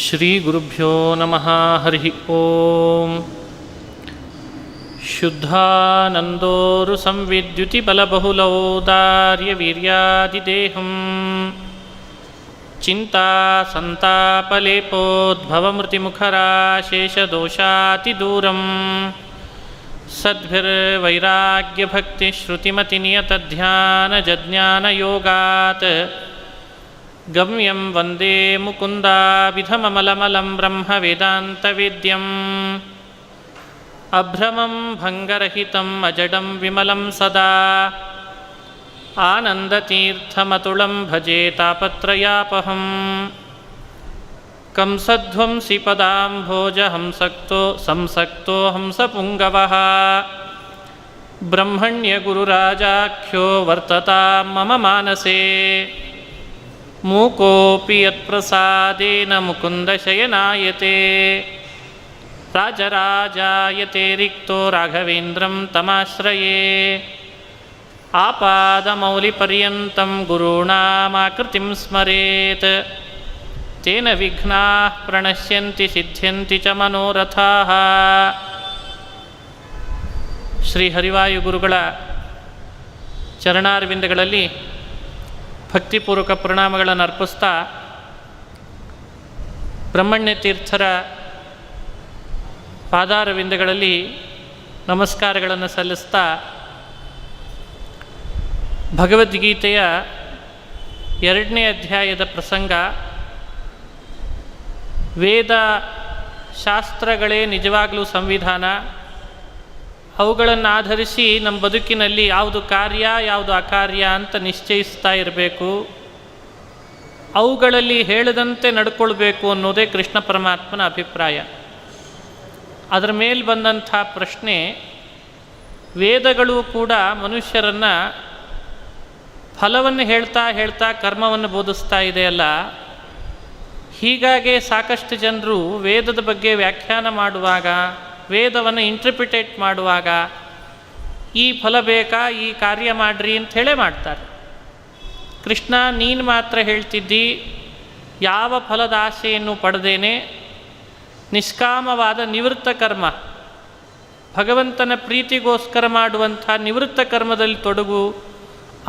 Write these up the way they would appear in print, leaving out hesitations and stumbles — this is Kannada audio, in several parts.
ಶ್ರೀಗುರುಭ್ಯೋ ನಮಃ. ಹರಿ ಓಂ. ಶುದ್ಧಾನಂದೋರು ಸಂವಿದ್ಯುತಿ ಬಲಬಹುಲೌದಾರ್ಯವೀರ್ಯಾದಿದೇಹಂ ಚಿಂತಾ ಸಂತಾಪಲೇಪೋದ್ಭವಮೃತಿಮುಖರಾಶೇಷದೋಷಾತಿದೂರಂ ಸದ್ಭಿರ್ವೈರಾಗ್ಯಭಕ್ತಿಶ್ರುತಿಮತಿನಿಯತಧ್ಯಾನಜಜ್ಞಾನಯೋಗಾತ್ ಗಮ್ಯಂ ವಂದೇ ಮುಕುಂದಾಭಿಧಮಮಲಮಲಂ ಬ್ರಹ್ಮವೇದಾಂತವೇದ್ಯಂ ಅಭ್ರಮಂ ಭಂಗರಹಿತಂ ಅಜಡಂ ವಿಮಲಂ ಸದಾ ಆನಂದತೀರ್ಥಮತುಳಂ ಭಜೆ ತಾಪತ್ರಯಾಪಹಂ ಕಂಸಧ್ವಂಸಿ ಪದಾಂಭೋಜ ಸಂಸಕ್ತೋ ಹಂಸಪುಂಗವಃ ಬ್ರಹ್ಮಣ್ಯಗುರುರಾಜಾಖ್ಯೋ ವರ್ತತಾಂ ಮಮ ಮಾನಸೇ ಮೂಕೋಪಿ ಯತ್ಪ್ರಸಾದೇನ ಮುಕುಂದಶಯನಾಯತೆ ರಾಜರಾಜಾಯತೆ ರಿಕ್ತೋ ರಾಘವೇಂದ್ರಂ ತಮಾಶ್ರಯೇ ಆಪಾದಮೌಲಿಪರ್ಯಂತಂ ಗುರುಣಾಮಾಕೃತಿಂ ಸ್ಮರೇತ್ ತೇನ ವಿಘ್ನಾಃ ಪ್ರಣಶ್ಯಂತಿ ಸಿದ್ಧ್ಯಂತಿ ಚ ಮನೋರಥಾಃ. ಶ್ರೀ ಹರಿವಾಯು ಗುರುಗಳ ಚರಣಾರವಿಂದಗಳಲ್ಲಿ ಭಕ್ತಿಪೂರ್ವಕ ಪ್ರಣಾಮಗಳನ್ನು ಅರ್ಪಿಸ್ತಾ ಬ್ರಹ್ಮಣ್ಯ ತೀರ್ಥರ ಪಾದಾರವಿಂದಗಳಲ್ಲಿ ನಮಸ್ಕಾರಗಳನ್ನು ಸಲ್ಲಿಸ್ತಾ ಭಗವದ್ಗೀತೆಯ 2ನೇ ಅಧ್ಯಾಯದ ಪ್ರಸಂಗ, ವೇದ ಶಾಸ್ತ್ರಗಳೇ ನಿಜವಾಗಲೂ ಸಂವಿಧಾನ, ಅವುಗಳನ್ನು ಆಧರಿಸಿ ನಮ್ಮ ಬದುಕಿನಲ್ಲಿ ಯಾವುದು ಕಾರ್ಯ ಯಾವುದು ಅಕಾರ್ಯ ಅಂತ ನಿಶ್ಚಯಿಸ್ತಾ ಇರಬೇಕು, ಅವುಗಳಲ್ಲಿ ಹೇಳಿದಂತೆ ನಡ್ಕೊಳ್ಬೇಕು ಅನ್ನೋದೇ ಕೃಷ್ಣ ಪರಮಾತ್ಮನ ಅಭಿಪ್ರಾಯ. ಅದರ ಮೇಲೆ ಬಂದಂಥ ಪ್ರಶ್ನೆ, ವೇದಗಳು ಕೂಡ ಮನುಷ್ಯರನ್ನು ಫಲವನ್ನು ಹೇಳ್ತಾ ಹೇಳ್ತಾ ಕರ್ಮವನ್ನು ಬೋಧಿಸ್ತಾ ಇದೆಯಲ್ಲ, ಹೀಗಾಗಿ ಸಾಕಷ್ಟು ಜನರು ವೇದದ ಬಗ್ಗೆ ವ್ಯಾಖ್ಯಾನ ಮಾಡುವಾಗ, ವೇದವನ್ನು ಇಂಟರ್ಪ್ರಿಟೇಟ್ ಮಾಡುವಾಗ ಈ ಫಲ ಬೇಕಾ, ಈ ಕಾರ್ಯ ಮಾಡಿರಿ ಅಂತ ಹೇಳೇ ಮಾಡ್ತಾರೆ. ಕೃಷ್ಣ ನೀನು ಮಾತ್ರ ಹೇಳ್ತಿದ್ದಿ ಯಾವ ಫಲದ ಆಸೆಯನ್ನು ಪಡೆದೇನೆ ನಿಷ್ಕಾಮವಾದ ನಿವೃತ್ತ ಕರ್ಮ, ಭಗವಂತನ ಪ್ರೀತಿಗೋಸ್ಕರ ಮಾಡುವಂಥ ನಿವೃತ್ತ ಕರ್ಮದಲ್ಲಿ ತೊಡಗು,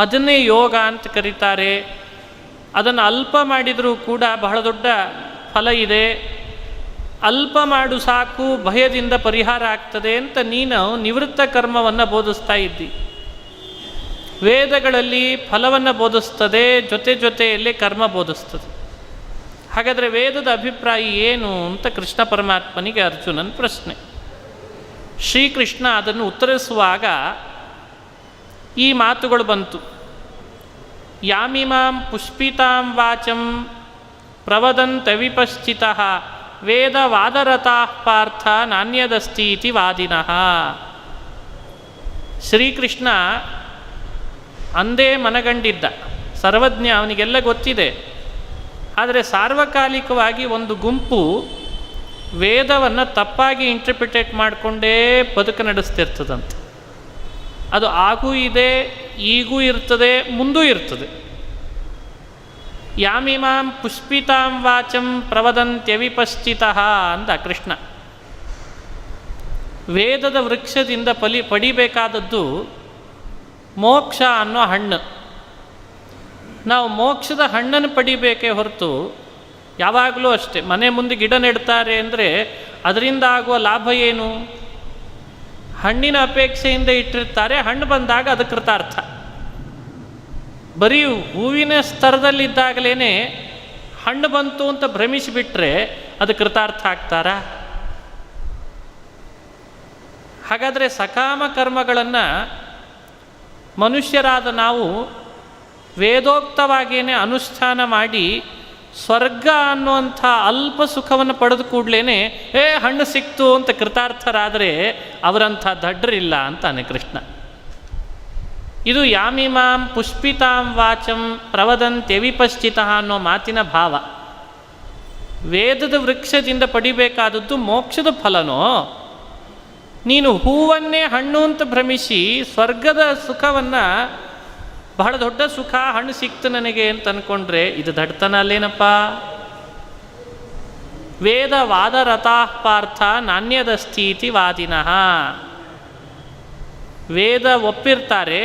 ಅದನ್ನೇ ಯೋಗ ಅಂತ ಕರೀತಾರೆ. ಅದನ್ನು ಅಲ್ಪ ಮಾಡಿದರೂ ಕೂಡ ಬಹಳ ದೊಡ್ಡ ಫಲ ಇದೆ, ಅಲ್ಪ ಮಾಡು ಸಾಕು, ಭಯದಿಂದ ಪರಿಹಾರ ಆಗ್ತದೆ ಅಂತ ನೀನು ನಿವೃತ್ತ ಕರ್ಮವನ್ನು ಬೋಧಿಸ್ತಾ ಇದ್ದಿ. ವೇದಗಳಲ್ಲಿ ಫಲವನ್ನು ಬೋಧಿಸ್ತದೆ, ಜೊತೆಯಲ್ಲಿ ಕರ್ಮ ಬೋಧಿಸ್ತದೆ. ಹಾಗಾದರೆ ವೇದದ ಅಭಿಪ್ರಾಯ ಏನು ಅಂತ ಕೃಷ್ಣ ಪರಮಾತ್ಮನಿಗೆ ಅರ್ಜುನನ ಪ್ರಶ್ನೆ. ಶ್ರೀಕೃಷ್ಣ ಅದನ್ನು ಉತ್ತರಿಸುವಾಗ ಈ ಮಾತುಗಳು ಬಂತು. ಯಾಮಿಮಾಂ ಪುಷ್ಪಿತಾಂ ವಾಚಂ ಪ್ರವದಂತವಿಪಶ್ಚಿತಃ ವೇದವಾದರತಾಃ ಪಾರ್ಥ ನಾಣ್ಯದಸ್ತಿ ಇತಿ ವಾದಿನಃ. ಶ್ರೀಕೃಷ್ಣ ಅಂದೇ ಮನಗಂಡಿದ್ದ, ಸರ್ವಜ್ಞ, ಅವನಿಗೆಲ್ಲ ಗೊತ್ತಿದೆ. ಆದರೆ ಸಾರ್ವಕಾಲಿಕವಾಗಿ ಒಂದು ಗುಂಪು ವೇದವನ್ನು ತಪ್ಪಾಗಿ ಇಂಟರ್ಪ್ರಿಟೇಟ್ ಮಾಡಿಕೊಂಡೇ ಬದುಕು ನಡೆಸ್ತಿರ್ತದಂತೆ. ಅದು ಆಗೂ ಇದೆ, ಈಗೂ ಇರ್ತದೆ, ಮುಂದೂ ಇರ್ತದೆ. ಯಾಮಿಮಾಂ ಪುಷ್ಪಿತಾಂ ವಾಚಂ ಪ್ರವದಂತ್ಯವಿಪಶ್ಚಿತಃ ಅಂದ ಕೃಷ್ಣ. ವೇದದ ವೃಕ್ಷದಿಂದ ಪಡಿಬೇಕಾದದ್ದು ಮೋಕ್ಷ ಅನ್ನೋ ಹಣ್ಣು. ನಾವು ಮೋಕ್ಷದ ಹಣ್ಣನ್ನು ಪಡಿಬೇಕೇ ಹೊರತು, ಯಾವಾಗಲೂ ಅಷ್ಟೆ, ಮನೆ ಮುಂದೆ ಗಿಡ ನೆಡ್ತಾರೆ ಅಂದರೆ ಅದರಿಂದ ಆಗುವ ಲಾಭ ಏನು? ಹಣ್ಣಿನ ಅಪೇಕ್ಷೆಯಿಂದ ಇಟ್ಟಿರ್ತಾರೆ, ಹಣ್ಣು ಬಂದಾಗ ಅದು ಕೃತಾರ್ಥ. ಬರೀ ಹೂವಿನ ಸ್ತರದಲ್ಲಿದ್ದಾಗಲೇ ಹಣ್ಣು ಬಂತು ಅಂತ ಭ್ರಮಿಸಿಬಿಟ್ರೆ ಅದು ಕೃತಾರ್ಥ ಆಗ್ತಾರಾ? ಹಾಗಾದರೆ ಸಕಾಮ ಕರ್ಮಗಳನ್ನು ಮನುಷ್ಯರಾದ ನಾವು ವೇದೋಕ್ತವಾಗಿಯೇ ಅನುಷ್ಠಾನ ಮಾಡಿ ಸ್ವರ್ಗ ಅನ್ನುವಂಥ ಅಲ್ಪ ಸುಖವನ್ನು ಪಡೆದು ಕೂಡಲೇ ಹಣ್ಣು ಸಿಕ್ತು ಅಂತ ಕೃತಾರ್ಥರಾದರೆ ಅವರಂಥ ದಡ್ಡರಿಲ್ಲ ಅಂತಾನೆ ಕೃಷ್ಣ. ಇದು ಯಾಮಿಮಾಂ ಪುಷ್ಪಿತಾಂ ವಾಚಂ ಪ್ರವದಂತ್ಯವಿಪಶ್ಚಿತಃ ಅನ್ನೋ ಮಾತಿನ ಭಾವ. ವೇದದ ವೃಕ್ಷದಿಂದ ಪಡಿಬೇಕಾದದ್ದು ಮೋಕ್ಷದ ಫಲನೋ, ನೀನು ಹೂವನ್ನೇ ಹಣ್ಣು ಅಂತ ಭ್ರಮಿಸಿ ಸ್ವರ್ಗದ ಸುಖವನ್ನು ಬಹಳ ದೊಡ್ಡ ಸುಖ ಹಣ್ಣು ಸಿಕ್ತು ನನಗೆ ಅಂತ ಅಂದ್ಕೊಂಡ್ರೆ ಇದು ದಡ್ತನ ಅಲ್ಲೇನಪ್ಪ? ವೇದವಾದರತಾಃ ಪಾರ್ಥ ನಾಣ್ಯದಸ್ತೀತಿ ವಾದಿನಃ. ವೇದ ಒಪ್ಪಿರ್ತಾರೆ,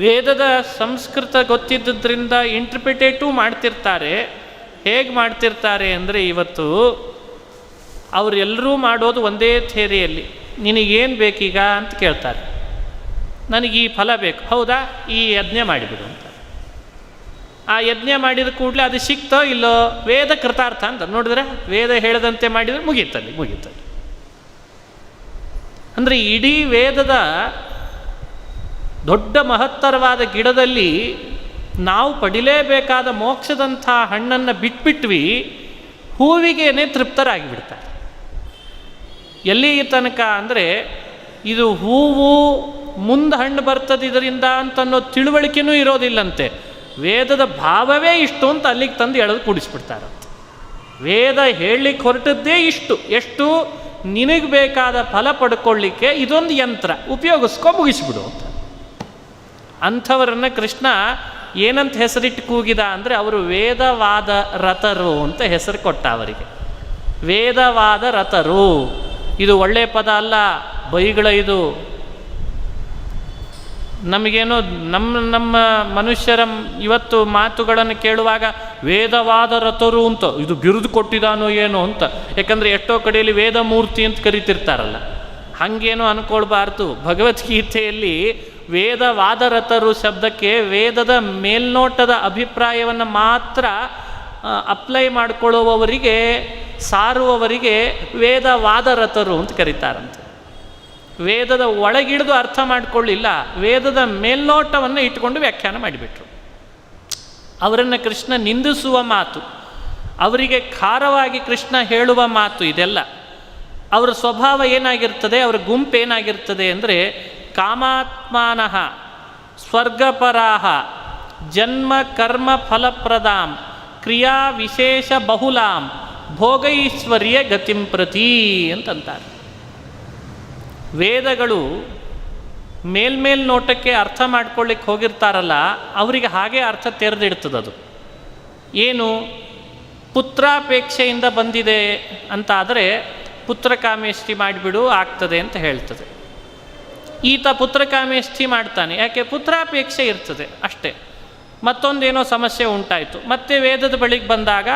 ವೇದದ ಸಂಸ್ಕೃತ ಗೊತ್ತಿದ್ದರಿಂದ ಇಂಟರ್ಪ್ರಿಟೇಟೂ ಮಾಡ್ತಿರ್ತಾರೆ. ಹೇಗೆ ಮಾಡ್ತಿರ್ತಾರೆ ಅಂದರೆ, ಇವತ್ತು ಅವರೆಲ್ಲರೂ ಮಾಡೋದು ಒಂದೇ ಥಿಯರಿಯಲ್ಲಿ, ನಿನಗೇನು ಬೇಕೀಗ ಅಂತ ಕೇಳ್ತಾರೆ. ನನಗೆ ಈ ಫಲ ಬೇಕು, ಹೌದಾ, ಈ ಯಜ್ಞ ಮಾಡಿಬಿಡು ಅಂತ. ಆ ಯಜ್ಞ ಮಾಡಿದ ಕೂಡಲೇ ಅದು ಸಿಕ್ತೋ ಇಲ್ಲೋ, ವೇದ ಕೃತಾರ್ಥ ಅಂತ ನೋಡಿದ್ರೆ, ವೇದ ಹೇಳಿದಂತೆ ಮಾಡಿದರೆ ಮುಗೀತಲ್ಲಿ. ಅಂದರೆ ಇಡೀ ವೇದದ ದೊಡ್ಡ ಮಹತ್ತರವಾದ ಗಿಡದಲ್ಲಿ ನಾವು ಪಡಿಲೇಬೇಕಾದ ಮೋಕ್ಷದಂಥ ಹಣ್ಣನ್ನು ಬಿಟ್ಬಿಟ್ವಿ, ಹೂವಿಗೇನೆ ತೃಪ್ತರಾಗಿಬಿಡ್ತಾರೆ. ಎಲ್ಲಿಗೆ ತನಕ ಅಂದರೆ, ಇದು ಹೂವು ಮುಂದೆ ಹಣ್ಣು ಬರ್ತದೆ ಇದರಿಂದ ಅಂತನ್ನೋ ತಿಳುವಳಿಕೆನೂ ಇರೋದಿಲ್ಲಂತೆ. ವೇದದ ಭಾವವೇ ಇಷ್ಟು ಅಂತ ಅಲ್ಲಿಗೆ ತಂದು ಎಳೆದು ಕೂಡಿಸ್ಬಿಡ್ತಾರಂತೆ. ವೇದ ಹೇಳಲಿಕ್ಕೆ ಹೊರಟದ್ದೇ ಇಷ್ಟು, ಎಷ್ಟು ನಿನಗೆ ಬೇಕಾದ ಫಲ ಪಡ್ಕೊಳ್ಳಿಕ್ಕೆ ಇದೊಂದು ಯಂತ್ರ ಉಪಯೋಗಿಸ್ಕೊ, ಮುಗಿಸ್ಬಿಡು ಅಂತ. ಅಂಥವರನ್ನು ಕೃಷ್ಣ ಏನಂತ ಹೆಸರಿಟ್ಟು ಕೂಗಿದ ಅಂದರೆ, ಅವರು ವೇದವಾದ ರಥರು ಅಂತ ಹೆಸರು ಕೊಟ್ಟ ಅವರಿಗೆ. ವೇದವಾದ ರಥರು, ಇದು ಒಳ್ಳೆಯ ಪದ ಅಲ್ಲ, ಬೈಗಳ ಇದು. ನಮಗೇನೋ ನಮ್ಮ ಮನುಷ್ಯರ ಇವತ್ತು ಮಾತುಗಳನ್ನು ಕೇಳುವಾಗ ವೇದವಾದ ರಥರು ಅಂತ ಇದು ಬಿರುದು ಕೊಟ್ಟಿದ್ದಾನೋ ಏನೋ ಅಂತ. ಯಾಕಂದರೆ ಎಷ್ಟೋ ಕಡೆಯಲ್ಲಿ ವೇದಮೂರ್ತಿ ಅಂತ ಕರಿತಿರ್ತಾರಲ್ಲ, ಹಾಗೇನೋ ಅಂದ್ಕೊಳ್ಬಾರ್ದು. ಭಗವದ್ಗೀತೆಯಲ್ಲಿ ವೇದವಾದ ರಥರು ಶಬ್ದಕ್ಕೆ ವೇದದ ಮೇಲ್ನೋಟದ ಅಭಿಪ್ರಾಯವನ್ನು ಮಾತ್ರ ಅಪ್ಲೈ ಮಾಡಿಕೊಳ್ಳುವವರಿಗೆ, ಸಾರುವವರಿಗೆ ವೇದವಾದ ರಥರು ಅಂತ ಕರೀತಾರಂತೆ. ವೇದದ ಒಳಗಿಳಿದು ಅರ್ಥ ಮಾಡಿಕೊಳ್ಳಿಲ್ಲ, ವೇದದ ಮೇಲ್ನೋಟವನ್ನು ಇಟ್ಟುಕೊಂಡು ವ್ಯಾಖ್ಯಾನ ಮಾಡಿಬಿಟ್ರು. ಅವರನ್ನು ಕೃಷ್ಣ ನಿಂದಿಸುವ ಮಾತು, ಅವರಿಗೆ ಖಾರವಾಗಿ ಕೃಷ್ಣ ಹೇಳುವ ಮಾತು ಇದೆಲ್ಲ. ಅವರ ಸ್ವಭಾವ ಏನಾಗಿರ್ತದೆ, ಅವರ ಗುಂಪು ಏನಾಗಿರ್ತದೆ ಅಂದರೆ, ಕಾಮಾತ್ಮಾನಃ ಸ್ವರ್ಗಪರಾಹ ಜನ್ಮ ಕರ್ಮ ಫಲಪ್ರದಾಂ ಕ್ರಿಯಾ ವಿಶೇಷ ಬಹುಲಾಂ ಭೋಗೈಶ್ವರ್ಯ ಗತಿಂ ಪ್ರತಿ ಅಂತಂತಾರೆ. ವೇದಗಳು ಮೇಲ್ನೋಟಕ್ಕೆ ಅರ್ಥ ಮಾಡ್ಕೊಳ್ಳಿಕ್ಕೆ ಹೋಗಿರ್ತಾರಲ್ಲ, ಅವರಿಗೆ ಹಾಗೆ ಅರ್ಥ ತೆರೆದಿಡ್ತದದು. ಏನು, ಪುತ್ರಾಪೇಕ್ಷೆಯಿಂದ ಬಂದಿದೆ ಅಂತಾದರೆ ಪುತ್ರಕಾಮೇಷ್ಟಿ ಮಾಡಿಬಿಡು ಆಗ್ತದೆ ಅಂತ ಹೇಳ್ತದೆ. ಈತ ಪುತ್ರಕಾಮೇಷ್ಟಿ ಮಾಡ್ತಾನೆ, ಯಾಕೆ, ಪುತ್ರಾಪೇಕ್ಷೆ ಇರ್ತದೆ ಅಷ್ಟೇ. ಮತ್ತೊಂದೇನೋ ಸಮಸ್ಯೆ ಉಂಟಾಯಿತು, ಮತ್ತೆ ವೇದದ ಬಳಿಗೆ ಬಂದಾಗ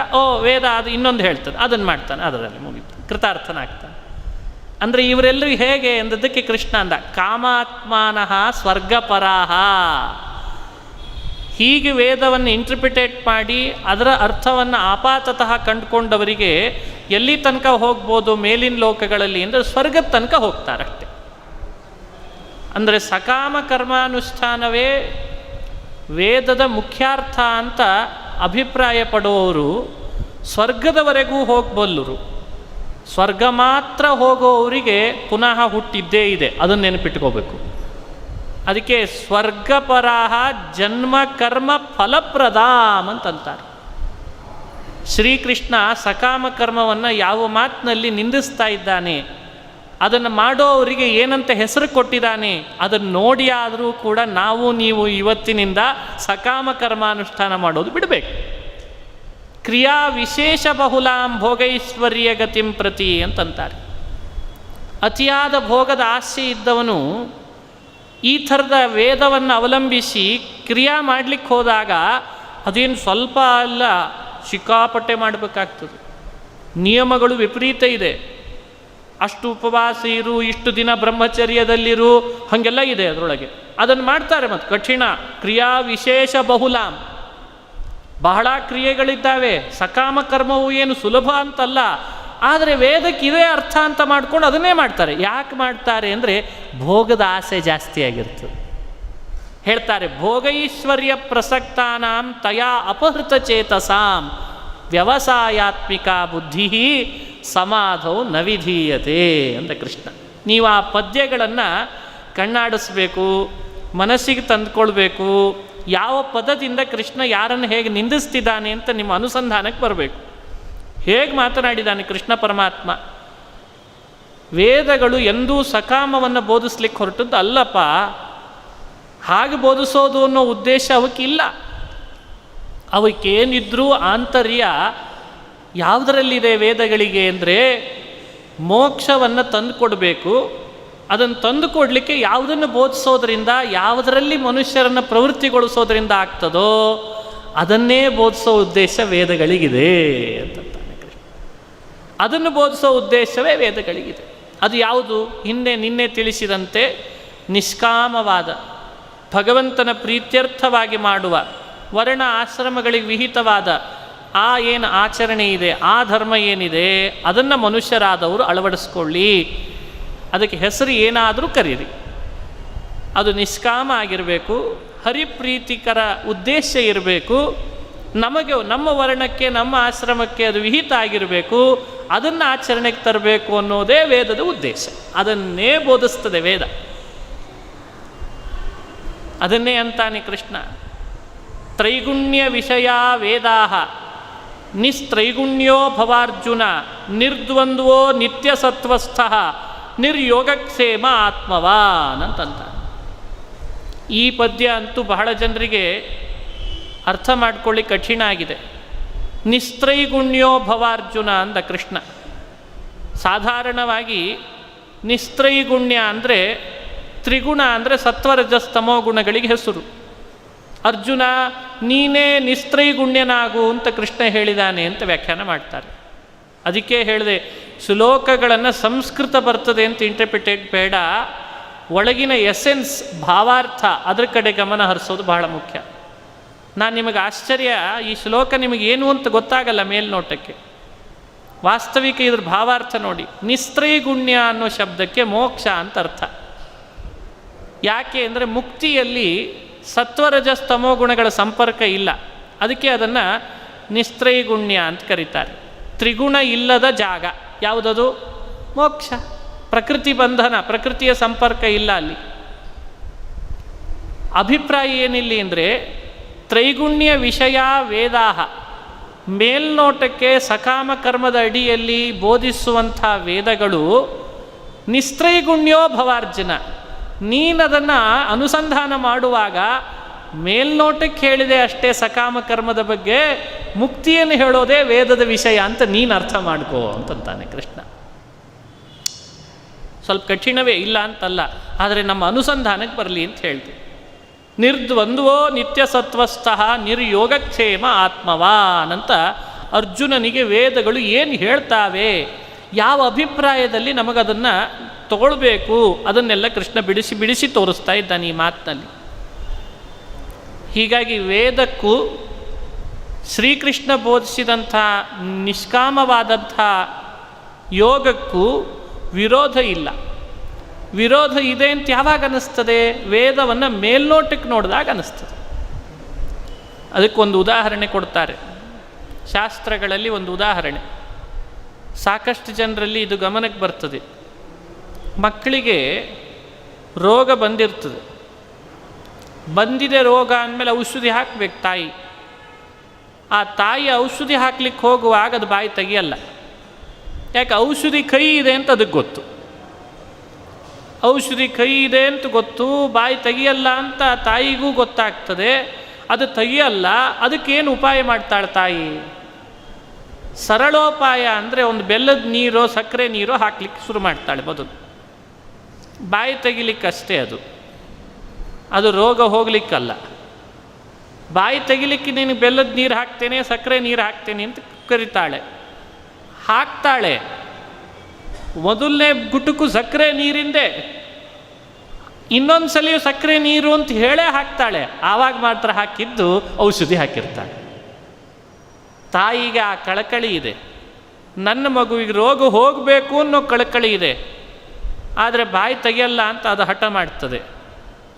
ವೇದ ಅದು ಇನ್ನೊಂದು ಹೇಳ್ತದೆ, ಅದನ್ನು ಮಾಡ್ತಾನೆ, ಅದರಲ್ಲಿ ಮುಗಿತು, ಕೃತಾರ್ಥನಾಗ್ತಾನೆ. ಅಂದರೆ ಇವರೆಲ್ಲರೂ ಹೇಗೆ ಎಂದದ್ದಕ್ಕೆ ಕೃಷ್ಣ ಅಂದ, ಕಾಮಾತ್ಮಾನಃ ಸ್ವರ್ಗಪರಾಹ. ಹೀಗೆ ವೇದವನ್ನು ಇಂಟರ್ಪ್ರಿಟೇಟ್ ಮಾಡಿ ಅದರ ಅರ್ಥವನ್ನು ಆಪಾತತಃ ಕಂಡುಕೊಂಡವರಿಗೆ ಎಲ್ಲಿ ತನಕ ಹೋಗ್ಬೋದು ಮೇಲಿನ ಲೋಕಗಳಲ್ಲಿ ಅಂದರೆ ಸ್ವರ್ಗದ ತನಕ ಹೋಗ್ತಾರಷ್ಟೆ. ಅಂದರೆ ಸಕಾಮ ಕರ್ಮಾನುಷ್ಠಾನವೇ ವೇದದ ಮುಖ್ಯಾರ್ಥ ಅಂತ ಅಭಿಪ್ರಾಯ ಪಡುವವರು ಸ್ವರ್ಗದವರೆಗೂ ಹೋಗಬಲ್ಲರು. ಸ್ವರ್ಗ ಮಾತ್ರ ಹೋಗೋವರಿಗೆ ಪುನಃ ಹುಟ್ಟಿದ್ದೇ ಇದೆ, ಅದನ್ನು ನೆನಪಿಟ್ಕೋಬೇಕು. ಅದಕ್ಕೆ ಸ್ವರ್ಗಪರಾಹ ಜನ್ಮ ಕರ್ಮ ಫಲಪ್ರದಾಮ್ ಅಂತಂತಾರೆ. ಶ್ರೀಕೃಷ್ಣ ಸಕಾಮ ಕರ್ಮವನ್ನು ಯಾವ ಮಾತಿನಲ್ಲಿ ನಿಂದಿಸ್ತಾ ಇದ್ದಾನೆ, ಅದನ್ನು ಮಾಡೋವರಿಗೆ ಏನಂತ ಹೆಸರು ಕೊಟ್ಟಿದ್ದಾನೆ, ಅದನ್ನು ನೋಡಿ ಆದರೂ ಕೂಡ ನೀವು ಇವತ್ತಿನಿಂದ ಸಕಾಮ ಕರ್ಮಾನುಷ್ಠಾನ ಮಾಡೋದು ಬಿಡಬೇಕು. ಕ್ರಿಯಾ ವಿಶೇಷ ಬಹುಲಾಂ ಭೋಗೈಶ್ವರ್ಯ ಗತಿಂ ಪ್ರತಿ ಅಂತಂತಾರೆ. ಅತಿಯಾದ ಭೋಗದ ಆಸೆ ಇದ್ದವನು ಈ ಥರದ ವೇದವನ್ನು ಅವಲಂಬಿಸಿ ಕ್ರಿಯಾ ಮಾಡಲಿಕ್ಕೆ ಹೋದಾಗ ಅದೇನು ಸ್ವಲ್ಪ ಅಲ್ಲ, ಸಿಕ್ಕಾಪಟ್ಟೆ ಮಾಡಬೇಕಾಗ್ತದೆ. ನಿಯಮಗಳು ವಿಪರೀತ ಇದೆ. ಅಷ್ಟು ಉಪವಾಸ ಇರು, ಇಷ್ಟು ದಿನ ಬ್ರಹ್ಮಚರ್ಯದಲ್ಲಿರು, ಹಾಗೆಲ್ಲ ಇದೆ ಅದರೊಳಗೆ. ಅದನ್ನು ಮಾಡ್ತಾರೆ. ಮತ್ತು ಕಠಿಣ ಕ್ರಿಯಾ ವಿಶೇಷ ಬಹುಲಾಂ, ಬಹಳ ಕ್ರಿಯೆಗಳಿದ್ದಾವೆ. ಸಕಾಮ ಕರ್ಮವು ಏನು ಸುಲಭ ಅಂತಲ್ಲ, ಆದರೆ ವೇದಕ್ಕೆ ಇದೇ ಅರ್ಥ ಅಂತ ಮಾಡ್ಕೊಂಡು ಅದನ್ನೇ ಮಾಡ್ತಾರೆ. ಯಾಕೆ ಮಾಡ್ತಾರೆ ಅಂದರೆ ಭೋಗದ ಆಸೆ ಜಾಸ್ತಿ ಆಗಿರ್ತದೆ. ಹೇಳ್ತಾರೆ, ಭೋಗೈಶ್ವರ್ಯ ಪ್ರಸಕ್ತಾನಾಂ ತಯಾ ಅಪಹೃತ ಚೇತಸಾಂ ವ್ಯವಸಾಯಾತ್ಮಿಕ ಬುದ್ಧಿ ಸಮಾಧೌ ನ ವಿಧೀಯತೆ ಅಂತ ಕೃಷ್ಣ. ನೀವು ಆ ಪದ್ಯಗಳನ್ನು ಕಣ್ಣಾಡಿಸ್ಬೇಕು, ಮನಸ್ಸಿಗೆ ತಂದುಕೊಳ್ಬೇಕು. ಯಾವ ಪದದಿಂದ ಕೃಷ್ಣ ಯಾರನ್ನು ಹೇಗೆ ನಿಂದಿಸ್ತಿದ್ದಾನೆ ಅಂತ ನಿಮ್ಮ ಅನುಸಂಧಾನಕ್ಕೆ ಬರಬೇಕು. ಹೇಗೆ ಮಾತನಾಡಿದ್ದಾನೆ ಕೃಷ್ಣ ಪರಮಾತ್ಮ. ವೇದಗಳು ಎಂದೂ ಸಕಾಮವನ್ನು ಬೋಧಿಸ್ಲಿಕ್ಕೆ ಹೊರಟದ್ದು ಅಲ್ಲಪ್ಪ, ಹಾಗೆ ಬೋಧಿಸೋದು ಅನ್ನೋ ಉದ್ದೇಶ ಅವಕ್ಕಿಲ್ಲ. ಅವಕ್ಕೇನಿದ್ರೂ ಆಂತರ್ಯ ಯಾವುದರಲ್ಲಿದೆ ವೇದಗಳಿಗೆ ಅಂದರೆ ಮೋಕ್ಷವನ್ನು ತಂದುಕೊಡ್ಬೇಕು. ಅದನ್ನು ತಂದು ಕೊಡಲಿಕ್ಕೆ ಯಾವುದನ್ನು ಬೋಧಿಸೋದ್ರಿಂದ, ಯಾವುದರಲ್ಲಿ ಮನುಷ್ಯರನ್ನು ಪ್ರವೃತ್ತಿಗೊಳಿಸೋದ್ರಿಂದ ಆಗ್ತದೋ ಅದನ್ನೇ ಬೋಧಿಸೋ ಉದ್ದೇಶ ವೇದಗಳಿಗಿದೆ ಅಂತಾನೆ ಕೃಷ್ಣ. ಅದನ್ನು ಬೋಧಿಸೋ ಉದ್ದೇಶವೇ ವೇದಗಳಿಗಿದೆ. ಅದು ಯಾವುದು? ನಿನ್ನೆ ತಿಳಿಸಿದಂತೆ ನಿಷ್ಕಾಮವಾದ ಭಗವಂತನ ಪ್ರೀತ್ಯರ್ಥವಾಗಿ ಮಾಡುವ ವರ್ಣ ಆಶ್ರಮಗಳಿಗೆ ವಿಹಿತವಾದ ಆ ಏನು ಆಚರಣೆ ಇದೆ, ಆ ಧರ್ಮ ಏನಿದೆ, ಅದನ್ನು ಮನುಷ್ಯರಾದವರು ಅಳವಡಿಸ್ಕೊಳ್ಳಿ. ಅದಕ್ಕೆ ಹೆಸರು ಏನಾದರೂ ಕರೀರಿ, ಅದು ನಿಷ್ಕಾಮ ಆಗಿರಬೇಕು, ಹರಿಪ್ರೀತಿಕರ ಉದ್ದೇಶ ಇರಬೇಕು, ನಮಗೆ ನಮ್ಮ ವರ್ಣಕ್ಕೆ ನಮ್ಮ ಆಶ್ರಮಕ್ಕೆ ಅದು ವಿಹಿತ ಆಗಿರಬೇಕು, ಅದನ್ನು ಆಚರಣೆಗೆ ತರಬೇಕು ಅನ್ನೋದೇ ವೇದದ ಉದ್ದೇಶ. ಅದನ್ನೇ ಬೋಧಿಸ್ತದೆ ವೇದ. ಅದನ್ನೇ ಅಂತಾನೆ ಕೃಷ್ಣ, ತ್ರೈಗುಣ್ಯ ವಿಷಯ ವೇದಾಹ ನಿಸ್ತ್ರೈಗುಣ್ಯೋ ಭವಾರ್ಜುನ ನಿರ್ದ್ವಂದ್ವೋ ನಿತ್ಯ ಸತ್ವಸ್ಥ ನಿರ್ಯೋಗಕ್ಷೇಮ ಆತ್ಮವಾನ್ ಅಂತಂತ. ಈ ಪದ್ಯ ಅಂತೂ ಬಹಳ ಜನರಿಗೆ ಅರ್ಥ ಮಾಡ್ಕೊಳ್ಳಿ ಕಠಿಣ ಆಗಿದೆ. ನಿಸ್ತ್ರೈಗುಣ್ಯೋ ಭವಾರ್ಜುನ ಅಂದ ಕೃಷ್ಣ. ಸಾಧಾರಣವಾಗಿ ನಿಸ್ತ್ರೈಗುಣ್ಯ ಅಂದರೆ ತ್ರಿಗುಣ ಅಂದರೆ ಸತ್ವರಜಸ್ತಮೋ ಗುಣಗಳಿಗೆ ಹೆಸರು. ಅರ್ಜುನ ನೀನೇ ನಿಸ್ತ್ರೈಗುಣ್ಯನಾಗು ಅಂತ ಕೃಷ್ಣ ಹೇಳಿದಾನೆ ಅಂತ ವ್ಯಾಖ್ಯಾನ ಮಾಡ್ತಾರೆ. ಅದಕ್ಕೆ ಹೇಳಿದೆ, ಶ್ಲೋಕಗಳನ್ನು ಸಂಸ್ಕೃತ ಬರ್ತದೆ ಅಂತ ಇಂಟರ್ಪ್ರಿಟೇಟ್ ಬೇಡ, ಒಳಗಿನ ಎಸೆನ್ಸ್ ಭಾವಾರ್ಥ ಅದರ ಕಡೆ ಗಮನ ಹರಿಸೋದು ಬಹಳ ಮುಖ್ಯ. ನಾನು ನಿಮಗೆ ಆಶ್ಚರ್ಯ, ಈ ಶ್ಲೋಕ ನಿಮಗೇನು ಅಂತ ಗೊತ್ತಾಗಲ್ಲ ಮೇಲ್ನೋಟಕ್ಕೆ. ವಾಸ್ತವಿಕ ಇದ್ರ ಭಾವಾರ್ಥ ನೋಡಿ. ನಿಸ್ತ್ರೈಗುಣ್ಯ ಅನ್ನೋ ಶಬ್ದಕ್ಕೆ ಮೋಕ್ಷ ಅಂತ ಅರ್ಥ. ಯಾಕೆ ಅಂದರೆ ಮುಕ್ತಿಯಲ್ಲಿ ಸತ್ವರಜಸ್ತಮೋ ಗುಣಗಳ ಸಂಪರ್ಕ ಇಲ್ಲ, ಅದಕ್ಕೆ ಅದನ್ನು ನಿಸ್ತ್ರೈಗುಣ್ಯ ಅಂತ ಕರೀತಾರೆ. ತ್ರಿಗುಣ ಇಲ್ಲದ ಜಾಗ ಯಾವುದದು? ಮೋಕ್ಷ. ಪ್ರಕೃತಿ ಬಂಧನ, ಪ್ರಕೃತಿಯ ಸಂಪರ್ಕ ಇಲ್ಲ ಅಲ್ಲಿ. ಅಭಿಪ್ರಾಯ ಏನಿಲ್ಲಿ ಅಂದರೆ ತ್ರೈಗುಣ್ಯ ವಿಷಯ ವೇದಾಹ, ಮೇಲ್ನೋಟಕ್ಕೆ ಸಕಾಮ ಕರ್ಮದ ಅಡಿಯಲ್ಲಿ ಬೋಧಿಸುವಂಥ ವೇದಗಳು ನಿಸ್ತ್ರೈಗುಣ್ಯೋ ಭವಾರ್ಜುನ, ನೀನದನ್ನು ಅನುಸಂಧಾನ ಮಾಡುವಾಗ ಮೇಲ್ನೋಟಕ್ಕೆ ಹೇಳಿದೆ ಅಷ್ಟೇ ಸಕಾಮ ಕರ್ಮದ ಬಗ್ಗೆ, ಮುಕ್ತಿಯನ್ನು ಹೇಳೋದೇ ವೇದದ ವಿಷಯ ಅಂತ ನೀನು ಅರ್ಥ ಮಾಡ್ಕೋ ಅಂತಂತಾನೆ ಕೃಷ್ಣ. ಸ್ವಲ್ಪ ಕಠಿಣವೇ, ಇಲ್ಲ ಅಂತಲ್ಲ, ಆದರೆ ನಮ್ಮ ಅನುಸಂಧಾನಕ್ಕೆ ಬರಲಿ ಅಂತ ಹೇಳ್ತೀವಿ. ನಿರ್ದ್ವಂದ್ವೋ ನಿತ್ಯ ಸತ್ವಸ್ಥ ನಿರ್ಯೋಗಕ್ಷೇಮ ಆತ್ಮವಾನ್ ಅಂತ ಅರ್ಜುನನಿಗೆ ವೇದಗಳು ಏನು ಹೇಳ್ತಾವೆ, ಯಾವ ಅಭಿಪ್ರಾಯದಲ್ಲಿ ನಮಗದನ್ನು ತಗೊಳ್ಬೇಕು, ಅದನ್ನೆಲ್ಲ ಕೃಷ್ಣ ಬಿಡಿಸಿ ಬಿಡಿಸಿ ತೋರಿಸ್ತಾ ಇದ್ದಾನೆ ಈ ಮಾತಿನಲ್ಲಿ. ಹೀಗಾಗಿ ವೇದಕ್ಕೂ ಶ್ರೀಕೃಷ್ಣ ಬೋಧಿಸಿದಂಥ ನಿಷ್ಕಾಮವಾದಂಥ ಯೋಗಕ್ಕೂ ವಿರೋಧ ಇಲ್ಲ. ವಿರೋಧ ಇದೆ ಅಂತ ಯಾವಾಗ ಅನ್ನಿಸ್ತದೆ? ವೇದವನ್ನು ಮೇಲ್ನೋಟಕ್ಕೆ ನೋಡಿದಾಗ ಅನ್ನಿಸ್ತದೆ. ಅದಕ್ಕೊಂದು ಉದಾಹರಣೆ ಕೊಡ್ತಾರೆ ಶಾಸ್ತ್ರಗಳಲ್ಲಿ. ಒಂದು ಉದಾಹರಣೆ ಸಾಕಷ್ಟು ಜನರಲ್ಲಿ ಇದು ಗಮನಕ್ಕೆ ಬರ್ತದೆ. ಮಕ್ಕಳಿಗೆ ರೋಗ ಬಂದಿರ್ತದೆ, ಬಂದಿದೆ ರೋಗ ಅಂದಮೇಲೆ ಔಷಧಿ ಹಾಕಬೇಕು ತಾಯಿ. ಆ ತಾಯಿ ಔಷಧಿ ಹಾಕ್ಲಿಕ್ಕೆ ಹೋಗುವಾಗ ಅದು ಬಾಯಿ ತೆಗಿಯಲ್ಲ. ಯಾಕೆ? ಔಷಧಿ ಕೈ ಇದೆ ಅಂತ ಅದಕ್ಕೆ ಗೊತ್ತು. ಔಷಧಿ ಕೈ ಇದೆ ಅಂತ ಗೊತ್ತು, ಬಾಯಿ ತೆಗಿಯಲ್ಲ ಅಂತ ತಾಯಿಗೂ ಗೊತ್ತಾಗ್ತದೆ. ಅದು ತೆಗಿಯಲ್ಲ, ಅದಕ್ಕೇನು ಉಪಾಯ ಮಾಡ್ತಾಳೆ ತಾಯಿ? ಸರಳೋಪಾಯ ಅಂದರೆ ಒಂದು ಬೆಲ್ಲದ ನೀರೋ ಸಕ್ಕರೆ ನೀರೋ ಹಾಕ್ಲಿಕ್ಕೆ ಶುರು ಮಾಡ್ತಾಳೆ ಮೊದಲು. ಬಾಯಿ ತೆಗಿಲಿಕ್ಕಷ್ಟೇ ಅದು ರೋಗ ಹೋಗ್ಲಿಕ್ಕಲ್ಲ. ಬಾಯಿ ತೆಗಿಲಿಕ್ಕೆ ನೀನು ಬೆಲ್ಲದ ನೀರು ಹಾಕ್ತೇನೆ, ಸಕ್ಕರೆ ನೀರು ಹಾಕ್ತೇನೆ ಅಂತ ಕರಿತಾಳೆ, ಹಾಕ್ತಾಳೆ. ಮೊದಲನೇ ಗುಟುಕು ಸಕ್ಕರೆ ನೀರಿಂದೆ, ಇನ್ನೊಂದು ಸಲಿಯೂ ಸಕ್ಕರೆ ನೀರು ಅಂತ ಹೇಳೇ ಹಾಕ್ತಾಳೆ. ಆವಾಗ ಮಾತ್ರ ಹಾಕಿದ್ದು ಔಷಧಿ ಹಾಕಿರ್ತಾಳೆ. ತಾಯಿಗೆ ಆ ಕಳಕಳಿ ಇದೆ, ನನ್ನ ಮಗುವಿಗೆ ರೋಗ ಹೋಗಬೇಕು ಅನ್ನೋ ಕಳಕಳಿ ಇದೆ. ಆದರೆ ಬಾಯಿ ತೆಗಿಯಲ್ಲ ಅಂತ ಅದು ಹಠ ಮಾಡ್ತದೆ.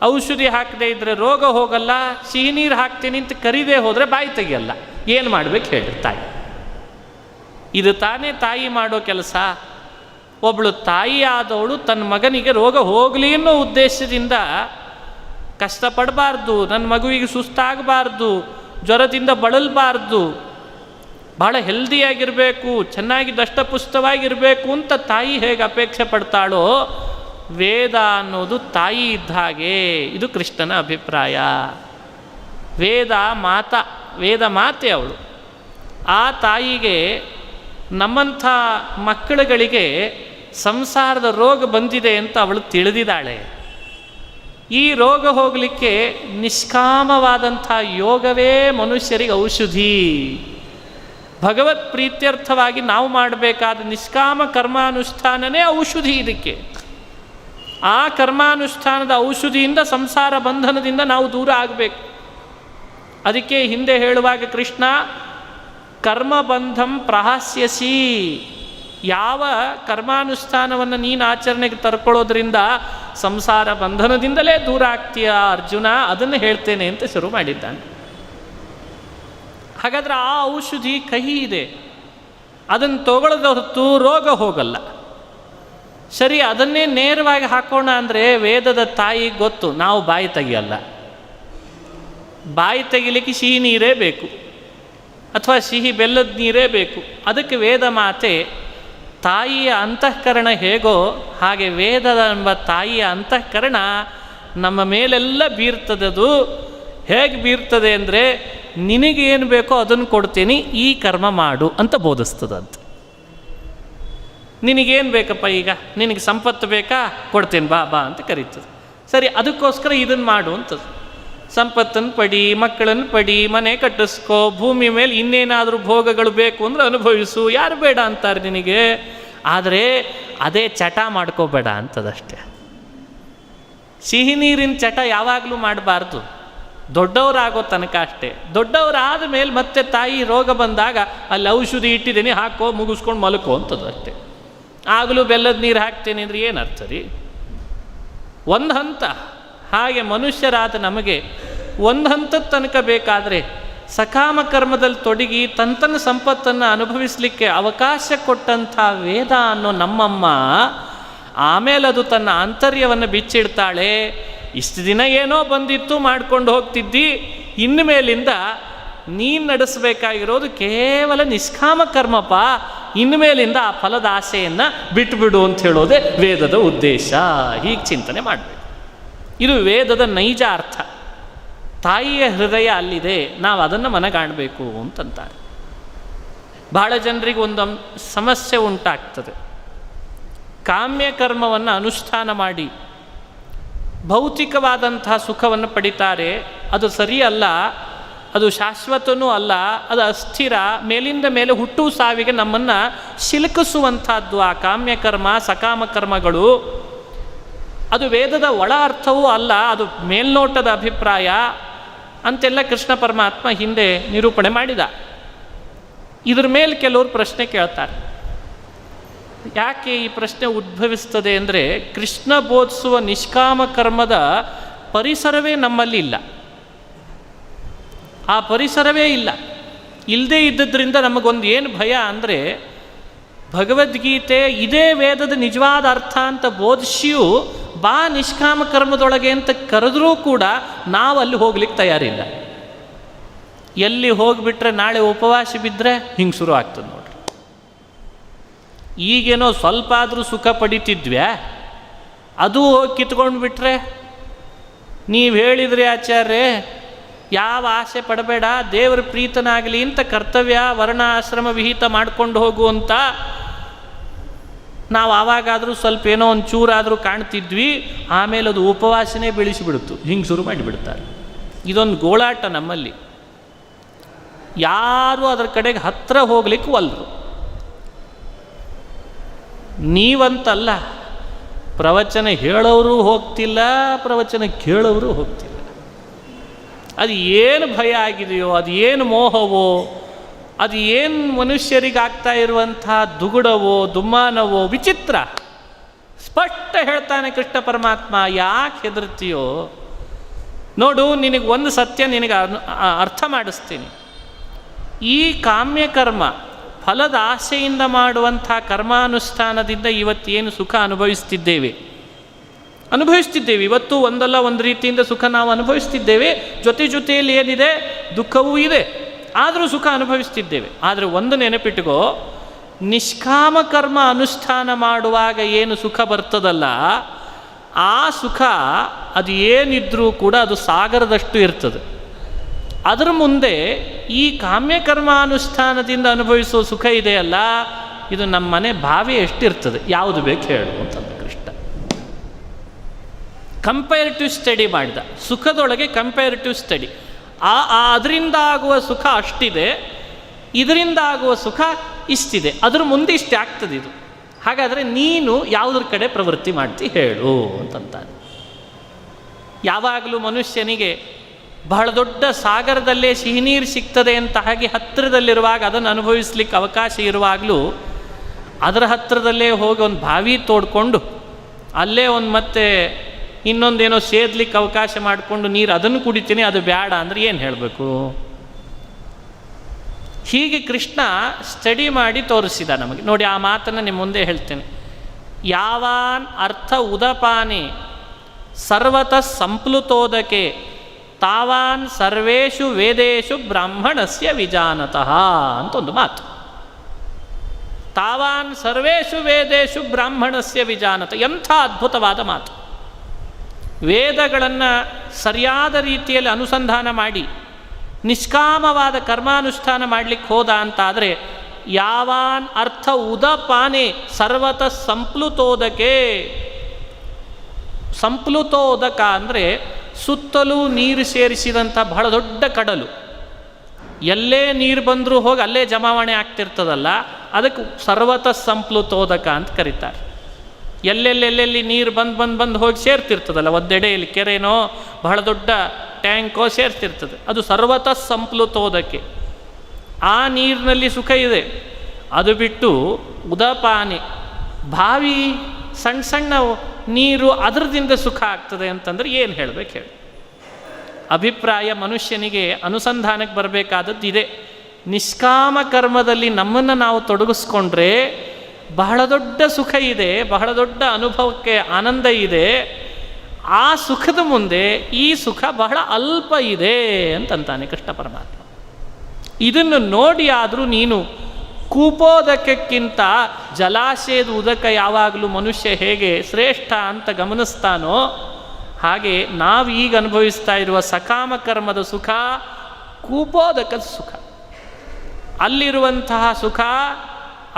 ಔಷಧಿ ಹಾಕದೇ ಇದ್ದರೆ ರೋಗ ಹೋಗಲ್ಲ, ಸಿಹಿ ನೀರು ಹಾಕ್ತೀನಿ ಅಂತ ಕರೀದೇ ಹೋದರೆ ಬಾಯಿ ತೆಗಿಯಲ್ಲ. ಏನು ಮಾಡ್ಬೇಕು ಹೇಳಿ ತಾಯಿ? ಇದು ತಾನೇ ತಾಯಿ ಮಾಡೋ ಕೆಲಸ. ಒಬ್ಬಳು ತಾಯಿ ಆದವಳು ತನ್ನ ಮಗನಿಗೆ ರೋಗ ಹೋಗಲಿ ಅನ್ನೋ ಉದ್ದೇಶದಿಂದ ಕಷ್ಟಪಡಬಾರ್ದು, ನನ್ನ ಮಗುವಿಗೆ ಸುಸ್ತಾಗಬಾರ್ದು, ಜ್ವರದಿಂದ ಬಳಲಬಾರ್ದು, ಭಾಳ ಹೆಲ್ದಿಯಾಗಿರಬೇಕು, ಚೆನ್ನಾಗಿ ದಷ್ಟಪುಷ್ಟವಾಗಿರಬೇಕು ಅಂತ ತಾಯಿ ಹೇಗೆ ಅಪೇಕ್ಷೆ ಪಡ್ತಾಳೋ, ವೇದ ಅನ್ನೋದು ತಾಯಿ ಇದ್ದ ಹಾಗೆ. ಇದು ಕೃಷ್ಣನ ಅಭಿಪ್ರಾಯ. ವೇದ ಮಾತೆ ಅವಳು. ಆ ತಾಯಿಗೆ ನಮ್ಮಂಥ ಮಕ್ಕಳುಗಳಿಗೆ ಸಂಸಾರದ ರೋಗ ಬಂದಿದೆ ಅಂತ ಅವಳು ತಿಳಿದಿದ್ದಾಳೆ. ಈ ರೋಗ ಹೋಗಲಿಕ್ಕೆ ನಿಷ್ಕಾಮವಾದಂಥ ಯೋಗವೇ ಮನುಷ್ಯರಿಗೆ ಔಷಧಿ. ಭಗವತ್ ಪ್ರೀತ್ಯರ್ಥವಾಗಿ ನಾವು ಮಾಡಬೇಕಾದ ನಿಷ್ಕಾಮ ಕರ್ಮಾನುಷ್ಠಾನನೇ ಔಷಧಿ ಇದಕ್ಕೆ. ಆ ಕರ್ಮಾನುಷ್ಠಾನದ ಔಷಧಿಯಿಂದ ಸಂಸಾರ ಬಂಧನದಿಂದ ನಾವು ದೂರ ಆಗಬೇಕು. ಅದಕ್ಕೆ ಹಿಂದೆ ಹೇಳುವಾಗ ಕೃಷ್ಣ ಕರ್ಮಬಂಧಂ ಪ್ರಹಾಸ್ಯಸಿ, ಯಾವ ಕರ್ಮಾನುಷ್ಠಾನವನ್ನು ನೀನು ಆಚರಣೆಗೆ ತರ್ಕೊಳ್ಳೋದ್ರಿಂದ ಸಂಸಾರ ಬಂಧನದಿಂದಲೇ ದೂರ ಆಗ್ತೀಯ ಅರ್ಜುನ, ಅದನ್ನು ಹೇಳ್ತೇನೆ ಅಂತ ಶುರು ಮಾಡಿದ್ದಾನೆ. ಹಾಗಾದರೆ ಆ ಔಷಧಿ ಕಹಿ ಇದೆ, ಅದನ್ನು ತಗೊಳ್ಳದ ಹೊರತು ರೋಗ ಹೋಗಲ್ಲ. ಸರಿ, ಅದನ್ನೇ ನೇರವಾಗಿ ಹಾಕೋಣ ಅಂದರೆ ವೇದದ ತಾಯಿಗೆ ಗೊತ್ತು ನಾವು ಬಾಯಿ ತೆಗಿಯಲ್ಲ. ಬಾಯಿ ತೆಗಿಲಿಕ್ಕೆ ಸಿಹಿ ನೀರೇ ಬೇಕು ಅಥವಾ ಸಿಹಿ ಬೆಲ್ಲದ ನೀರೇ ಬೇಕು. ಅದಕ್ಕೆ ವೇದ ಮಾತೆ ತಾಯಿಯ ಅಂತಃಕರಣ ಹೇಗೋ ಹಾಗೆ ವೇದದ ಎಂಬ ತಾಯಿಯ ಅಂತಃಕರಣ ನಮ್ಮ ಮೇಲೆಲ್ಲ ಬೀರ್ತದದು. ಹೇಗೆ ಬೀರ್ತದೆ ಅಂದರೆ ನಿನಗೇನು ಬೇಕೋ ಅದನ್ನು ಕೊಡ್ತೀನಿ, ಈ ಕರ್ಮ ಮಾಡು ಅಂತ ಬೋಧಿಸ್ತದಂತೆ. ನಿನಗೇನು ಬೇಕಪ್ಪ, ಈಗ ನಿನಗೆ ಸಂಪತ್ತು ಬೇಕಾ, ಕೊಡ್ತೇನೆ ಬಾ ಬಾ ಅಂತ ಕರೀತದೆ. ಸರಿ, ಅದಕ್ಕೋಸ್ಕರ ಇದನ್ನು ಮಾಡು ಅಂತದ್ದು. ಸಂಪತ್ತನ್ನು ಪಡಿ, ಮಕ್ಕಳನ್ನು ಪಡಿ, ಮನೆ ಕಟ್ಟಿಸ್ಕೋ, ಭೂಮಿ ಮೇಲೆ ಇನ್ನೇನಾದರೂ ಭೋಗಗಳು ಬೇಕು ಅಂದರೆ ಅನುಭವಿಸು, ಯಾರು ಬೇಡ ಅಂತಾರೆ ನಿನಗೆ. ಆದರೆ ಅದೇ ಚಟ ಮಾಡ್ಕೋಬೇಡ ಅಂತದಷ್ಟೇ. ಸಿಹಿ ನೀರಿನ ಚಟ ಯಾವಾಗಲೂ ಮಾಡಬಾರ್ದು, ದೊಡ್ಡವರಾಗೋ ತನಕ ಅಷ್ಟೇ. ದೊಡ್ಡವರಾದ ಮೇಲೆ ಮತ್ತೆ ತಾಯಿ ರೋಗ ಬಂದಾಗ ಅಲ್ಲಿ ಔಷಧಿ ಇಟ್ಟಿದ್ದೀನಿ ಹಾಕೋ, ಮುಗಿಸ್ಕೊಂಡು ಮಲ್ಕೋ ಅಂತದ್ದು ಅಷ್ಟೇ. ಆಗಲೂ ಬೆಲ್ಲದ ನೀರು ಹಾಕ್ತೇನೆ ಅಂದರೆ ಏನು ಅರ್ಥ ರೀ? ಒಂದು ಹಂತ. ಹಾಗೆ ಮನುಷ್ಯರಾದ ನಮಗೆ ಒಂದು ಹಂತದ ತನಕ ಬೇಕಾದರೆ ಸಕಾಮ ಕರ್ಮದಲ್ಲಿ ತೊಡಗಿ ತನ್ನ ಸಂಪತ್ತನ್ನು ಅನುಭವಿಸಲಿಕ್ಕೆ ಅವಕಾಶ ಕೊಟ್ಟಂಥ ವೇದ ಅನ್ನೋ ನಮ್ಮಮ್ಮ ಆಮೇಲೆ ಅದು ತನ್ನ ಆಂತರ್ಯವನ್ನು ಬಿಚ್ಚಿಡ್ತಾಳೆ. ಇಷ್ಟು ದಿನ ಏನೋ ಬಂದಿತ್ತು ಮಾಡ್ಕೊಂಡು ಹೋಗ್ತಿದ್ದಿ, ಇನ್ನು ಮೇಲಿಂದ ನೀನು ನಡೆಸಬೇಕಾಗಿರೋದು ಕೇವಲ ನಿಷ್ಕಾಮ ಕರ್ಮಪ್ಪ, ಇನ್ನು ಮೇಲಿಂದ ಆ ಫಲದ ಆಸೆಯನ್ನು ಬಿಟ್ಟುಬಿಡು ಅಂತ ಹೇಳೋದೇ ವೇದದ ಉದ್ದೇಶ. ಹೀಗೆ ಚಿಂತನೆ ಮಾಡಬೇಕು. ಇದು ವೇದದ ನೈಜ ಅರ್ಥ. ತಾಯಿಯ ಹೃದಯ ಅಲ್ಲಿದೆ, ನಾವು ಅದನ್ನು ಮನಗಾಣಬೇಕು ಅಂತಂತಾರೆ. ಬಹಳ ಜನರಿಗೆ ಒಂದು ಸಮಸ್ಯೆ ಉಂಟಾಗ್ತದೆ. ಕಾಮ್ಯಕರ್ಮವನ್ನು ಅನುಷ್ಠಾನ ಮಾಡಿ ಭೌತಿಕವಾದಂತಹ ಸುಖವನ್ನು ಪಡಿತಾರೆ. ಅದು ಸರಿಯಲ್ಲ, ಅದು ಶಾಶ್ವತನೂ ಅಲ್ಲ, ಅದು ಅಸ್ಥಿರ, ಮೇಲಿಂದ ಮೇಲೆ ಹುಟ್ಟು ಸಾವಿಗೆ ನಮ್ಮನ್ನು ಸಿಲುಕಿಸುವಂಥದ್ದು ಆ ಕಾಮ್ಯಕರ್ಮ ಸಕಾಮ ಕರ್ಮಗಳು. ಅದು ವೇದದ ಒಳ ಅರ್ಥವೂ ಅಲ್ಲ, ಅದು ಮೇಲ್ನೋಟದ ಅಭಿಪ್ರಾಯ ಅಂತೆಲ್ಲ ಕೃಷ್ಣ ಪರಮಾತ್ಮ ಹಿಂದೆ ನಿರೂಪಣೆ ಮಾಡಿದ. ಇದ್ರ ಮೇಲೆ ಕೆಲವರು ಪ್ರಶ್ನೆ ಕೇಳ್ತಾರೆ. ಯಾಕೆ ಈ ಪ್ರಶ್ನೆ ಉದ್ಭವಿಸ್ತದೆ ಅಂದರೆ ಕೃಷ್ಣ ಬೋಧಿಸುವ ನಿಷ್ಕಾಮ ಕರ್ಮದ ಪರಿಸರವೇ ನಮ್ಮಲ್ಲಿ ಇಲ್ಲ. ಆ ಪರಿಸರವೇ ಇಲ್ಲ. ಇಲ್ಲದೇ ಇದ್ದದ್ರಿಂದ ನಮಗೊಂದು ಏನು ಭಯ ಅಂದರೆ ಭಗವದ್ಗೀತೆ ಇದೇ ವೇದದ ನಿಜವಾದ ಅರ್ಥ ಅಂತ ಬೋಧಿಸಿಯೂ ಬಾ ನಿಷ್ಕಾಮ ಕರ್ಮದೊಳಗೆ ಅಂತ ಕರೆದ್ರೂ ಕೂಡ ನಾವು ಅಲ್ಲಿ ಹೋಗ್ಲಿಕ್ಕೆ ತಯಾರಿಲ್ಲ. ಎಲ್ಲಿ ಹೋಗಿಬಿಟ್ರೆ ನಾಳೆ ಉಪವಾಸ ಬಿದ್ದರೆ ಹಿಂಗೆ ಶುರು ಆಗ್ತದೆ ನೋಡ್ರಿ. ಈಗೇನೋ ಸ್ವಲ್ಪ ಆದರೂ ಸುಖ ಪಡಿತಿದ್ವ್ಯಾ, ಅದು ಹೋಗಿ ಕಿತ್ಕೊಂಡು ಬಿಟ್ರೆ ನೀವು ಹೇಳಿದ್ರಿ ಆಚಾರ್ಯ ಯಾವ ಆಸೆ ಪಡಬೇಡ, ದೇವರ ಪ್ರೀತನಾಗಲಿ ಅಂತ ಕರ್ತವ್ಯ ವರ್ಣ ಆಶ್ರಮ ವಿಹಿತ ಮಾಡ್ಕೊಂಡು ಹೋಗುವಂತ ನಾವು ಆವಾಗಾದರೂ ಸ್ವಲ್ಪ ಏನೋ ಒಂದು ಚೂರಾದರೂ ಕಾಣ್ತಿದ್ವಿ, ಆಮೇಲೆ ಅದು ಉಪವಾಸನೆ ಬೆಳೆಸಿಬಿಡ್ತು, ಹಿಂಗೆ ಶುರು ಮಾಡಿಬಿಡ್ತಾರೆ. ಇದೊಂದು ಗೋಳಾಟ ನಮ್ಮಲ್ಲಿ. ಯಾರು ಅದರ ಕಡೆಗೆ ಹತ್ತಿರ ಹೋಗ್ಲಿಕ್ಕೆ ಒಲ್ರು. ನೀವಂತಲ್ಲ, ಪ್ರವಚನ ಹೇಳೋರು ಹೋಗ್ತಿಲ್ಲ, ಪ್ರವಚನ ಕೇಳೋರು ಹೋಗ್ತಿಲ್ಲ. ಅದು ಏನು ಭಯ ಆಗಿದೆಯೋ, ಅದು ಏನು ಮೋಹವೋ, ಅದು ಏನು ಮನುಷ್ಯರಿಗಾಗ್ತಾ ಇರುವಂಥ ದುಗುಡವೋ ದುಮ್ಮಾನವೋ ವಿಚಿತ್ರ. ಸ್ಪಷ್ಟ ಹೇಳ್ತಾನೆ ಕೃಷ್ಣ ಪರಮಾತ್ಮ, ಯಾಕೆ ಹೆದರ್ತೀಯೋ ನೋಡು, ನಿನಗೆ ಒಂದು ಸತ್ಯ ನಿನಗೆ ಅರ್ಥ ಮಾಡಿಸ್ತೀನಿ. ಈ ಕಾಮ್ಯಕರ್ಮ ಫಲದ ಆಸೆಯಿಂದ ಮಾಡುವಂಥ ಕರ್ಮಾನುಷ್ಠಾನದಿಂದ ಇವತ್ತೇನು ಸುಖ ಅನುಭವಿಸ್ತಿದ್ದೇವೆ, ಇವತ್ತು ಒಂದಲ್ಲ ಒಂದು ರೀತಿಯಿಂದ ಸುಖ ನಾವು ಅನುಭವಿಸ್ತಿದ್ದೇವೆ. ಜೊತೆಯಲ್ಲಿ ಏನಿದೆ, ದುಃಖವೂ ಇದೆ, ಆದರೂ ಸುಖ ಅನುಭವಿಸ್ತಿದ್ದೇವೆ. ಆದರೆ ಒಂದು ನೆನಪಿಟ್ಟುಕೋ, ನಿಷ್ಕಾಮ ಕರ್ಮ ಅನುಷ್ಠಾನ ಮಾಡುವಾಗ ಏನು ಸುಖ ಬರ್ತದಲ್ಲ, ಆ ಸುಖ ಅದು ಏನಿದ್ರೂ ಕೂಡ ಅದು ಸಾಗರದಷ್ಟು ಇರ್ತದೆ. ಅದರ ಮುಂದೆ ಈ ಕಾಮ್ಯಕರ್ಮಾನುಷ್ಠಾನದಿಂದ ಅನುಭವಿಸೋ ಸುಖ ಇದೆಯಲ್ಲ, ಇದು ನಮ್ಮ ಮನೆ ಭಾವಿ ಎಷ್ಟಿರ್ತದೆ, ಯಾವುದು ಬೇಕು ಹೇಳು ಅಂತಂದು ಕೃಷ್ಣ. ಕಂಪೇರಿಟಿವ್ ಸ್ಟಡಿ ಮಾಡಿದ, ಸುಖದೊಳಗೆ ಕಂಪೇರಿಟಿವ್ ಸ್ಟಡಿ. ಅದರಿಂದ ಆಗುವ ಸುಖ ಅಷ್ಟಿದೆ, ಇದರಿಂದ ಆಗುವ ಸುಖ ಇಷ್ಟಿದೆ, ಅದ್ರ ಮುಂದೆ ಇಷ್ಟೇ ಆಗ್ತದೆ ಇದು. ಹಾಗಾದರೆ ನೀನು ಯಾವುದ್ರ ಕಡೆ ಪ್ರವೃತ್ತಿ ಮಾಡ್ತಿ ಹೇಳು ಅಂತಂತಾನೆ. ಯಾವಾಗಲೂ ಮನುಷ್ಯನಿಗೆ ಬಹಳ ದೊಡ್ಡ ಸಾಗರದಲ್ಲೇ ಸಿಹಿ ನೀರು ಸಿಗ್ತದೆ ಅಂತ ಹಾಗೆ ಹತ್ತಿರದಲ್ಲಿರುವಾಗ ಅದನ್ನು ಅನುಭವಿಸ್ಲಿಕ್ಕೆ ಅವಕಾಶ ಇರುವಾಗಲೂ ಅದರ ಹತ್ತಿರದಲ್ಲೇ ಹೋಗಿ ಒಂದು ಬಾವಿ ತೋಡ್ಕೊಂಡು ಅಲ್ಲೇ ಒಂದು ಮತ್ತೆ ಇನ್ನೊಂದೇನೋ ಸೇದಲಿಕ್ಕೆ ಅವಕಾಶ ಮಾಡಿಕೊಂಡು ನೀರು ಅದನ್ನು ಕುಡಿತೀನಿ, ಅದು ಬೇಡ ಅಂದರೆ ಏನು ಹೇಳಬೇಕು? ಹೀಗೆ ಕೃಷ್ಣ ಸ್ಟಡಿ ಮಾಡಿ ತೋರಿಸಿದ ನಮಗೆ. ನೋಡಿ, ಆ ಮಾತನ್ನು ನಿಮ್ಮ ಮುಂದೆ ಹೇಳ್ತೇನೆ. ಯಾವಾನ್ ಅರ್ಥ ಉದಪಾನೆ ಸರ್ವತಃ ಸಂಪ್ಲುತೋದಕೆ ತಾವಾನ್ ಸರ್ವೇಷು ವೇದೇಶು ಬ್ರಾಹ್ಮಣಸ್ಯ ವಿಜಾನತಃ ಅಂತ ಒಂದು ಮಾತು. ತಾವಾನ್ ಸರ್ವೇಷು ವೇದೇಶು ಬ್ರಾಹ್ಮಣಸ್ಯ ವಿಜಾನತ, ಎಂಥ ಅದ್ಭುತವಾದ ಮಾತು. ವೇದಗಳನ್ನು ಸರಿಯಾದ ರೀತಿಯಲ್ಲಿ ಅನುಸಂಧಾನ ಮಾಡಿ ನಿಷ್ಕಾಮವಾದ ಕರ್ಮಾನುಷ್ಠಾನ ಮಾಡಲಿಕ್ಕೆ ಹೋದ ಅಂತಾದರೆ ಯಾವಾನ್ ಅರ್ಥ ಉದಪಾನೆ ಸರ್ವತಃ ಸಂಪ್ಲುತೋದಕೆ. ಸಂಪ್ಲುತೋದಕ ಅಂದರೆ ಸುತ್ತಲೂ ನೀರು ಸೇರಿಸಿದಂಥ ಬಹಳ ದೊಡ್ಡ ಕಡಲು. ಎಲ್ಲೇ ನೀರು ಬಂದರೂ ಹೋಗಿ ಅಲ್ಲೇ ಜಮಾವಣೆ ಆಗ್ತಿರ್ತದಲ್ಲ, ಅದಕ್ಕೆ ಸರ್ವತಃ ಸಂಪ್ಲುತೋದಕ ಅಂತ ಕರೀತಾರೆ. ಎಲ್ಲೆಲ್ಲೆಲ್ಲಿ ನೀರು ಬಂದು ಹೋಗಿ ಸೇರ್ತಿರ್ತದಲ್ಲ, ಒಂದೆಡೆಯಲ್ಲಿ ಕೆರೆನೋ ಬಹಳ ದೊಡ್ಡ ಟ್ಯಾಂಕೋ ಸೇರ್ತಿರ್ತದೆ, ಅದು ಸರ್ವತಃ ಸಂಪ್ಲುತೋದಕ್ಕೆ. ಆ ನೀರಿನಲ್ಲಿ ಸುಖ ಇದೆ. ಅದು ಬಿಟ್ಟು ಉದಪಾನೆ, ಬಾವಿ ಸಣ್ಣ ಸಣ್ಣ ನೀರು ಅದರದಿಂದ ಸುಖ ಆಗ್ತದೆ ಅಂತಂದರೆ ಏನು ಹೇಳಬೇಕು ಹೇಳಿ? ಅಭಿಪ್ರಾಯ ಮನುಷ್ಯನಿಗೆ ಅನುಸಂಧಾನಕ್ಕೆ ಬರಬೇಕಾದದ್ದು ಇದೆ. ನಿಷ್ಕಾಮ ಕರ್ಮದಲ್ಲಿ ನಮ್ಮನ್ನು ನಾವು ತೊಡಗಿಸ್ಕೊಂಡ್ರೆ ಬಹಳ ದೊಡ್ಡ ಸುಖ ಇದೆ, ಬಹಳ ದೊಡ್ಡ ಅನುಭವಕ್ಕೆ ಆನಂದ ಇದೆ. ಆ ಸುಖದ ಮುಂದೆ ಈ ಸುಖ ಬಹಳ ಅಲ್ಪ ಇದೆ ಅಂತಂತಾನೆ ಕೃಷ್ಣ ಪರಮಾತ್ಮ. ಇದನ್ನು ನೋಡಿ ಆದರೂ ನೀನು ಕೂಪೋದಕ್ಕಿಂತ ಜಲಾಶಯದ ಉದಕ ಯಾವಾಗಲೂ ಮನುಷ್ಯ ಹೇಗೆ ಶ್ರೇಷ್ಠ ಅಂತ ಗಮನಿಸ್ತಾನೋ, ಹಾಗೆ ನಾವೀಗ ಅನುಭವಿಸ್ತಾ ಇರುವ ಸಕಾಮ ಕರ್ಮದ ಸುಖ ಕೂಪೋದಕದ ಸುಖ. ಅಲ್ಲಿರುವಂತಹ ಸುಖ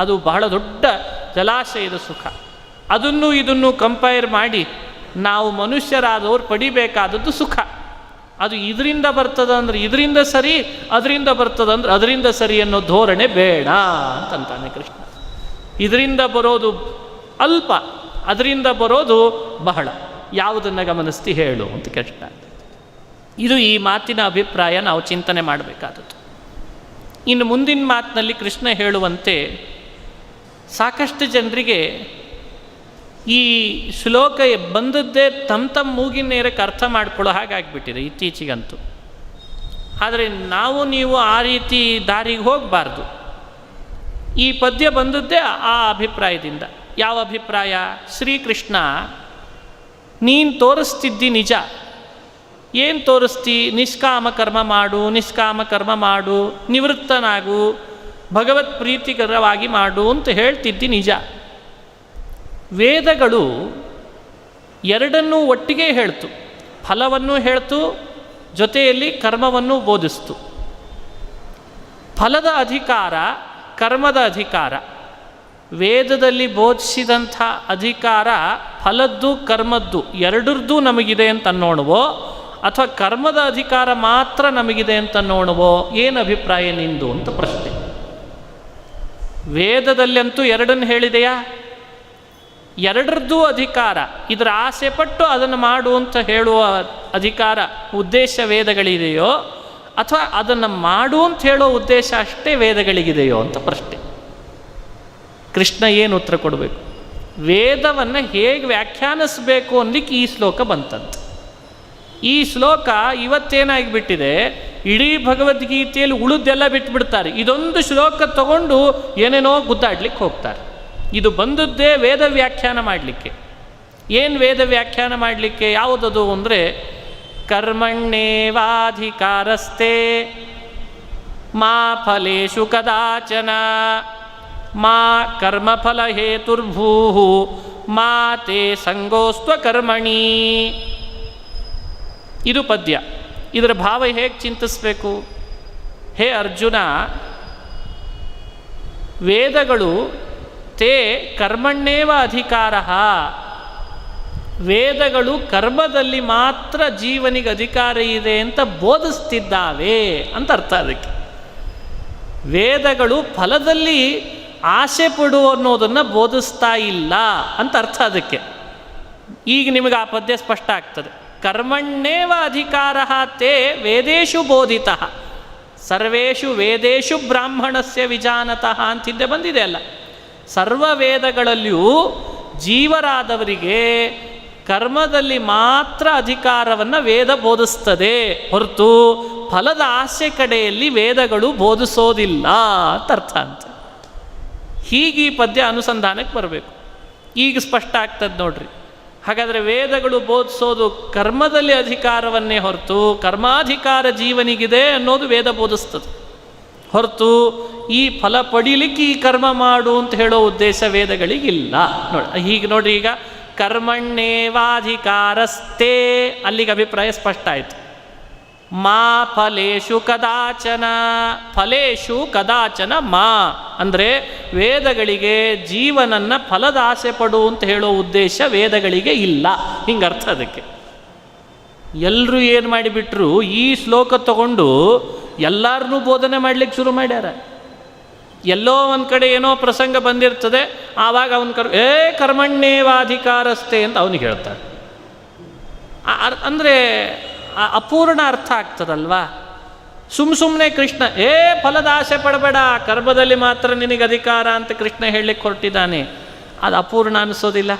ಅದು ಬಹಳ ದೊಡ್ಡ ಜಲಾಶಯದ ಸುಖ. ಅದನ್ನು ಇದನ್ನು ಕಂಪೇರ್ ಮಾಡಿ ನಾವು ಮನುಷ್ಯರಾದವ್ರು ಪಡಿಬೇಕಾದದ್ದು ಸುಖ. ಅದು ಇದರಿಂದ ಬರ್ತದಂದ್ರೆ ಇದರಿಂದ ಸರಿ, ಅದರಿಂದ ಬರ್ತದಂದ್ರೆ ಅದರಿಂದ ಸರಿ ಅನ್ನೋ ಧೋರಣೆ ಬೇಡ ಅಂತಂತಾನೆ ಕೃಷ್ಣ. ಇದರಿಂದ ಬರೋದು ಅಲ್ಪ, ಅದರಿಂದ ಬರೋದು ಬಹಳ, ಯಾವುದನ್ನು ಗಮನಿಸ್ತಿ ಹೇಳು ಅಂತ ಕೃಷ್ಣ. ಇದು ಈ ಮಾತಿನ ಅಭಿಪ್ರಾಯ ನಾವು ಚಿಂತನೆ ಮಾಡಬೇಕಾದದ್ದು. ಇನ್ನು ಮುಂದಿನ ಮಾತಿನಲ್ಲಿ ಕೃಷ್ಣ ಹೇಳುವಂತೆ ಸಾಕಷ್ಟು ಜನರಿಗೆ ಈ ಶ್ಲೋಕ ಬಂದದ್ದೇ ತಮ್ಮ ಮೂಗಿನ ನೇರಕ್ಕೆ ಅರ್ಥ ಮಾಡ್ಕೊಳ್ಳೋ ಹಾಗಾಗಿಬಿಟ್ಟಿದೆ ಇತ್ತೀಚೆಗಂತೂ. ಆದರೆ ನಾವು ನೀವು ಆ ರೀತಿ ದಾರಿಗೆ ಹೋಗಬಾರ್ದು. ಈ ಪದ್ಯ ಬಂದದ್ದೇ ಆ ಅಭಿಪ್ರಾಯದಿಂದ. ಯಾವ ಅಭಿಪ್ರಾಯ? ಶ್ರೀಕೃಷ್ಣ ನೀನು ತೋರಿಸ್ತಿದ್ದಿ ನಿಜ. ಏನು ತೋರಿಸ್ತಿ? ನಿಷ್ಕಾಮ ಕರ್ಮ ಮಾಡು, ನಿಷ್ಕಾಮ ಕರ್ಮ ಮಾಡು, ನಿವೃತ್ತನಾಗು, ಭಗವತ್ ಪ್ರೀತಿಕರವಾಗಿ ಮಾಡು ಅಂತ ಹೇಳ್ತಿದ್ದಿ ನಿಜ. ವೇದಗಳು ಎರಡನ್ನೂ ಒಟ್ಟಿಗೆ ಹೇಳ್ತು. ಫಲವನ್ನು ಹೇಳ್ತು, ಜೊತೆಯಲ್ಲಿ ಕರ್ಮವನ್ನು ಬೋಧಿಸ್ತು. ಫಲದ ಅಧಿಕಾರ, ಕರ್ಮದ ಅಧಿಕಾರ. ವೇದದಲ್ಲಿ ಬೋಧಿಸಿದಂಥ ಅಧಿಕಾರ ಫಲದ್ದು ಕರ್ಮದ್ದು ಎರಡರದ್ದು ನಮಗಿದೆ ಅಂತ ನೋಡುವೋ, ಅಥವಾ ಕರ್ಮದ ಅಧಿಕಾರ ಮಾತ್ರ ನಮಗಿದೆ ಅಂತ ನೋಡುವೋ? ಏನು ಅಭಿಪ್ರಾಯ ನಿಂದು ಅಂತ ಪ್ರಶ್ನೆ. ವೇದದಲ್ಲಂತೂ ಎರಡನ್ನು ಹೇಳಿದೆಯಾ? ಎರಡರದ್ದು ಅಧಿಕಾರ, ಇದರ ಆಸೆ ಪಟ್ಟು ಅದನ್ನು ಮಾಡು ಅಂತ ಹೇಳುವ ಅಧಿಕಾರ ಉದ್ದೇಶ ವೇದಗಳಿದೆಯೋ, ಅಥವಾ ಅದನ್ನು ಮಾಡು ಅಂತ ಹೇಳೋ ಉದ್ದೇಶ ಅಷ್ಟೇ ವೇದಗಳಿಗಿದೆಯೋ ಅಂತ ಪ್ರಶ್ನೆ. ಕೃಷ್ಣ ಏನು ಉತ್ತರ ಕೊಡಬೇಕು? ವೇದವನ್ನು ಹೇಗೆ ವ್ಯಾಖ್ಯಾನಿಸಬೇಕು ಅನ್ಲಿಕ್ಕೆ ಈ ಶ್ಲೋಕ ಬಂತಂತೆ. ಈ ಶ್ಲೋಕ ಇವತ್ತೇನಾಗಿಬಿಟ್ಟಿದೆ, ಇಡೀ ಭಗವದ್ಗೀತೆಯಲ್ಲಿ ಉಳಿದೆಲ್ಲ ಬಿಟ್ಬಿಡ್ತಾರೆ. ಇದೊಂದು ಶ್ಲೋಕ ತಗೊಂಡು ಏನೇನೋ ಗುದ್ದಾಡ್ಲಿಕ್ಕೆ ಹೋಗ್ತಾರೆ. ಇದು ಬಂದದ್ದೇ ವೇದ ವ್ಯಾಖ್ಯಾನ ಮಾಡಲಿಕ್ಕೆ. ಏನು ವೇದ ವ್ಯಾಖ್ಯಾನ ಮಾಡಲಿಕ್ಕೆ? ಯಾವುದದು ಅಂದರೆ ಕರ್ಮಣ್ಯೇವಾಧಿಕಾರಸ್ತೆ ಮಾ ಫಲೇಶು ಕದಾಚನ ಮಾ ಕರ್ಮಫಲ ಹೇತುರ್ಭೂ ಮಾ ತೇ ಸಂಗೋಸ್ತ್ವ ಕರ್ಮಣಿ. ಇದು ಪದ್ಯ. ಇದರ ಭಾವ ಹೇಗೆ ಚಿಂತಿಸಬೇಕು? ಹೇ ಅರ್ಜುನ, ವೇದಗಳು ತೇ ಕರ್ಮಣ್ಣೇವ ಅಧಿಕಾರ, ವೇದಗಳು ಕರ್ಮದಲ್ಲಿ ಮಾತ್ರ ಜೀವನಿಗೆ ಅಧಿಕಾರ ಇದೆ ಅಂತ ಬೋಧಿಸ್ತಿದ್ದಾವೆ ಅಂತ ಅರ್ಥ. ಅದಕ್ಕೆ ವೇದಗಳು ಫಲದಲ್ಲಿ ಆಸೆ ಪಡು ಅನ್ನೋದನ್ನು ಬೋಧಿಸ್ತಾ ಇಲ್ಲ ಅಂತ ಅರ್ಥ. ಅದಕ್ಕೆ ಈಗ ನಿಮಗೆ ಆ ಪದ್ಯ ಸ್ಪಷ್ಟ ಆಗ್ತದೆ. ಕರ್ಮಣ್ಣೇವ ಅಧಿಕಾರ ತೇ ವೇದೇಶು ಬೋಧಿತಃ ಸರ್ವೇಷು ವೇದೇಶು ಬ್ರಾಹ್ಮಣಸ್ಯ ವಿಜಾನತಃ ಅಂತಿದ್ದೆ ಬಂದಿದೆ ಅಲ್ಲ. ಸರ್ವ ವೇದಗಳಲ್ಲಿಯೂ ಜೀವರಾದವರಿಗೆ ಕರ್ಮದಲ್ಲಿ ಮಾತ್ರ ಅಧಿಕಾರವನ್ನು ವೇದ ಬೋಧಿಸ್ತದೆ ಹೊರತು ಫಲದ ಆಸೆ ಕಡೆಯಲ್ಲಿ ವೇದಗಳು ಬೋಧಿಸೋದಿಲ್ಲ ಅಂತ ಅರ್ಥ ಅಂತ. ಹೀಗೆ ಈ ಪದ್ಯ ಅನುಸಂಧಾನಕ್ಕೆ ಬರಬೇಕು. ಈಗ ಸ್ಪಷ್ಟ ಆಗ್ತದೆ ನೋಡ್ರಿ. ಹಾಗಾದರೆ ವೇದಗಳು ಬೋಧಿಸೋದು ಕರ್ಮದಲ್ಲಿ ಅಧಿಕಾರವನ್ನೇ ಹೊರತು ಕರ್ಮಾಧಿಕಾರ ಜೀವನಿಗಿದೆ ಅನ್ನೋದು ವೇದ ಬೋಧಿಸ್ತದೆ ಹೊರತು ಈ ಫಲ ಪಡೀಲಿಕ್ಕೆ ಈ ಕರ್ಮ ಮಾಡು ಅಂತ ಹೇಳೋ ಉದ್ದೇಶ ವೇದಗಳಿಗಿಲ್ಲ. ನೋಡಿ ಹೀಗೆ ನೋಡ್ರಿ, ಈಗ ಕರ್ಮಣ್ಣೇವಾಧಿಕಾರಸ್ಥೇ ಅಲ್ಲಿಗೆ ಅಭಿಪ್ರಾಯ ಸ್ಪಷ್ಟ ಆಯಿತು. ಮಾ ಫಲೇಶು ಕದಾಚನ, ಫಲೇಶು ಕದಾಚನ ಮಾ ಅಂದರೆ ವೇದಗಳಿಗೆ ಜೀವನನ್ನು ಫಲದ ಆಸೆ ಪಡು ಅಂತ ಹೇಳೋ ಉದ್ದೇಶ ವೇದಗಳಿಗೆ ಇಲ್ಲ. ಹಿಂಗೆ ಅರ್ಥ. ಅದಕ್ಕೆ ಎಲ್ಲರೂ ಏನು ಮಾಡಿಬಿಟ್ರು, ಈ ಶ್ಲೋಕ ತಗೊಂಡು ಎಲ್ಲರನ್ನೂ ಬೋಧನೆ ಮಾಡಲಿಕ್ಕೆ ಶುರು ಮಾಡ್ಯಾರ. ಎಲ್ಲೋ ಒಂದು ಕಡೆ ಏನೋ ಪ್ರಸಂಗ ಬಂದಿರ್ತದೆ, ಆವಾಗ ಅವನು ಕರ್ಮಣ್ಣೇವಾಧಿಕಾರಸ್ಥೆ ಅಂತ ಅವನಿಗೆ ಹೇಳ್ತಾರೆ. ಅಂದರೆ ಅಪೂರ್ಣ ಅರ್ಥ ಆಗ್ತದಲ್ವಾ. ಸುಮ್ಮನೆ ಕೃಷ್ಣ ಫಲದ ಆಸೆ ಪಡಬೇಡ, ಕರ್ಮದಲ್ಲಿ ಮಾತ್ರ ನಿನಗೆ ಅಧಿಕಾರ ಅಂತ ಕೃಷ್ಣ ಹೇಳಲಿಕ್ಕೆ ಹೊರಟಿದ್ದಾನೆ. ಅದು ಅಪೂರ್ಣ ಅನಿಸೋದಿಲ್ಲ.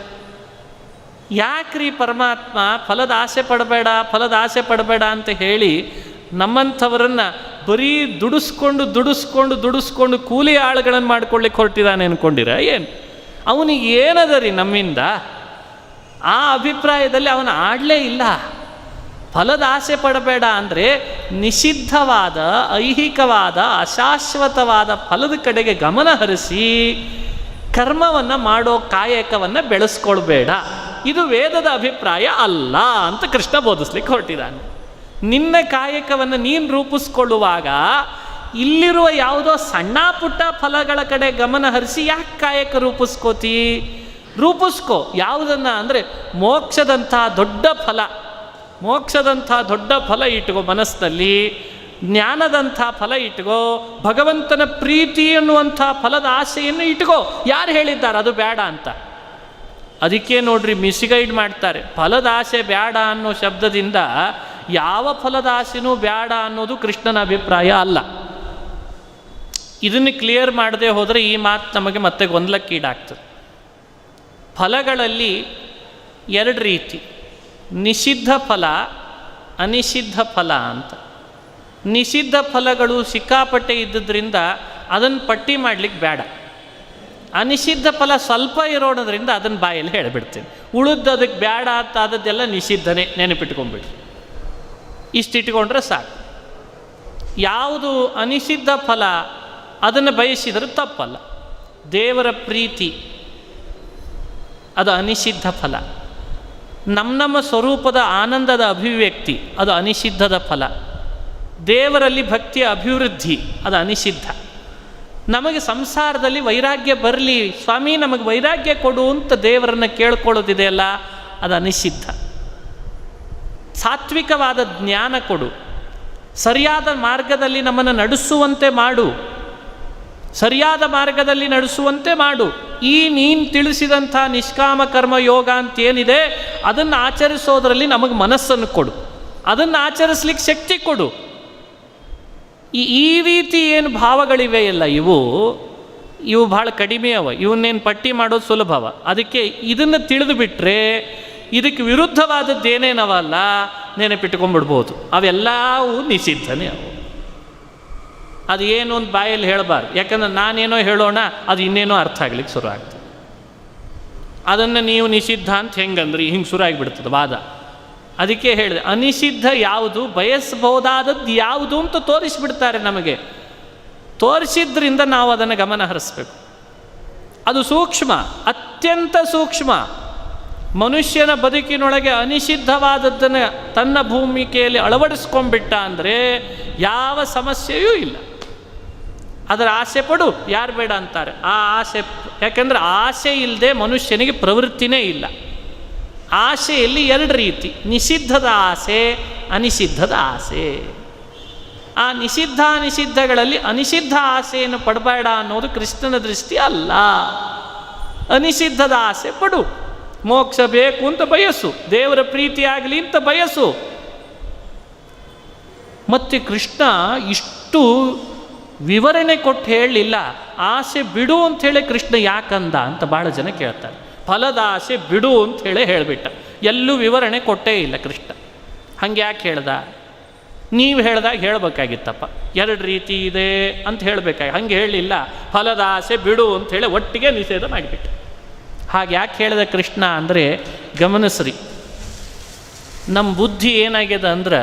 ಯಾಕ್ರಿ ಪರಮಾತ್ಮ ಫಲದ ಆಸೆ ಪಡಬೇಡ ಅಂತ ಹೇಳಿ ನಮ್ಮಂಥವರನ್ನು ಬರೀ ದುಡಿಸ್ಕೊಂಡು ಕೂಲಿ ಆಳುಗಳನ್ನು ಮಾಡ್ಕೊಳ್ಳಿಕ್ಕೆ ಹೊರಟಿದ್ದಾನೆ ಅಂದ್ಕೊಂಡಿರ ಏನು? ಅವನಿಗೆ ಏನದ ರೀ ನಮ್ಮಿಂದ? ಆ ಅಭಿಪ್ರಾಯದಲ್ಲಿ ಅವನು ಆಡಲೇ ಇಲ್ಲ. ಫಲದ ಆಸೆ ಪಡಬೇಡ ಅಂದರೆ ನಿಷಿದ್ಧವಾದ, ಐಹಿಕವಾದ, ಅಶಾಶ್ವತವಾದ ಫಲದ ಕಡೆಗೆ ಗಮನ ಹರಿಸಿ ಕರ್ಮವನ್ನು ಮಾಡೋ ಕಾಯಕವನ್ನು ಬೆಳೆಸ್ಕೊಳ್ಬೇಡ. ಇದು ವೇದದ ಅಭಿಪ್ರಾಯ ಅಲ್ಲ ಅಂತ ಕೃಷ್ಣ ಬೋಧಿಸ್ಲಿಕ್ಕೆ ಹೊರಟಿದ್ದಾನೆ. ನಿನ್ನ ಕಾಯಕವನ್ನು ನೀನು ರೂಪಿಸ್ಕೊಳ್ಳುವಾಗ ಇಲ್ಲಿರುವ ಯಾವುದೋ ಸಣ್ಣ ಪುಟ್ಟ ಫಲಗಳ ಕಡೆ ಗಮನ ಹರಿಸಿ ಯಾಕೆ ಕಾಯಕ ರೂಪಿಸ್ಕೋ. ಯಾವುದನ್ನು ಅಂದರೆ ಮೋಕ್ಷದಂಥ ದೊಡ್ಡ ಫಲ ಇಟ್ಕೋ ಮನಸ್ಸಿನಲ್ಲಿ, ಜ್ಞಾನದಂಥ ಫಲ ಇಟ್ಕೋ, ಭಗವಂತನ ಪ್ರೀತಿ ಅನ್ನುವಂಥ ಫಲದ ಆಸೆಯನ್ನು ಇಟ್ಕೋ. ಯಾರು ಹೇಳಿದ್ದಾರೆ ಅದು ಬೇಡ ಅಂತ? ಅದಕ್ಕೆ ನೋಡ್ರಿ ಮಿಸ್ಗೈಡ್ ಮಾಡ್ತಾರೆ. ಫಲದ ಆಸೆ ಬೇಡ ಅನ್ನೋ ಶಬ್ದದಿಂದ ಯಾವ ಫಲದ ಆಸೆನೂ ಬೇಡ ಅನ್ನೋದು ಕೃಷ್ಣನ ಅಭಿಪ್ರಾಯ ಅಲ್ಲ. ಇದನ್ನು ಕ್ಲಿಯರ್ ಮಾಡದೆ ಹೋದರೆ ಈ ಮಾತು ನಮಗೆ ಮತ್ತೆ ಗೊಂದಲಕ್ಕೀಡಾಗ್ತದೆ. ಫಲಗಳಲ್ಲಿ ಎರಡು ರೀತಿ, ನಿಷಿದ್ಧ ಫಲ, ಅನಿಷಿದ್ಧ ಫಲ ಅಂತ. ನಿಷಿದ್ಧ ಫಲಗಳು ಸಿಕ್ಕಾಪಟ್ಟೆ ಇದ್ದದ್ರಿಂದ ಅದನ್ನು ಪಟ್ಟಿ ಮಾಡಲಿಕ್ಕೆ ಬೇಡ. ಅನಿಷಿದ್ಧ ಫಲ ಸ್ವಲ್ಪ ಇರೋಣದ್ರಿಂದ ಅದನ್ನು ಬಾಯಲ್ಲಿ ಹೇಳಿಬಿಡ್ತೀನಿ. ಉಳಿದು ಅದಕ್ಕೆ ಬೇಡ ಅಂತ ಆದದ್ದೆಲ್ಲ ನಿಷಿದ್ಧನೇ, ನೆನಪಿಟ್ಕೊಂಡ್ಬಿಡಿ. ಇಷ್ಟಿಟ್ಕೊಂಡ್ರೆ ಸಾಕು. ಯಾವುದು ಅನಿಷಿದ್ಧ ಫಲ ಅದನ್ನು ಬಯಸಿದರೆ ತಪ್ಪಲ್ಲ. ದೇವರ ಪ್ರೀತಿ ಅದು ಅನಿಷಿದ್ಧ ಫಲ. ನಮ್ಮ ಸ್ವರೂಪದ ಆನಂದದ ಅಭಿವ್ಯಕ್ತಿ ಅದು ಅನಿಷಿದ್ಧದ ಫಲ. ದೇವರಲ್ಲಿ ಭಕ್ತಿಯ ಅಭಿವೃದ್ಧಿ ಅದು ಅನಿಷಿದ್ಧ. ನಮಗೆ ಸಂಸಾರದಲ್ಲಿ ವೈರಾಗ್ಯ ಬರಲಿ ಸ್ವಾಮಿ, ನಮಗೆ ವೈರಾಗ್ಯ ಕೊಡು ಅಂತ ದೇವರನ್ನು ಕೇಳ್ಕೊಳ್ಳೋದಿದೆಯಲ್ಲ ಅದು ಅನಿಷಿದ್ಧ. ಸಾತ್ವಿಕವಾದ ಜ್ಞಾನ ಕೊಡು, ಸರಿಯಾದ ಮಾರ್ಗದಲ್ಲಿ ನಮ್ಮನ್ನು ನಡೆಸುವಂತೆ ಮಾಡು. ಈ ನೀನು ತಿಳಿಸಿದಂಥ ನಿಷ್ಕಾಮ ಕರ್ಮ ಯೋಗ ಅಂತೇನಿದೆ ಅದನ್ನು ಆಚರಿಸೋದರಲ್ಲಿ ನಮಗೆ ಮನಸ್ಸನ್ನು ಕೊಡು, ಅದನ್ನು ಆಚರಿಸ್ಲಿಕ್ಕೆ ಶಕ್ತಿ ಕೊಡು. ಈ ರೀತಿ ಏನು ಭಾವಗಳಿವೆಯಲ್ಲ ಇವು ಭಾಳ ಕಡಿಮೆ ಅವ. ಇವನ್ನೇನು ಪಟ್ಟಿ ಮಾಡೋದು ಸುಲಭವ. ಅದಕ್ಕೆ ಇದನ್ನು ತಿಳಿದು ಬಿಟ್ಟರೆ ಇದಕ್ಕೆ ವಿರುದ್ಧವಾದದ್ದೇನೇನವಲ್ಲ ನೆನಪಿಟ್ಕೊಂಡ್ಬಿಡ್ಬೋದು. ಅವೆಲ್ಲವೂ ನಿಷಿದ್ಧನೇ ಅವು. ಅದು ಏನು ಒಂದು ಬಾಯಲ್ಲಿ ಹೇಳಬಾರ್ದು. ಯಾಕಂದ್ರೆ ನಾನೇನೋ ಹೇಳೋಣ ಅದು ಇನ್ನೇನೋ ಅರ್ಥ ಆಗ್ಲಿಕ್ಕೆ ಶುರು ಆಗ್ತದೆ. ಅದನ್ನು ನೀವು ನಿಷಿದ್ಧ ಅಂತ ಹೆಂಗಂದ್ರಿ ಹಿಂಗೆ ಶುರು ಆಗಿಬಿಡ್ತದೆ ವಾದ. ಅದಕ್ಕೆ ಹೇಳಿದೆ ಅನಿಷಿದ್ಧ ಯಾವುದು, ಬಯಸಬಹುದಾದದ್ದು ಯಾವುದು ಅಂತ ತೋರಿಸಿಬಿಡ್ತಾರೆ ನಮಗೆ. ತೋರಿಸಿದ್ರಿಂದ ನಾವು ಅದನ್ನು ಗಮನ ಹರಿಸ್ಬೇಕು. ಅದು ಸೂಕ್ಷ್ಮ, ಅತ್ಯಂತ ಸೂಕ್ಷ್ಮ. ಮನುಷ್ಯನ ಬದುಕಿನೊಳಗೆ ಅನಿಷಿದ್ಧವಾದದ್ದನ್ನು ತನ್ನ ಭೂಮಿಕೆಯಲ್ಲಿ ಅಳವಡಿಸ್ಕೊಂಡ್ಬಿಟ್ಟ ಅಂದರೆ ಯಾವ ಸಮಸ್ಯೆಯೂ ಇಲ್ಲ. ಅದರ ಆಸೆ ಪಡು, ಯಾರು ಬೇಡ ಅಂತಾರೆ. ಆ ಆಸೆ, ಯಾಕಂದರೆ ಆಸೆ ಇಲ್ಲದೆ ಮನುಷ್ಯನಿಗೆ ಪ್ರವೃತ್ತಿನೇ ಇಲ್ಲ. ಆಸೆಯಲ್ಲಿ ಎರಡು ರೀತಿ, ನಿಷಿದ್ಧದ ಆಸೆ, ಅನಿಷಿದ್ಧದ ಆಸೆ. ಆ ನಿಷಿದ್ಧ ಅನಿಷಿದ್ಧಗಳಲ್ಲಿ ಅನಿಷಿದ್ಧ ಆಸೆಯನ್ನು ಪಡಬೇಡ ಅನ್ನೋದು ಕೃಷ್ಣನ ದೃಷ್ಟಿ ಅಲ್ಲ. ಅನಿಷಿದ್ಧದ ಆಸೆ ಪಡು, ಮೋಕ್ಷ ಬೇಕು ಅಂತ ಬಯಸು, ದೇವರ ಪ್ರೀತಿ ಆಗಲಿ ಅಂತ ಬಯಸು. ಮತ್ತು ಕೃಷ್ಣ ಇಷ್ಟು ವಿವರಣೆ ಕೊಟ್ಟು ಹೇಳಲಿಲ್ಲ. ಆಸೆ ಬಿಡು ಅಂಥೇಳಿ ಕೃಷ್ಣ ಯಾಕಂದ ಅಂತ ಭಾಳ ಜನ ಕೇಳ್ತಾರೆ. ಫಲದ ಆಸೆ ಬಿಡು ಅಂಥೇಳಿ ಹೇಳಿಬಿಟ್ಟ, ಎಲ್ಲೂ ವಿವರಣೆ ಕೊಟ್ಟೇ ಇಲ್ಲ ಕೃಷ್ಣ. ಹಂಗೆ ಯಾಕೆ ಹೇಳ್ದ? ನೀವು ಹೇಳ್ದಾಗ ಹೇಳಬೇಕಾಗಿತ್ತಪ್ಪ, ಎರಡು ರೀತಿ ಇದೆ ಅಂತ ಹೇಳಬೇಕಾಗಿ, ಹಂಗೆ ಹೇಳಲಿಲ್ಲ. ಫಲದ ಆಸೆ ಬಿಡು ಅಂಥೇಳಿ ಒಟ್ಟಿಗೆ ನಿಷೇಧ ಮಾಡಿಬಿಟ್ಟ. ಹಾಗೆ ಯಾಕೆ ಹೇಳಿದ ಕೃಷ್ಣ ಅಂದರೆ, ಗಮನಿಸ್ರಿ, ನಮ್ಮ ಬುದ್ಧಿ ಏನಾಗ್ಯದ ಅಂದ್ರೆ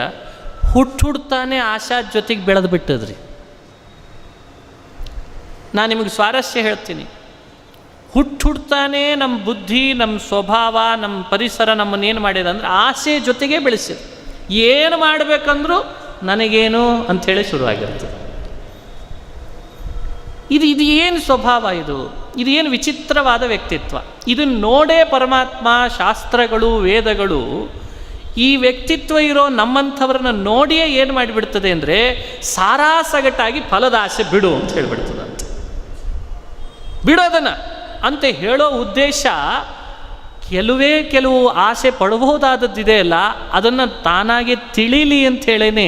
ಹುಟ್ತಾನೆ ಆಶಾ ಜೊತೆಗೆ ಬೆಳೆದು ಬಿಟ್ಟದ್ರಿ. ನಾನು ನಿಮಗೆ ಸ್ವಾರಸ್ಯ ಹೇಳ್ತೀನಿ. ಹುಟ್ತಾನೆ ನಮ್ಮ ಬುದ್ಧಿ, ನಮ್ಮ ಸ್ವಭಾವ, ನಮ್ಮ ಪರಿಸರ ನಮ್ಮನ್ನೇನು ಮಾಡಿದೆ ಅಂದರೆ ಆಸೆ ಜೊತೆಗೆ ಬೆಳೆಸಿದೆ. ಏನು ಮಾಡಬೇಕಂದ್ರೂ ನನಗೇನು ಅಂಥೇಳಿ ಶುರುವಾಗಿರ್ತದೆ. ಇದು ಏನು ಸ್ವಭಾವ, ಇದು ಏನು ವಿಚಿತ್ರವಾದ ವ್ಯಕ್ತಿತ್ವ. ಇದನ್ನು ನೋಡೇ ಪರಮಾತ್ಮ, ಶಾಸ್ತ್ರಗಳು, ವೇದಗಳು ಈ ವ್ಯಕ್ತಿತ್ವ ಇರೋ ನಮ್ಮಂಥವ್ರನ್ನ ನೋಡಿಯೇ ಏನು ಮಾಡಿಬಿಡ್ತದೆ ಅಂದರೆ ಸಾರಾಸಗಟಾಗಿ ಫಲದ ಆಸೆ ಬಿಡು ಅಂತ ಹೇಳಿಬಿಡ್ತದೆ. ಅಂತ ಬಿಡೋದನ್ನು ಅಂತ ಹೇಳೋ ಉದ್ದೇಶ, ಕೆಲವು ಆಸೆ ಪಡಬಹುದಾದದ್ದಿದೆಯಲ್ಲ ಅದನ್ನು ತಾನಾಗೆ ತಿಳಿಲಿ ಅಂಥೇಳೇ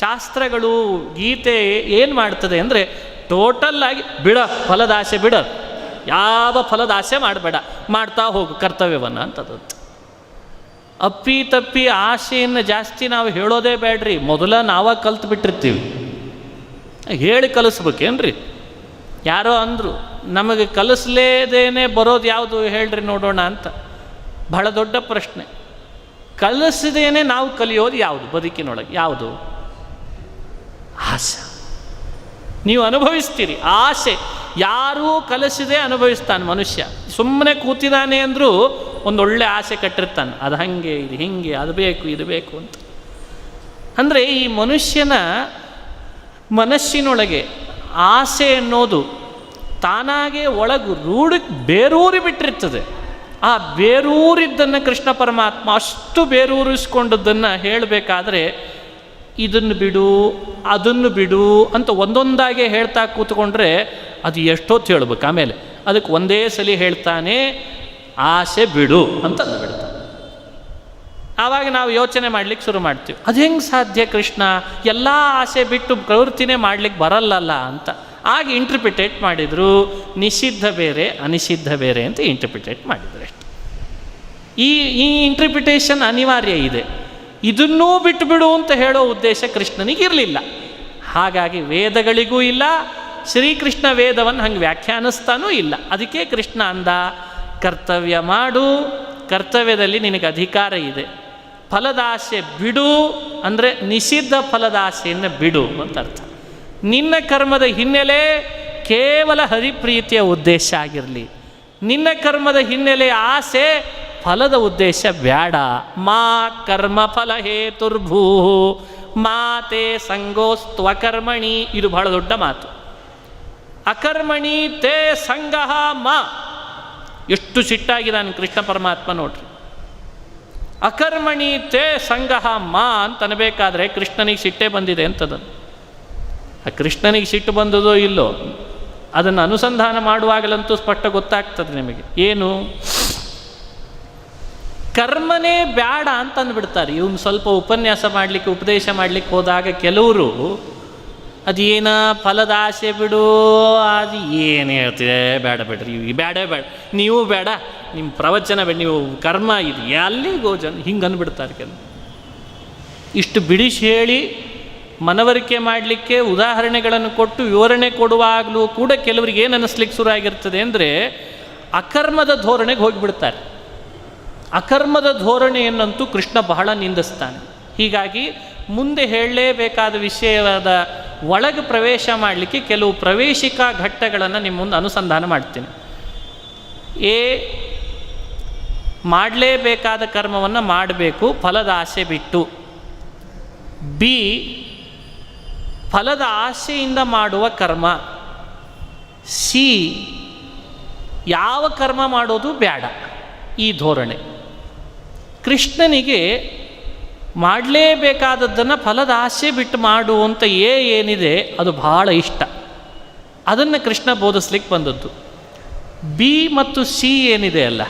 ಶಾಸ್ತ್ರಗಳು, ಗೀತೆ ಏನು ಮಾಡ್ತದೆ ಅಂದರೆ ಟೋಟಲ್ಲಾಗಿ ಬಿಡ, ಫಲದ ಆಸೆ ಬಿಡ, ಯಾವ ಫಲದ ಆಸೆ ಮಾಡಬೇಡ, ಮಾಡ್ತಾ ಹೋಗು ಕರ್ತವ್ಯವನ್ನು ಅಂತದ್ದು. ಅಪ್ಪಿ ತಪ್ಪಿ ಆಸೆಯನ್ನು ಜಾಸ್ತಿ ನಾವು ಹೇಳೋದೇ ಬೇಡ್ರಿ, ಮೊದಲ ನಾವೇ ಕಲ್ತು ಬಿಟ್ಟಿರ್ತೀವಿ. ಹೇಳಿ ಕಲಿಸ್ಬೇಕೇನ್ರಿ? ಯಾರೋ ಅಂದರು, ನಮಗೆ ಕಲಿಸ್ಲೇದೇನೆ ಬರೋದು ಯಾವುದು ಹೇಳ್ರಿ ನೋಡೋಣ ಅಂತ. ಬಹಳ ದೊಡ್ಡ ಪ್ರಶ್ನೆ. ಕಲಿಸದೇನೆ ನಾವು ಕಲಿಯೋದು ಯಾವುದು ಬದುಕಿನೊಳಗೆ? ಯಾವುದು? ಆಸೆ. ನೀವು ಅನುಭವಿಸ್ತೀರಿ ಆಸೆ. ಯಾರೂ ಕಲಿಸದೆ ಅನುಭವಿಸ್ತಾನೆ ಮನುಷ್ಯ. ಸುಮ್ಮನೆ ಕೂತಿದ್ದಾನೆ ಅಂದರೂ ಒಂದೊಳ್ಳೆ ಆಸೆ ಕಟ್ಟಿರ್ತಾನೆ, ಅದು ಹಾಗೆ, ಇದು ಹಿಂಗೆ, ಅದು ಬೇಕು, ಇದು ಬೇಕು ಅಂತ. ಅಂದರೆ ಈ ಮನುಷ್ಯನ ಮನಸ್ಸಿನೊಳಗೆ ಆಸೆ ಅನ್ನೋದು ತಾನಾಗೆ ಒಳಗೆ ಬೇರೂರಿ ಬಿಟ್ಟಿರ್ತದೆ. ಆ ಬೇರೂರಿದ್ದನ್ನು ಕೃಷ್ಣ ಪರಮಾತ್ಮ ಅಷ್ಟು ಬೇರೂರಿಸ್ಕೊಂಡದ್ದನ್ನು ಹೇಳಬೇಕಾದ್ರೆ ಇದನ್ನು ಬಿಡು, ಅದನ್ನು ಬಿಡು ಅಂತ ಒಂದೊಂದಾಗೆ ಹೇಳ್ತಾ ಕೂತ್ಕೊಂಡ್ರೆ ಅದು ಎಷ್ಟೊತ್ತು ಹೇಳ್ಬೇಕು. ಆಮೇಲೆ ಅದಕ್ಕೆ ಒಂದೇ ಸಲ ಹೇಳ್ತಾನೆ ಆಸೆ ಬಿಡು ಅಂತ ಅಂದುಬಿಡ್ತಾನೆ. ಆವಾಗ ನಾವು ಯೋಚನೆ ಮಾಡಲಿಕ್ಕೆ ಶುರು ಮಾಡ್ತೀವಿ, ಅದು ಹೆಂಗೆ ಸಾಧ್ಯ ಕೃಷ್ಣ, ಎಲ್ಲ ಆಸೆ ಬಿಟ್ಟು ಪ್ರವೃತ್ತಿನೇ ಮಾಡಲಿಕ್ಕೆ ಬರಲ್ಲಲ್ಲ ಅಂತ. ಆಗ ಇಂಟರ್ಪ್ರಿಟೇಟ್ ಮಾಡಿದರು, ನಿಷಿದ್ಧ ಬೇರೆ ಅನಿಷಿದ್ಧ ಬೇರೆ ಅಂತ ಇಂಟರ್ಪ್ರಿಟೇಟ್ ಮಾಡಿದರು ಅಷ್ಟೆ. ಈ ಇಂಟರ್ಪ್ರಿಟೇಷನ್ ಅನಿವಾರ್ಯ ಇದೆ. ಇದನ್ನೂ ಬಿಟ್ಟುಬಿಡು ಅಂತ ಹೇಳೋ ಉದ್ದೇಶ ಕೃಷ್ಣನಿಗಿರಲಿಲ್ಲ. ಹಾಗಾಗಿ ವೇದಗಳಿಗೂ ಇಲ್ಲ, ಶ್ರೀಕೃಷ್ಣ ವೇದವನ್ನು ಹಂಗೆ ವ್ಯಾಖ್ಯಾನಿಸ್ತಾನೂ ಇಲ್ಲ. ಅದಕ್ಕೆ ಕೃಷ್ಣ ಅಂದ, ಕರ್ತವ್ಯ ಮಾಡು, ಕರ್ತವ್ಯದಲ್ಲಿ ನಿನಗೆ ಅಧಿಕಾರ ಇದೆ. ಫಲದಾಸೆ ಬಿಡು ಅಂದರೆ ನಿಷಿದ್ಧ ಫಲದಾಸೆಯನ್ನು ಬಿಡು ಅಂತ ಅರ್ಥ. ನಿನ್ನ ಕರ್ಮದ ಹಿನ್ನೆಲೆ ಕೇವಲ ಹರಿಪ್ರೀತಿಯ ಉದ್ದೇಶ ಆಗಿರಲಿ. ನಿನ್ನ ಕರ್ಮದ ಹಿನ್ನೆಲೆ ಆಸೆ, ಫಲದ ಉದ್ದೇಶ ಬೇಡ. ಮಾ ಕರ್ಮ ಫಲ ಹೇತುರ್ಭೂ ಮಾತೆ ಸಂಗೋಸ್ತ್ವಕರ್ಮಣಿ. ಇದು ಬಹಳ ದೊಡ್ಡ ಮಾತು. ಅಕರ್ಮಣಿ ತೇ ಸಂಗಃ ಮಾ. ಎಷ್ಟು ಸಿಟ್ಟಾಗಿದ್ದಾನೆ ಕೃಷ್ಣ ಪರಮಾತ್ಮ ನೋಡ್ರಿ. ಅಕರ್ಮಣಿ ತೇ ಸಂಗಃ ಮಾ ಅಂತ ಅನ್ಬೇಕಾದ್ರೆ ಕೃಷ್ಣನಿಗೆ ಸಿಟ್ಟೇ ಬಂದಿದೆ ಅಂತದನ್ನು. ಆ ಕೃಷ್ಣನಿಗೆ ಸಿಟ್ಟು ಬಂದದೋ ಇಲ್ಲೋ ಅದನ್ನು ಅನುಸಂಧಾನ ಮಾಡುವಾಗಲಂತೂ ಸ್ಪಷ್ಟ ಗೊತ್ತಾಗ್ತದೆ ನಿಮಗೆ. ಏನು? ಕರ್ಮನೇ ಬೇಡ ಅಂತ ಅಂದ್ಬಿಡ್ತಾರೆ. ಇವನು ಸ್ವಲ್ಪ ಉಪನ್ಯಾಸ ಮಾಡಲಿಕ್ಕೆ, ಉಪದೇಶ ಮಾಡಲಿಕ್ಕೆ ಹೋದಾಗ ಕೆಲವರು ಅದೇನ ಫಲದ ಆಸೆ ಬಿಡು, ಅದು ಏನು ಹೇಳ್ತಿದೆ, ಬೇಡ ಬೇಡ್ರಿ, ಬೇಡ ಬೇಡ, ನೀವು ಬೇಡ, ನಿಮ್ಮ ಪ್ರವಚನ ಬೇಡ, ನೀವು ಕರ್ಮ ಇದು ಎಲ್ಲಿ ಗೋಜನ್ ಹಿಂಗೆ ಅಂದ್ಬಿಡ್ತಾರೆ ಕೆಲವು. ಇಷ್ಟು ಬಿಡಿಸಿ ಹೇಳಿ ಮನವರಿಕೆ ಮಾಡಲಿಕ್ಕೆ ಉದಾಹರಣೆಗಳನ್ನು ಕೊಟ್ಟು ವಿವರಣೆ ಕೊಡುವಾಗಲೂ ಕೂಡ ಕೆಲವರಿಗೆ ಏನು ಅನ್ನಿಸ್ಲಿಕ್ಕೆ ಶುರು ಆಗಿರ್ತದೆ ಅಂದರೆ ಅಕರ್ಮದ ಧೋರಣೆಗೆ ಹೋಗಿಬಿಡ್ತಾರೆ. ಅಕರ್ಮದ ಧೋರಣೆಯನ್ನಂತೂ ಕೃಷ್ಣ ಬಹಳ ನಿಂದಿಸ್ತಾನೆ. ಹೀಗಾಗಿ ಮುಂದೆ ಹೇಳಲೇಬೇಕಾದ ವಿಷಯವಾದ ಒಳಗೆ ಪ್ರವೇಶ ಮಾಡಲಿಕ್ಕೆ ಕೆಲವು ಪ್ರವೇಶಿಕಾ ಘಟ್ಟಗಳನ್ನು ನಿಮ್ಮ ಮುಂದೆ ಅನುಸಂಧಾನ ಮಾಡ್ತೀನಿ. ಮಾಡಲೇಬೇಕಾದ ಕರ್ಮವನ್ನು ಮಾಡಬೇಕು ಫಲದ ಆಸೆ ಬಿಟ್ಟು. ಬಿ, ಫಲದ ಆಸೆಯಿಂದ ಮಾಡುವ ಕರ್ಮ. ಸಿ, ಯಾವ ಕರ್ಮ ಮಾಡೋದು ಬೇಡ. ಈ ಧೋರಣೆ ಕೃಷ್ಣನಿಗೆ ಮಾಡಲೇಬೇಕಾದದ್ದನ್ನು ಫಲದ ಆಸೆ ಬಿಟ್ಟು ಮಾಡು ಅಂತ ಏನಿದೆ ಅದು ಬಹಳ ಇಷ್ಟ. ಅದನ್ನು ಕೃಷ್ಣ ಬೋಧಿಸ್ಲಿಕ್ಕೆ ಬಂದದ್ದು. ಬಿ ಮತ್ತು ಸಿ ಏನಿದೆ ಅಲ್ಲ,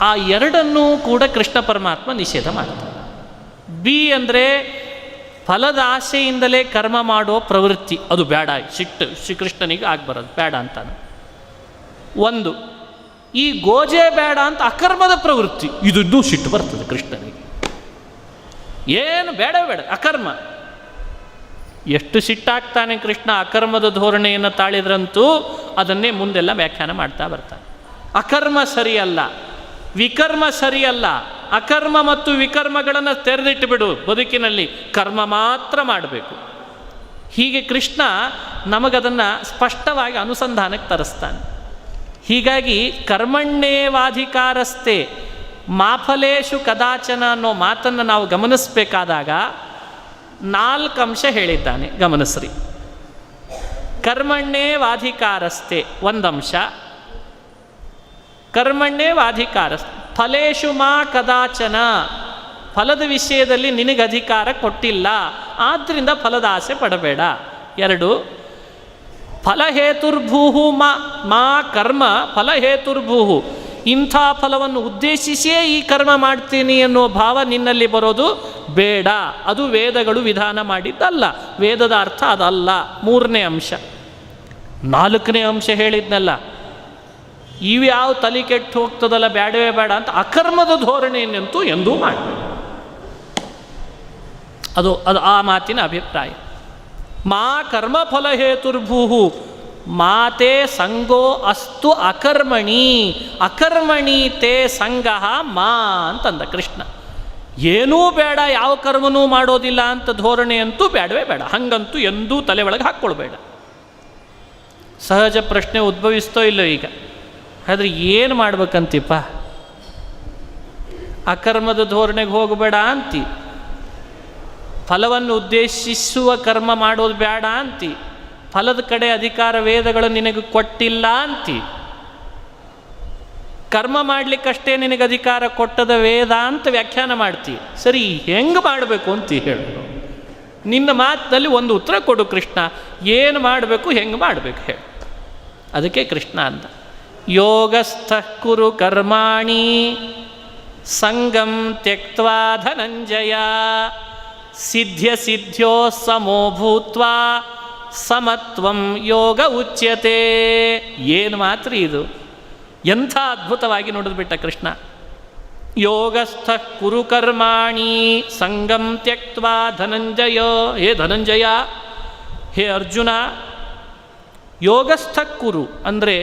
ಆ ಎರಡನ್ನೂ ಕೂಡ ಕೃಷ್ಣ ಪರಮಾತ್ಮ ನಿಷೇಧ ಮಾಡ್ತಾನೆ. ಬಿ ಅಂದರೆ ಫಲದ ಆಸೆಯಿಂದಲೇ ಕರ್ಮ ಮಾಡೋ ಪ್ರವೃತ್ತಿ, ಅದು ಬೇಡ, ಸಿಟ್ಟು ಶ್ರೀಕೃಷ್ಣನಿಗೆ ಆಗಬರೋದು ಬೇಡ ಅಂತಾನೆ. ಒಂದು, ಈ ಗೋಜೆ ಬೇಡ ಅಂತ ಅಕರ್ಮದ ಪ್ರವೃತ್ತಿ, ಇದು ಇನ್ನೂ ಸಿಟ್ಟು ಬರ್ತದೆ ಕೃಷ್ಣನಿಗೆ. ಏನು ಬೇಡ ಅಕರ್ಮ. ಎಷ್ಟು ಸಿಟ್ಟಾಗ್ತಾನೆ ಕೃಷ್ಣ ಅಕರ್ಮದ ಧೋರಣೆಯನ್ನು ತಾಳಿದ್ರಂತೂ ಅದನ್ನೇ ಮುಂದೆಲ್ಲ ವ್ಯಾಖ್ಯಾನ ಮಾಡ್ತಾ ಬರ್ತಾನೆ. ಅಕರ್ಮ ಸರಿಯಲ್ಲ, ವಿಕರ್ಮ ಸರಿಯಲ್ಲ, ಅಕರ್ಮ ಮತ್ತು ವಿಕರ್ಮಗಳನ್ನು ತೆರೆದಿಟ್ಟು ಬಿಡು, ಬದುಕಿನಲ್ಲಿ ಕರ್ಮ ಮಾತ್ರ ಮಾಡಬೇಕು. ಹೀಗೆ ಕೃಷ್ಣ ನಮಗದನ್ನು ಸ್ಪಷ್ಟವಾಗಿ ಅನುಸಂಧಾನಕ್ಕೆ ತರಿಸ್ತಾನೆ. ಹೀಗಾಗಿ ಕರ್ಮಣ್ಯೇವಾಧಿಕಾರಸ್ಥೆ ಮಾಫಲೇಶು ಕದಾಚನ ಅನ್ನೋ ಮಾತನ್ನು ನಾವು ಗಮನಿಸಬೇಕಾದಾಗ 4 ಅಂಶ ಹೇಳಿದ್ದಾನೆ, ಗಮನಿಸ್ರಿ. ಕರ್ಮಣ್ಯೇವಾಧಿಕಾರಸ್ಥೆ ಒಂದಂಶ, ಕರ್ಮಣ್ಯೇವಾಧಿಕಾರಸ್ಥೆ ಫಲೇಶು ಮಾ ಕದಾಚನ, ಫಲದ ವಿಷಯದಲ್ಲಿ ನಿನಗೆ ಅಧಿಕಾರ ಕೊಟ್ಟಿಲ್ಲ, ಆದ್ದರಿಂದ ಫಲದ ಆಸೆ ಪಡಬೇಡ. 2, ಫಲಹೇತುರ್ಭೂಹು ಮಾ ಕರ್ಮ ಫಲಹೇತುರ್ಭೂಹು, ಇಂಥ ಫಲವನ್ನು ಉದ್ದೇಶಿಸಿಯೇ ಈ ಕರ್ಮ ಮಾಡ್ತೀನಿ ಅನ್ನೋ ಭಾವ ನಿನ್ನಲ್ಲಿ ಬರೋದು ಬೇಡ, ಅದು ವೇದಗಳು ವಿಧಾನ ಮಾಡಿದ್ದಲ್ಲ, ವೇದದ ಅರ್ಥ ಅದಲ್ಲ. 3ನೇ ಅಂಶ. 4ನೇ ಅಂಶ ಹೇಳಿದ್ನಲ್ಲ, ಇವ್ಯಾವ ತಲೆ ಕೆಟ್ಟು ಹೋಗ್ತದಲ್ಲ ಬೇಡವೇ ಬೇಡ ಅಂತ ಅಕರ್ಮದ ಧೋರಣೆಯನ್ನಂತೂ ಎಂದೂ ಮಾಡಬೇಡ. ಅದು ಆ ಮಾತಿನ ಅಭಿಪ್ರಾಯ. ಮಾ ಕರ್ಮಫಲ ಹೇತುರ್ಭೂಹು ಮಾತೆ ಸಂಗೋ ಅಸ್ತು ಅಕರ್ಮಣಿ, ಅಕರ್ಮಣಿ ತೇ ಸಂಗಃ ಮಾ ಅಂತಂದ ಕೃಷ್ಣ. ಏನೂ ಬೇಡ, ಯಾವ ಕರ್ಮನೂ ಮಾಡೋದಿಲ್ಲ ಅಂತ ಧೋರಣೆ ಅಂತೂ ಬೇಡವೇ ಬೇಡ. ಹಂಗಂತೂ ಎಂದೂ ತಲೆ ಒಳಗೆ ಹಾಕ್ಕೊಳ್ಬೇಡ. ಸಹಜ ಪ್ರಶ್ನೆ ಉದ್ಭವಿಸ್ತೋ ಇಲ್ಲೋ ಈಗ, ಆದರೆ ಏನು ಮಾಡ್ಬೇಕಂತಿಪ್ಪ? ಅಕರ್ಮದ ಧೋರಣೆಗೆ ಹೋಗಬೇಡ ಅಂತಿ, ಫಲವನ್ನು ಉದ್ದೇಶಿಸುವ ಕರ್ಮ ಮಾಡೋದು ಬೇಡ ಅಂತಿ, ಫಲದ ಕಡೆ ಅಧಿಕಾರ ವೇದಗಳು ನಿನಗೆ ಕೊಟ್ಟಿಲ್ಲ ಅಂತಿ, ಕರ್ಮ ಮಾಡಲಿಕ್ಕಷ್ಟೇ ನಿನಗೆ ಅಧಿಕಾರ ಕೊಟ್ಟದ ವೇದ ಅಂತ ವ್ಯಾಖ್ಯಾನ ಮಾಡ್ತಿ. ಸರಿ, ಹೆಂಗೆ ಮಾಡಬೇಕು ಅಂತ ಹೇಳು. ನಿನ್ನ ಮಾತಿನಲ್ಲಿ ಒಂದು ಉತ್ತರ ಕೊಡು ಕೃಷ್ಣ, ಏನು ಮಾಡಬೇಕು, ಹೆಂಗೆ ಮಾಡಬೇಕು ಹೇಳು. ಅದಕ್ಕೆ ಕೃಷ್ಣ ಅಂದ, ಯೋಗಸ್ಥ ಕುರು ಕರ್ಮಾಣಿ ಸಂಗಂ ತ್ಯಕ್ತ್ವಾ ಧನಂಜಯ ಸಿದ್ಧ್ಯ ಸಿದ್ಧ್ಯೋ ಸಮೋ ಭೂತ್ವಾ ಸಮತ್ವಂ ಯೋಗ ಉಚ್ಯತೆ. ಏನು ಮಾತ್ರ ಇದು, ಎಂಥ ಅದ್ಭುತವಾಗಿ ನೋಡಿದ್ಬಿಟ್ಟ ಕೃಷ್ಣ. ಯೋಗಸ್ಥ ಕುರು ಕರ್ಮಾಣಿ ಸಂಗಂ ತ್ಯಕ್ತ್ವಾ ಧನಂಜಯ. ಹೇ ಧನಂಜಯ, ಹೇ ಅರ್ಜುನ, ಯೋಗಸ್ಥ ಕುರು ಅಂದರೆ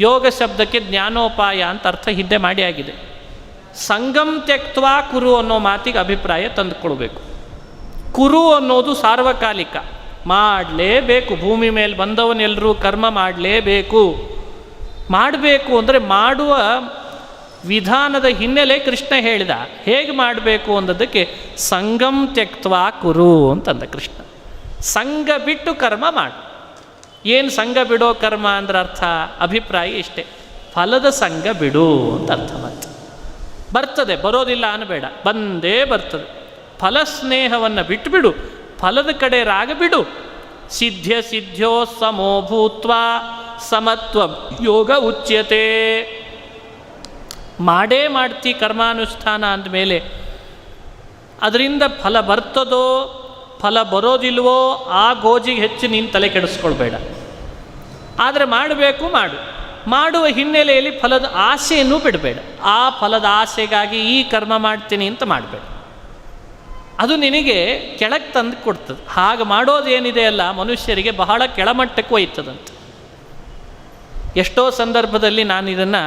ಯೋಗ ಶಬ್ದಕ್ಕೆ ಜ್ಞಾನೋಪಾಯ ಅಂತ ಅರ್ಥ ಹಿಂದೆ ಮಾಡಿ ಆಗಿದೆ. ಸಂಗಂ ತ್ಯಕ್ತ್ವಾ ಕುರು ಅನ್ನೋ ಮಾತಿಗೆ ಅಭಿಪ್ರಾಯ ತಂದುಕೊಳ್ಬೇಕು. ಕುರು ಅನ್ನೋದು ಸಾರ್ವಕಾಲಿಕ, ಮಾಡಲೇಬೇಕು. ಭೂಮಿ ಮೇಲೆ ಬಂದವನೆಲ್ಲರೂ ಕರ್ಮ ಮಾಡಲೇಬೇಕು. ಮಾಡಬೇಕು ಅಂದರೆ ಮಾಡುವ ವಿಧಾನದ ಹಿನ್ನೆಲೆ ಕೃಷ್ಣ ಹೇಳಿದ. ಹೇಗೆ ಮಾಡಬೇಕು ಅನ್ನೋದಕ್ಕೆ ಸಂಗಂ ತ್ಯಕ್ತ್ವಾ ಕುರು ಅಂತಂದ ಕೃಷ್ಣ. ಸಂಘ ಬಿಟ್ಟು ಕರ್ಮ ಮಾಡು. ಏನು ಸಂಘ ಬಿಡೋ ಕರ್ಮ ಅಂದ್ರೆ ಅರ್ಥ, ಅಭಿಪ್ರಾಯ ಇಷ್ಟೇ, ಫಲದ ಸಂಘ ಬಿಡು ಅಂತ ಅರ್ಥ. ಮತ್ತೆ ಬರ್ತದೆ, ಬರೋದಿಲ್ಲ ಅನ್ನಬೇಡ, ಬಂದೇ ಬರ್ತದೆ. ಫಲಸ್ನೇಹವನ್ನು ಬಿಟ್ಟುಬಿಡು, ಫಲದ ಕಡೆ ರಾಗ ಬಿಡು. ಸಿದ್ಧ್ಯ ಸಿದ್ಧ್ಯೋ ಸಮೋ ಭೂತ್ವಾ ಸಮತ್ವ ಯೋಗ ಉಚ್ಯತೆ. ಮಾಡೇ ಮಾಡ್ತಿ ಕರ್ಮಾನುಷ್ಠಾನ ಅಂದಮೇಲೆ ಅದರಿಂದ ಫಲ ಬರ್ತದೋ ಫಲ ಬರೋದಿಲ್ವೋ ಆ ಗೋಜಿಗೆ ಹೆಚ್ಚು ನೀನು ತಲೆ ಕೆಡಿಸ್ಕೊಳ್ಬೇಡ. ಆದರೆ ಮಾಡಬೇಕು, ಮಾಡುವ ಹಿನ್ನೆಲೆಯಲ್ಲಿ ಫಲದ ಆಸೆಯನ್ನು ಬಿಡಬೇಡ. ಆ ಫಲದ ಆಸೆಗಾಗಿ ಈ ಕರ್ಮ ಮಾಡ್ತೀನಿ ಅಂತ ಮಾಡಬೇಡ, ಅದು ನಿನಗೆ ಕೆಳಗೆ ತಂದು ಕೊಡ್ತದೆ. ಹಾಗೆ ಮಾಡೋದೇನಿದೆ ಅಲ್ಲ, ಮನುಷ್ಯರಿಗೆ ಬಹಳ ಕೆಳಮಟ್ಟಕ್ಕೆ ಒಯ್ತದಂತೆ. ಎಷ್ಟೋ ಸಂದರ್ಭದಲ್ಲಿ ನಾನು ಇದನ್ನು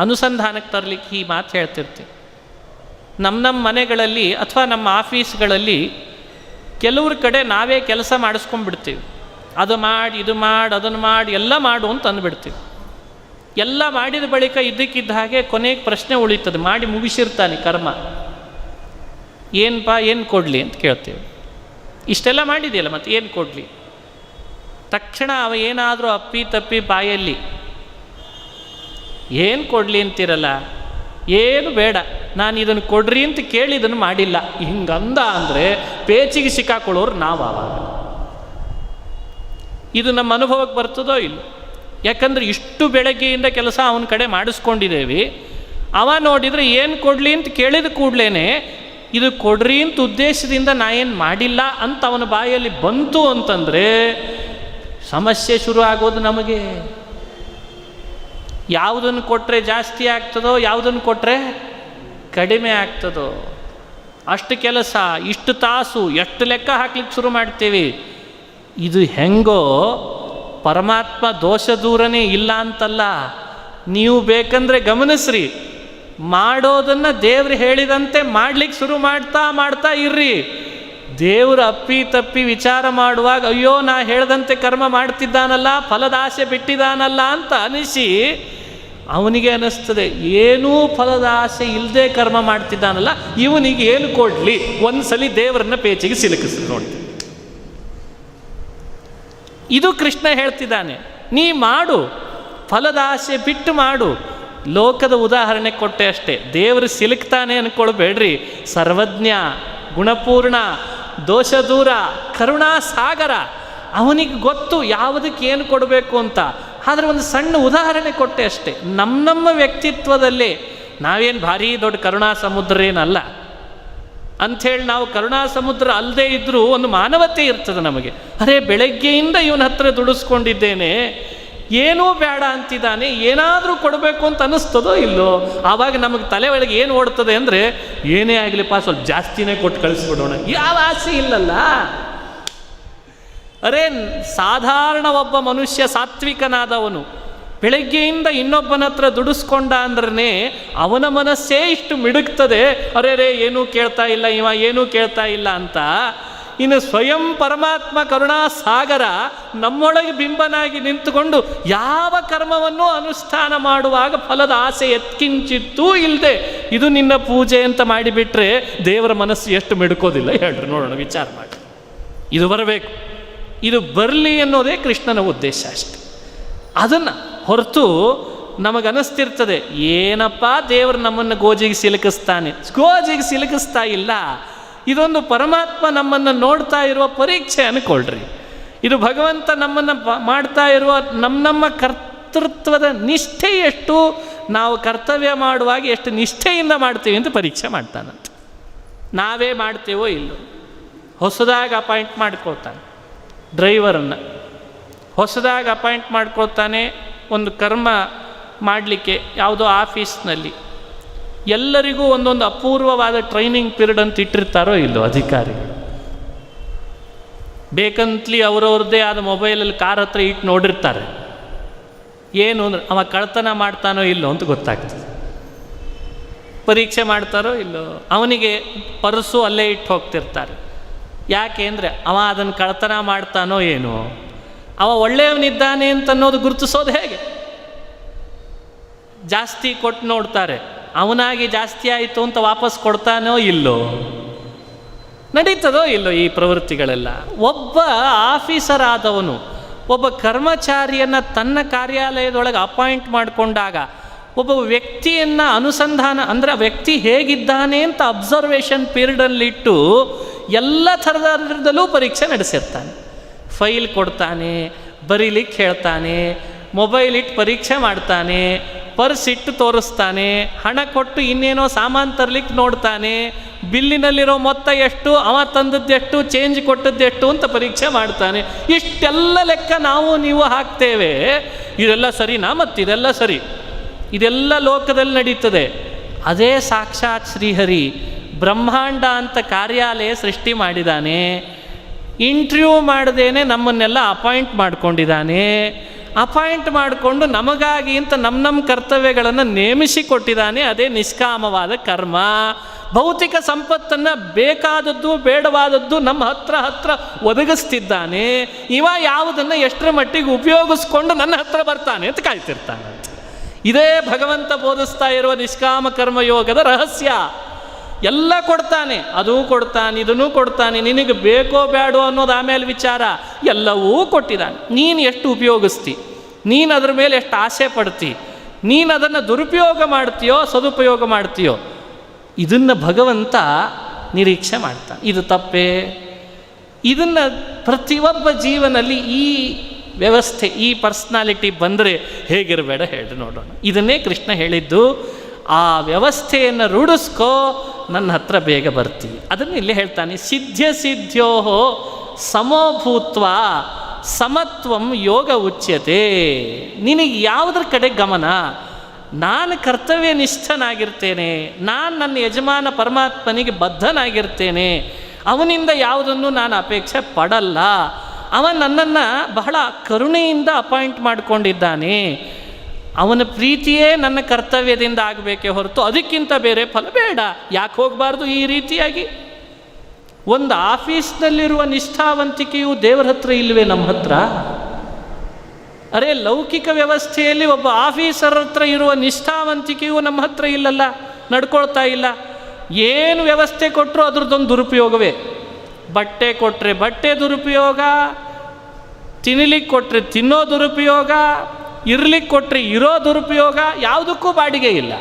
ಅನುಸಂಧಾನಕ್ಕೆ ತರಲಿಕ್ಕೆ ಈ ಮಾತು ಹೇಳ್ತಿರ್ತೀನಿ. ನಮ್ಮ ಮನೆಗಳಲ್ಲಿ ಅಥವಾ ನಮ್ಮ ಆಫೀಸ್ಗಳಲ್ಲಿ ಕೆಲವ್ರ ಕಡೆ ನಾವೇ ಕೆಲಸ ಮಾಡಿಸ್ಕೊಂಡ್ಬಿಡ್ತೀವಿ. ಅದು ಮಾಡಿ, ಇದು ಮಾಡಿ, ಅದನ್ನು ಮಾಡಿ, ಎಲ್ಲ ಮಾಡು ಅಂತ ಅಂದ್ಬಿಡ್ತೀವಿ. ಎಲ್ಲ ಮಾಡಿದ ಬಳಿಕ ಇದ್ದಕ್ಕಿದ್ದ ಹಾಗೆ ಕೊನೆಗೆ ಪ್ರಶ್ನೆ ಉಳಿತದೆ, ಮಾಡಿ ಮುಗಿಸಿರ್ತಾನೆ ಕರ್ಮ, ಏನಪ್ಪ ಏನು ಕೊಡಲಿ ಅಂತ ಕೇಳ್ತೇವೆ. ಇಷ್ಟೆಲ್ಲ ಮಾಡಿದೆಯಲ್ಲ ಮತ್ತೆ ಏನು ಕೊಡಲಿ? ತಕ್ಷಣ ಅವ ಏನಾದರೂ ಅಪ್ಪಿ ತಪ್ಪಿ ಬಾಯಲ್ಲಿ ಏನು ಕೊಡಲಿ ಅಂತಿರಲ್ಲ, ಏನು ಬೇಡ, ನಾನು ಇದನ್ನು ಕೊಡ್ರಿ ಅಂತ ಕೇಳಿ ಇದನ್ನು ಮಾಡಿಲ್ಲ, ಹಿಂಗಂದ ಅಂದರೆ ಪೇಚಿಗೆ ಸಿಕ್ಕಾಕೊಳ್ಳೋರು ನಾವು. ಆವಾಗ ಇದು ನಮ್ಮ ಅನುಭವಕ್ಕೆ ಬರ್ತದೋ ಇಲ್ಲ? ಯಾಕಂದರೆ ಇಷ್ಟು ಬೆಳಗ್ಗೆಯಿಂದ ಕೆಲಸ ಅವನ ಕಡೆ ಮಾಡಿಸ್ಕೊಂಡಿದ್ದೇವೆ. ಅವ ನೋಡಿದರೆ ಏನು ಕೊಡಲಿ ಅಂತ ಕೇಳಿದ ಕೂಡಲೇ ಇದು ಕೊಡ್ರಿ ಅಂತ ಉದ್ದೇಶದಿಂದ ನಾ ಏನು ಮಾಡಿಲ್ಲ ಅಂತ ಅವನ ಬಾಯಲ್ಲಿ ಬಂತು ಅಂತಂದರೆ ಸಮಸ್ಯೆ ಶುರು ಆಗೋದು ನಮಗೆ. ಯಾವುದನ್ನು ಕೊಟ್ಟರೆ ಜಾಸ್ತಿ ಆಗ್ತದೋ, ಯಾವುದನ್ನು ಕೊಟ್ಟರೆ ಕಡಿಮೆ ಆಗ್ತದೋ, ಅಷ್ಟು ಕೆಲಸ, ಇಷ್ಟು ತಾಸು, ಎಷ್ಟು ಲೆಕ್ಕ ಹಾಕ್ಲಿಕ್ಕೆ ಶುರು ಮಾಡ್ತೀವಿ. ಇದು ಹೆಂಗೋ ಪರಮಾತ್ಮ ದೋಷ ದೂರನೇ ಇಲ್ಲ ಅಂತಲ್ಲ, ನೀವು ಬೇಕಂದರೆ ಗಮನಿಸ್ರಿ, ಮಾಡೋದನ್ನು ದೇವ್ರು ಹೇಳಿದಂತೆ ಮಾಡ್ಲಿಕ್ಕೆ ಶುರು ಮಾಡ್ತಾ ಇರ್ರಿ. ದೇವರು ಅಪ್ಪಿ ತಪ್ಪಿ ವಿಚಾರ ಮಾಡುವಾಗ ಅಯ್ಯೋ ನಾ ಹೇಳ್ದಂತೆ ಕರ್ಮ ಮಾಡ್ತಿದ್ದಾನಲ್ಲ, ಫಲದ ಆಸೆ ಬಿಟ್ಟಿದ್ದಾನಲ್ಲ ಅಂತ ಅನಿಸಿ ಅವನಿಗೆ ಅನ್ನಿಸ್ತದೆ, ಏನೂ ಫಲದ ಆಸೆ ಇಲ್ಲದೆ ಕರ್ಮ ಮಾಡ್ತಿದ್ದಾನಲ್ಲ, ಇವನಿಗೆ ಏನು ಕೊಡಲಿ, ಒಂದ್ಸಲಿ ದೇವರನ್ನ ಪೇಚಿಗೆ ಸಿಲುಕಿಸಿ ನೋಡಿ. ಇದು ಕೃಷ್ಣ ಹೇಳ್ತಿದ್ದಾನೆ, ನೀ ಮಾಡು, ಫಲದ ಆಸೆ ಬಿಟ್ಟು ಮಾಡು. ಲೋಕದ ಉದಾಹರಣೆ ಕೊಟ್ಟೆ ಅಷ್ಟೇ, ದೇವರು ಸಿಲುಕ್ತಾನೆ ಅಂದ್ಕೊಳ್ಬೇಡ್ರಿ. ಸರ್ವಜ್ಞ, ಗುಣಪೂರ್ಣ, ದೋಷ ದೂರ, ಕರುಣಾ ಸಾಗರ, ಅವನಿಗೆ ಗೊತ್ತು ಯಾವುದಕ್ಕೆ ಏನು ಕೊಡಬೇಕು ಅಂತ. ಆದರೆ ಒಂದು ಸಣ್ಣ ಉದಾಹರಣೆ ಕೊಟ್ಟೆ ಅಷ್ಟೇ. ನಮ್ಮ ವ್ಯಕ್ತಿತ್ವದಲ್ಲಿ ನಾವೇನು ಭಾರೀ ದೊಡ್ಡ ಕರುಣಾ ಸಮುದ್ರ ಏನಲ್ಲ ಅಂಥೇಳಿ ನಾವು ಕರುಣಾ ಸಮುದ್ರ ಅಲ್ಲದೆ ಇದ್ದರೂ ಒಂದು ಮಾನವತೆ ಇರ್ತದೆ ನಮಗೆ. ಅರೆ ಬೆಳಗ್ಗೆಯಿಂದ ಇವನ ಹತ್ರ ದುಡಿಸ್ಕೊಂಡಿದ್ದೇನೆ, ಏನೂ ಬೇಡ ಅಂತಿದ್ದಾನೆ, ಏನಾದರೂ ಕೊಡಬೇಕು ಅಂತ ಅನ್ನಿಸ್ತದೋ ಇಲ್ಲೋ? ಆವಾಗ ನಮಗೆ ತಲೆ ಒಳಗೆ ಏನು ಓಡ್ತದೆ ಅಂದರೆ, ಏನೇ ಆಗಲಿಪ್ಪ ಸ್ವಲ್ಪ ಜಾಸ್ತಿನೇ ಕೊಟ್ಟು ಕಳಿಸ್ಬಿಡೋಣ, ಯಾವ ಆಸೆ ಇಲ್ಲಲ್ಲ. ಅರೆ ಸಾಧಾರಣ ಒಬ್ಬ ಮನುಷ್ಯ ಸಾತ್ವಿಕನಾದವನು ಬೆಳಗ್ಗೆಯಿಂದ ಇನ್ನೊಬ್ಬನ ಹತ್ರ ದುಡಿಸ್ಕೊಂಡ ಅಂದ್ರೆ ಅವನ ಮನಸ್ಸೇ ಇಷ್ಟು ಮಿಡುಕ್ತದೆ, ಅರೆ ಏನೂ ಕೇಳ್ತಾ ಇಲ್ಲ ಇವ, ಏನೂ ಕೇಳ್ತಾ ಇಲ್ಲ ಅಂತ. ಇನ್ನು ಸ್ವಯಂ ಪರಮಾತ್ಮ ಕರುಣಾ ಸಾಗರ ನಮ್ಮೊಳಗೆ ಬಿಂಬನಾಗಿ ನಿಂತುಕೊಂಡು ಯಾವ ಕರ್ಮವನ್ನು ಅನುಷ್ಠಾನ ಮಾಡುವಾಗ ಫಲದ ಆಸೆ ಎತ್ಕಿಂಚಿತ್ತೂ ಇಲ್ಲದೆ ಇದು ನಿನ್ನ ಪೂಜೆ ಅಂತ ಮಾಡಿಬಿಟ್ರೆ ದೇವರ ಮನಸ್ಸು ಎಷ್ಟು ಮಿಡುಕೋದಿಲ್ಲ ಹೇಳ್ರಿ, ನೋಡೋಣ, ವಿಚಾರ ಮಾಡಿ. ಇದು ಬರಬೇಕು, ಇದು ಬರಲಿ ಅನ್ನೋದೇ ಕೃಷ್ಣನ ಉದ್ದೇಶ ಅಷ್ಟೆ. ಅದನ್ನು ಹೊರತು ನಮಗನಿಸ್ತಿರ್ತದೆ, ಏನಪ್ಪ ದೇವರು ನಮ್ಮನ್ನು ಗೋಜಿಗೆ ಸಿಲುಕಿಸ್ತಾನೆ. ಗೋಜಿಗೆ ಸಿಲುಕಿಸ್ತಾ ಇಲ್ಲ, ಇದೊಂದು ಪರಮಾತ್ಮ ನಮ್ಮನ್ನು ನೋಡ್ತಾ ಇರುವ ಪರೀಕ್ಷೆ ಅನ್ಕೊಳ್ರಿ. ಇದು ಭಗವಂತ ನಮ್ಮನ್ನು ಮಾಡ್ತಾ ಇರುವ ನಮ್ಮ ಕರ್ತೃತ್ವದ ನಿಷ್ಠೆ ಎಷ್ಟು, ನಾವು ಕರ್ತವ್ಯ ಮಾಡುವಾಗ ಎಷ್ಟು ನಿಷ್ಠೆಯಿಂದ ಮಾಡ್ತೀವಿ ಅಂತ ಪರೀಕ್ಷೆ ಮಾಡ್ತಾನಂತ. ನಾವೇ ಮಾಡ್ತೇವೋ ಇಲ್ಲೋ. ಹೊಸದಾಗಿ ಅಪಾಯಿಂಟ್ ಮಾಡ್ಕೊಳ್ತಾನೆ ಡ್ರೈವರನ್ನು, ಹೊಸದಾಗಿ ಅಪಾಯಿಂಟ್ ಮಾಡ್ಕೊಳ್ತಾನೆ ಒಂದು ಕರ್ಮ ಮಾಡಲಿಕ್ಕೆ ಯಾವುದೋ ಆಫೀಸ್ನಲ್ಲಿ. ಎಲ್ಲರಿಗೂ ಒಂದೊಂದು ಅಪೂರ್ವವಾದ ಟ್ರೈನಿಂಗ್ ಪೀರಿಯಡ್ ಅಂತ ಇಟ್ಟಿರ್ತಾರೋ ಇಲ್ಲೋ ಅಧಿಕಾರಿಗಳು. ಬೇಕಂತಲಿ ಅವರವ್ರದ್ದೇ ಆದ ಮೊಬೈಲಲ್ಲಿ ಕಾರ್ ಹತ್ರ ಇಟ್ಟು ನೋಡಿರ್ತಾರೆ. ಏನು ಅಂದ್ರೆ ಅವ ಕಳ್ತನ ಮಾಡ್ತಾನೋ ಇಲ್ಲೋ ಅಂತ ಗೊತ್ತಾಗ್ತದೆ. ಪರೀಕ್ಷೆ ಮಾಡ್ತಾರೋ ಇಲ್ಲೋ, ಅವನಿಗೆ ಪರ್ಸು ಅಲ್ಲೇ ಇಟ್ಟು ಹೋಗ್ತಿರ್ತಾರೆ. ಯಾಕೆ ಅಂದರೆ ಅವ ಅದನ್ನು ಕಳ್ತನ ಮಾಡ್ತಾನೋ ಏನೋ, ಅವ ಒಳ್ಳೆಯವನಿದ್ದಾನೆ ಅಂತನ್ನೋದು ಗುರುತಿಸೋದು ಹೇಗೆ? ಜಾಸ್ತಿ ಕೊಟ್ಟು ನೋಡ್ತಾರೆ, ಅವನಾಗಿ ಜಾಸ್ತಿ ಆಯಿತು ಅಂತ ವಾಪಸ್ ಕೊಡ್ತಾನೋ ಇಲ್ಲೋ, ನಡೀತದೋ ಇಲ್ಲೋ ಈ ಪ್ರವೃತ್ತಿಗಳೆಲ್ಲ. ಒಬ್ಬ ಆಫೀಸರ್ ಆದವನು ಒಬ್ಬ ಕರ್ಮಚಾರಿಯನ್ನು ತನ್ನ ಕಾರ್ಯಾಲಯದೊಳಗೆ ಅಪಾಯಿಂಟ್ ಮಾಡಿಕೊಂಡಾಗ ಒಬ್ಬ ವ್ಯಕ್ತಿಯನ್ನು ಅನುಸಂಧಾನ ಅಂದರೆ ಆ ವ್ಯಕ್ತಿ ಹೇಗಿದ್ದಾನೆ ಅಂತ ಅಬ್ಸರ್ವೇಷನ್ ಪೀರಿಯಡಲ್ಲಿಟ್ಟು ಎಲ್ಲ ಥರದಲ್ಲೂ ಪರೀಕ್ಷೆ ನಡೆಸಿರ್ತಾನೆ. ಫೈಲ್ ಕೊಡ್ತಾನೆ, ಬರೀಲಿಕ್ಕೆ ಹೇಳ್ತಾನೆ, ಮೊಬೈಲ್ ಇಟ್ಟು ಪರೀಕ್ಷೆ ಮಾಡ್ತಾನೆ, ಪರ್ಸ್ ಇಟ್ಟು ತೋರಿಸ್ತಾನೆ, ಹಣ ಕೊಟ್ಟು ಇನ್ನೇನೋ ಸಾಮಾನು ತರಲಿಕ್ಕೆ ನೋಡ್ತಾನೆ, ಬಿಲ್ಲಿನಲ್ಲಿರೋ ಮೊತ್ತ ಎಷ್ಟು, ಅವ ತಂದದ್ದೆಷ್ಟು, ಚೇಂಜ್ ಕೊಟ್ಟದ್ದೆಷ್ಟು ಅಂತ ಪರೀಕ್ಷೆ ಮಾಡ್ತಾನೆ. ಇಷ್ಟೆಲ್ಲ ಲೆಕ್ಕ ನಾವು ನೀವು ಹಾಕ್ತೇವೆ. ಇದೆಲ್ಲ ಸರಿನಾ? ಮತ್ತಿದೆಲ್ಲ ಸರಿ, ಇದೆಲ್ಲ ಲೋಕದಲ್ಲಿ ನಡೀತದೆ. ಅದೇ ಸಾಕ್ಷಾತ್ ಶ್ರೀಹರಿ ಬ್ರಹ್ಮಾಂಡ ಅಂತ ಕಾರ್ಯಾಲಯ ಸೃಷ್ಟಿ ಮಾಡಿದ್ದಾನೆ. ಇಂಟರ್ವ್ಯೂ ಮಾಡದೇನೆ ನಮ್ಮನ್ನೆಲ್ಲ ಅಪಾಯಿಂಟ್ ಮಾಡ್ಕೊಂಡಿದ್ದಾನೆ. ಅಪಾಯಿಂಟ್ ಮಾಡಿಕೊಂಡು ನಮಗಾಗಿ ಅಂತ ನಮ್ಮ ಕರ್ತವ್ಯಗಳನ್ನು ನೇಮಿಸಿಕೊಟ್ಟಿದ್ದಾನೆ. ಅದೇ ನಿಷ್ಕಾಮವಾದ ಕರ್ಮ. ಭೌತಿಕ ಸಂಪತ್ತನ್ನು ಬೇಕಾದದ್ದು ಬೇಡವಾದದ್ದು ನಮ್ಮ ಹತ್ರ ಒದಗಿಸ್ತಿದ್ದಾನೆ. ಇವ ಯಾವುದನ್ನು ಎಷ್ಟರ ಮಟ್ಟಿಗೆ ಉಪಯೋಗಿಸ್ಕೊಂಡು ನನ್ನ ಹತ್ರ ಬರ್ತಾನೆ ಅಂತ ಕಾಯ್ತಿರ್ತಾನೆ. ಇದೇ ಭಗವಂತ ಬೋಧಿಸ್ತಾ ಇರುವ ನಿಷ್ಕಾಮ ಕರ್ಮಯೋಗದ ರಹಸ್ಯ. ಎಲ್ಲ ಕೊಡ್ತಾನೆ, ಅದೂ ಕೊಡ್ತಾನೆ, ಇದನ್ನೂ ಕೊಡ್ತಾನೆ, ನಿನಗೆ ಬೇಕೋ ಬೇಡೋ ಅನ್ನೋದು ಆಮೇಲೆ ವಿಚಾರ. ಎಲ್ಲವೂ ಕೊಟ್ಟಿದ್ದಾನೆ. ನೀನು ಎಷ್ಟು ಉಪಯೋಗಿಸ್ತಿ, ನೀನು ಅದರ ಮೇಲೆ ಎಷ್ಟು ಆಸೆ ಪಡ್ತಿ, ನೀನು ಅದನ್ನು ದುರುಪಯೋಗ ಮಾಡ್ತೀಯೋ ಸದುಪಯೋಗ ಮಾಡ್ತೀಯೋ, ಇದನ್ನು ಭಗವಂತ ನಿರೀಕ್ಷೆ ಮಾಡ್ತಾನೆ. ಇದು ತಪ್ಪೇ? ಇದನ್ನು ಪ್ರತಿಯೊಬ್ಬ ಜೀವನಲ್ಲಿ ಈ ವ್ಯವಸ್ಥೆ, ಈ ಪರ್ಸ್ನಾಲಿಟಿ ಬಂದರೆ ಹೇಗಿರಬೇಡ ಹೇಳಿ ನೋಡೋಣ. ಇದನ್ನೇ ಕೃಷ್ಣ ಹೇಳಿದ್ದು. ಆ ವ್ಯವಸ್ಥೆಯನ್ನು ರೂಢಿಸ್ಕೋ, ನನ್ನ ಹತ್ರ ಬೇಗ ಬರ್ತೀವಿ. ಅದನ್ನು ಇಲ್ಲಿ ಹೇಳ್ತಾನೆ. ಸಿದ್ಧ್ಯ ಸಿದ್ಧ್ಯೋ ಸಮೋಭೂತ್ವ ಸಮತ್ವಂ ಯೋಗ ಉಚ್ಯತೆ. ನಿನಗೆ ಯಾವುದ್ರ ಕಡೆ ಗಮನ? ನಾನು ಕರ್ತವ್ಯನಿಷ್ಠನಾಗಿರ್ತೇನೆ, ನಾನು ನನ್ನ ಯಜಮಾನ ಪರಮಾತ್ಮನಿಗೆ ಬದ್ಧನಾಗಿರ್ತೇನೆ, ಅವನಿಂದ ಯಾವುದನ್ನು ನಾನು ಅಪೇಕ್ಷೆ ಪಡಲ್ಲ, ಅವ ನನ್ನನ್ನು ಬಹಳ ಕರುಣೆಯಿಂದ ಅಪಾಯಿಂಟ್ ಮಾಡಿಕೊಂಡಿದ್ದಾನೆ, ಅವನ ಪ್ರೀತಿಯೇ ನನ್ನ ಕರ್ತವ್ಯದಿಂದ ಆಗಬೇಕೇ ಹೊರತು ಅದಕ್ಕಿಂತ ಬೇರೆ ಫಲ ಬೇಡ. ಯಾಕೆ ಹೋಗಬಾರ್ದು ಈ ರೀತಿಯಾಗಿ? ಒಂದು ಆಫೀಸ್ನಲ್ಲಿರುವ ನಿಷ್ಠಾವಂತಿಕೆಯು ದೇವರ ಹತ್ರ ಇಲ್ಲವೇ ನಮ್ಮ ಹತ್ರ? ಅರೆ, ಲೌಕಿಕ ವ್ಯವಸ್ಥೆಯಲ್ಲಿ ಒಬ್ಬ ಆಫೀಸರ್ ಹತ್ರ ಇರುವ ನಿಷ್ಠಾವಂತಿಕೆಯು ನಮ್ಮ ಹತ್ರ ಇಲ್ಲಲ್ಲ, ನಡ್ಕೊಳ್ತಾ ಇಲ್ಲ. ಏನು ವ್ಯವಸ್ಥೆ ಕೊಟ್ಟರು ಅದ್ರದ್ದೊಂದು ದುರುಪಯೋಗವೇ. ಬಟ್ಟೆ ಕೊಟ್ಟರೆ ಬಟ್ಟೆ ದುರುಪಯೋಗ, ತಿನ್ನಲಿಕ್ಕೆ ಕೊಟ್ಟರೆ ತಿನ್ನೋ ದುರುಪಯೋಗ, ಇರ್ಲಿಕ್ಕೆ ಕೊಟ್ಟರೆ ಇರೋ ದುರುಪಯೋಗ. ಯಾವುದಕ್ಕೂ ಬಾಡಿಗೆ ಇಲ್ಲ,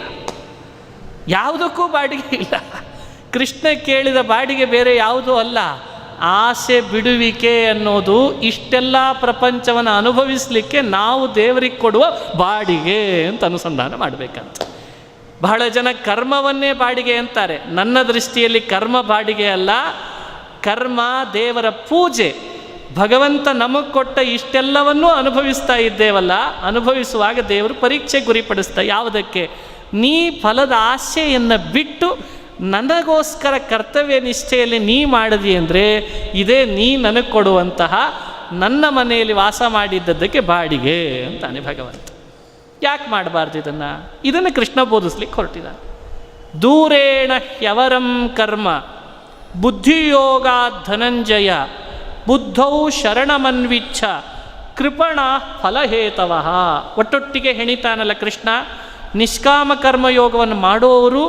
ಯಾವುದಕ್ಕೂ ಬಾಡಿಗೆ ಇಲ್ಲ. ಕೃಷ್ಣ ಕೇಳಿದ ಬಾಡಿಗೆ ಬೇರೆ ಯಾವುದೂ ಅಲ್ಲ, ಆಸೆ ಬಿಡುವಿಕೆ ಅನ್ನೋದು. ಇಷ್ಟೆಲ್ಲ ಪ್ರಪಂಚವನ್ನು ಅನುಭವಿಸಲಿಕ್ಕೆ ನಾವು ದೇವರಿಗೆ ಕೊಡುವ ಬಾಡಿಗೆ ಅಂತ ಅನುಸಂಧಾನ ಮಾಡಬೇಕಂತ. ಬಹಳ ಜನ ಕರ್ಮವನ್ನೇ ಬಾಡಿಗೆ ಅಂತಾರೆ. ನನ್ನ ದೃಷ್ಟಿಯಲ್ಲಿ ಕರ್ಮ ಬಾಡಿಗೆ ಅಲ್ಲ, ಕರ್ಮ ದೇವರ ಪೂಜೆ. ಭಗವಂತ ನಮಗೆ ಕೊಟ್ಟ ಇಷ್ಟೆಲ್ಲವನ್ನೂ ಅನುಭವಿಸ್ತಾ ಇದ್ದೇವಲ್ಲ, ಅನುಭವಿಸುವಾಗ ದೇವರು ಪರೀಕ್ಷೆ ಗುರಿಪಡಿಸ್ತಾ. ಯಾವುದಕ್ಕೆ? ನೀ ಫಲದ ಆಸೆಯನ್ನು ಬಿಟ್ಟು ನನಗೋಸ್ಕರ ಕರ್ತವ್ಯ ನಿಷ್ಠೆಯಲ್ಲಿ ನೀ ಮಾಡಿದಿ ಅಂದರೆ ಇದೇ ನೀ ನನಗೆ ಕೊಡುವಂತಹ ನನ್ನ ಮನೆಯಲ್ಲಿ ವಾಸ ಮಾಡಿದ್ದಕ್ಕೆ ಬಾಡಿಗೆ ಅಂತಾನೆ ಭಗವಂತ. ಯಾಕೆ ಮಾಡಬಾರ್ದು ಇದನ್ನು ಕೃಷ್ಣ ಬೋಧಿಸ್ಲಿಕ್ಕೆ ಹೊರಟಿದ್ದಾನೆ. ದೂರೇಣ ಹ್ಯವರಂ ಕರ್ಮ ಬುದ್ಧಿಯೋಗ ಧನಂಜಯ ಬುದ್ಧೌ ಶರಣಮನ್ವಿಚ್ಛ ಕೃಪಣ ಫಲಹೇತವಃ. ಒಟ್ಟೊಟ್ಟಿಗೆ ಹೆಣಿತಾನಲ್ಲ ಕೃಷ್ಣ. ನಿಷ್ಕಾಮ ಕರ್ಮಯೋಗವನ್ನು ಮಾಡುವವರು,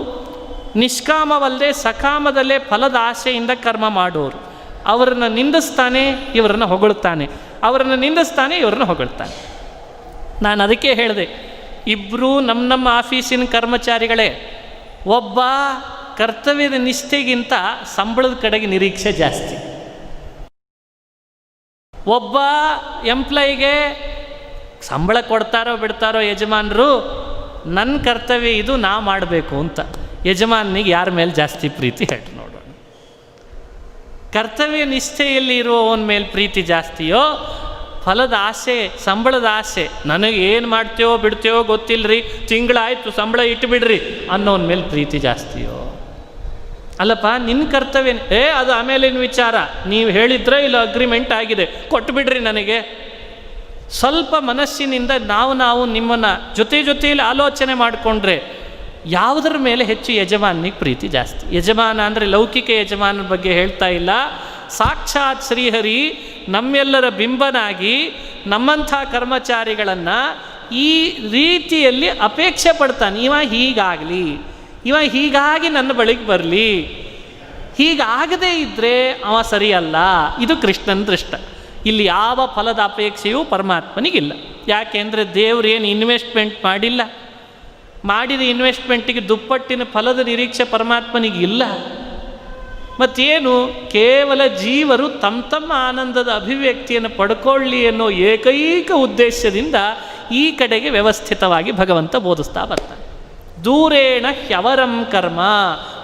ನಿಷ್ಕಾಮವಲ್ಲದೆ ಸಕಾಮದಲ್ಲೇ ಫಲದ ಆಸೆಯಿಂದ ಕರ್ಮ ಮಾಡೋರು, ಅವರನ್ನು ನಿಂದಿಸ್ತಾನೆ, ಇವರನ್ನು ಹೊಗಳ್ತಾನೆ, ಅವರನ್ನು ನಿಂದಿಸ್ತಾನೆ, ಇವರನ್ನು ಹೊಗಳ್ತಾನೆ. ನಾನು ಅದಕ್ಕೆ ಹೇಳಿದೆ, ಇಬ್ಬರೂ ನಮ್ಮ ಆಫೀಸಿನ ಕರ್ಮಚಾರಿಗಳೇ. ಒಬ್ಬ ಕರ್ತವ್ಯದ ನಿಷ್ಠೆಗಿಂತ ಸಂಬಳದ ಕಡೆಗೆ ನಿರೀಕ್ಷೆ ಜಾಸ್ತಿ. ಒಬ್ಬ ಎಂಪ್ಲಾಯಿಗೆ ಸಂಬಳ ಕೊಡ್ತಾರೋ ಬಿಡ್ತಾರೋ ಯಜಮಾನರು, ನನ್ನ ಕರ್ತವ್ಯ ಇದು, ನಾ ಮಾಡಬೇಕು ಅಂತ. ಯಜಮಾನಿಗೆ ಯಾರ ಮೇಲೆ ಜಾಸ್ತಿ ಪ್ರೀತಿ ಹೇಳಿ ನೋಡೋಣ. ಕರ್ತವ್ಯ ನಿಷ್ಠೆಯಲ್ಲಿ ಇರುವವನ ಮೇಲೆ ಪ್ರೀತಿ ಜಾಸ್ತಿಯೋ, ಫಲದ ಆಸೆ, ಸಂಬಳದ ಆಸೆ, ನನಗೆ ಏನು ಮಾಡ್ತೇವೋ ಬಿಡ್ತೇವೋ ಗೊತ್ತಿಲ್ಲರಿ, ತಿಂಗಳಾಯಿತು ಸಂಬಳ ಇಟ್ಟುಬಿಡ್ರಿ ಅನ್ನೋನ ಮೇಲೆ ಪ್ರೀತಿ ಜಾಸ್ತಿಯೋ? ಅಲ್ಲಪ್ಪ, ನಿನ್ನ ಕರ್ತವ್ಯ ಅದು ಆಮೇಲಿನ ವಿಚಾರ. ನೀವು ಹೇಳಿದ್ರೆ ಇಲ್ಲ ಅಗ್ರಿಮೆಂಟ್ ಆಗಿದೆ, ಕೊಟ್ಟುಬಿಡ್ರಿ ನನಗೆ. ಸ್ವಲ್ಪ ಮನಸ್ಸಿನಿಂದ ನಾವು ನಿಮ್ಮನ್ನು ಜೊತೆಯಲ್ಲಿ ಆಲೋಚನೆ ಮಾಡಿಕೊಂಡ್ರೆ ಯಾವುದರ ಮೇಲೆ ಹೆಚ್ಚು ಯಜಮಾನಿಗೆ ಪ್ರೀತಿ ಜಾಸ್ತಿ? ಯಜಮಾನ ಅಂದರೆ ಲೌಕಿಕ ಯಜಮಾನನ ಬಗ್ಗೆ ಹೇಳ್ತಾ ಇಲ್ಲ, ಸಾಕ್ಷಾತ್ ಶ್ರೀಹರಿ ನಮ್ಮೆಲ್ಲರ ಬಿಂಬನಾಗಿ ನಮ್ಮಂಥ ಕರ್ಮಚಾರಿಗಳನ್ನು ಈ ರೀತಿಯಲ್ಲಿ ಅಪೇಕ್ಷೆ ಪಡ್ತಾನೆ. ಇವ ಹೀಗಾಗಲಿ, ಇವ ಹೀಗಾಗಿ ನನ್ನ ಬಳಿಗೆ ಬರಲಿ, ಹೀಗಾಗದೇ ಇದ್ದರೆ ಅವ ಸರಿಯಲ್ಲ. ಇದು ಕೃಷ್ಣನ ದೃಷ್ಟ. ಇಲ್ಲಿ ಯಾವ ಫಲದ ಅಪೇಕ್ಷೆಯೂ ಪರಮಾತ್ಮನಿಗಿಲ್ಲ. ಯಾಕೆಂದರೆ ದೇವರೇನು ಇನ್ವೆಸ್ಟ್ಮೆಂಟ್ ಮಾಡಿಲ್ಲ, ಮಾಡಿದ ಇನ್ವೆಸ್ಟ್ಮೆಂಟಿಗೆ ದುಪ್ಪಟ್ಟಿನ ಫಲದ ನಿರೀಕ್ಷೆ ಪರಮಾತ್ಮನಿಗೆ ಇಲ್ಲ. ಮತ್ತೇನು, ಕೇವಲ ಜೀವರು ತಮ್ಮ ಆನಂದದ ಅಭಿವ್ಯಕ್ತಿಯನ್ನು ಪಡ್ಕೊಳ್ಳಿ ಅನ್ನೋ ಏಕೈಕ ಉದ್ದೇಶದಿಂದ ಈ ಕಡೆಗೆ ವ್ಯವಸ್ಥಿತವಾಗಿ ಭಗವಂತ ಬೋಧಿಸ್ತಾ ಬರ್ತಾನೆ. ದೂರೇಣ ಹ್ಯವರಂ ಕರ್ಮ,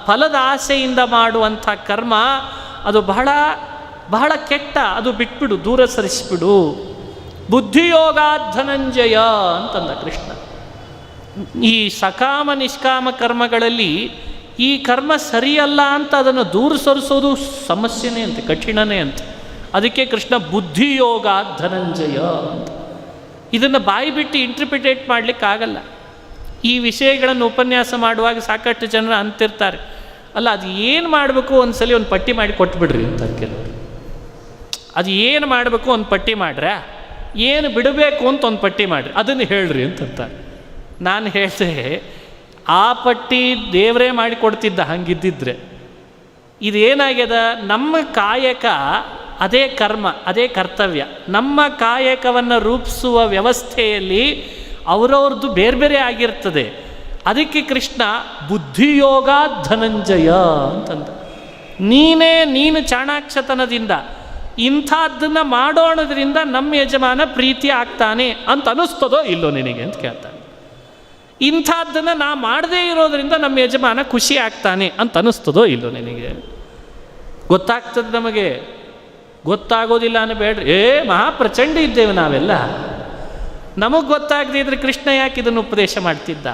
ಫಲದ ಆಸೆಯಿಂದ ಮಾಡುವಂಥ ಕರ್ಮ ಅದು ಬಹಳ ಬಹಳ ಕೆಟ್ಟ, ಅದು ಬಿಟ್ಬಿಡು, ದೂರ ಸರಿಸಿಬಿಡು. ಬುದ್ಧಿಯೋಗ ಧನಂಜಯ ಅಂತಂದ ಕೃಷ್ಣ. ಈ ಸಕಾಮ ನಿಷ್ಕಾಮ ಕರ್ಮಗಳಲ್ಲಿ ಈ ಕರ್ಮ ಸರಿಯಲ್ಲ ಅಂತ ಅದನ್ನು ದೂರ ಸರಿಸೋದು ಸಮಸ್ಯೆನೇ ಅಂತೆ, ಕಠಿಣನೇ ಅಂತ. ಅದಕ್ಕೆ ಕೃಷ್ಣ ಬುದ್ಧಿಯೋಗ ಧನಂಜಯ ಅಂತ. ಇದನ್ನು ಬಾಯಿ ಬಿಟ್ಟು ಇಂಟರ್ಪ್ರಿಟೇಟ್ ಮಾಡಲಿಕ್ಕಾಗಲ್ಲ. ಈ ವಿಷಯಗಳನ್ನು ಉಪನ್ಯಾಸ ಮಾಡುವಾಗ ಸಾಕಷ್ಟು ಜನರು ಅಂತಿರ್ತಾರೆ, ಅಲ್ಲ ಅದು ಏನು ಮಾಡಬೇಕು ಒಂದ್ಸಲಿ ಒಂದು ಪಟ್ಟಿ ಮಾಡಿ ಕೊಟ್ಬಿಡ್ರಿ ಅಂತ ಕೆಲವರು. ಅದು ಏನು ಮಾಡಬೇಕು ಒಂದು ಪಟ್ಟಿ ಮಾಡ್ರೆ, ಏನು ಬಿಡಬೇಕು ಅಂತ ಒಂದು ಪಟ್ಟಿ ಮಾಡಿರಿ, ಅದನ್ನು ಹೇಳ್ರಿ ಅಂತಂತಾರೆ. ನಾನು ಹೇಳಿದೆ, ಆ ಪಟ್ಟಿ ದೇವರೇ ಮಾಡಿಕೊಡ್ತಿದ್ದ ಹಂಗಿದ್ದಿದ್ರೆ. ಇದೇನಾಗ್ಯದ, ನಮ್ಮ ಕಾಯಕ ಅದೇ ಕರ್ಮ, ಅದೇ ಕರ್ತವ್ಯ. ನಮ್ಮ ಕಾಯಕವನ್ನು ರೂಪಿಸುವ ವ್ಯವಸ್ಥೆಯಲ್ಲಿ ಅವರವ್ರದ್ದು ಬೇರೆ ಬೇರೆ ಆಗಿರ್ತದೆ. ಅದಕ್ಕೆ ಕೃಷ್ಣ ಬುದ್ಧಿಯೋಗ ಧನಂಜಯ ಅಂತಂದ. ನೀನು ಚಾಣಾಕ್ಷತನದಿಂದ ಇಂಥದ್ದನ್ನು ಮಾಡೋಣದ್ರಿಂದ ನಮ್ಮ ಯಜಮಾನ ಪ್ರೀತಿ ಆಗ್ತಾನೆ ಅಂತ ಅನ್ನಿಸ್ತದೋ ಇಲ್ಲೋ ನಿನಗೆ ಅಂತ ಕೇಳ್ತಾನೆ. ಇಂಥದ್ದನ್ನು ನಾ ಮಾಡದೇ ಇರೋದರಿಂದ ನಮ್ಮ ಯಜಮಾನ ಖುಷಿ ಆಗ್ತಾನೆ ಅಂತ ಅನ್ನಿಸ್ತದೋ ಇಲ್ಲೋ ನಿನಗೆ? ಗೊತ್ತಾಗ್ತದೆ ನಮಗೆ, ಗೊತ್ತಾಗೋದಿಲ್ಲ ಅನ್ನಬೇಡ್ರಿ. ಮಹಾಪ್ರಚಂಡ ಇದ್ದೇವೆ ನಾವೆಲ್ಲ. ನಮಗೆ ಗೊತ್ತಾಗದಿದ್ರೆ ಕೃಷ್ಣ ಯಾಕೆ ಇದನ್ನು ಉಪದೇಶ ಮಾಡ್ತಿದ್ದ?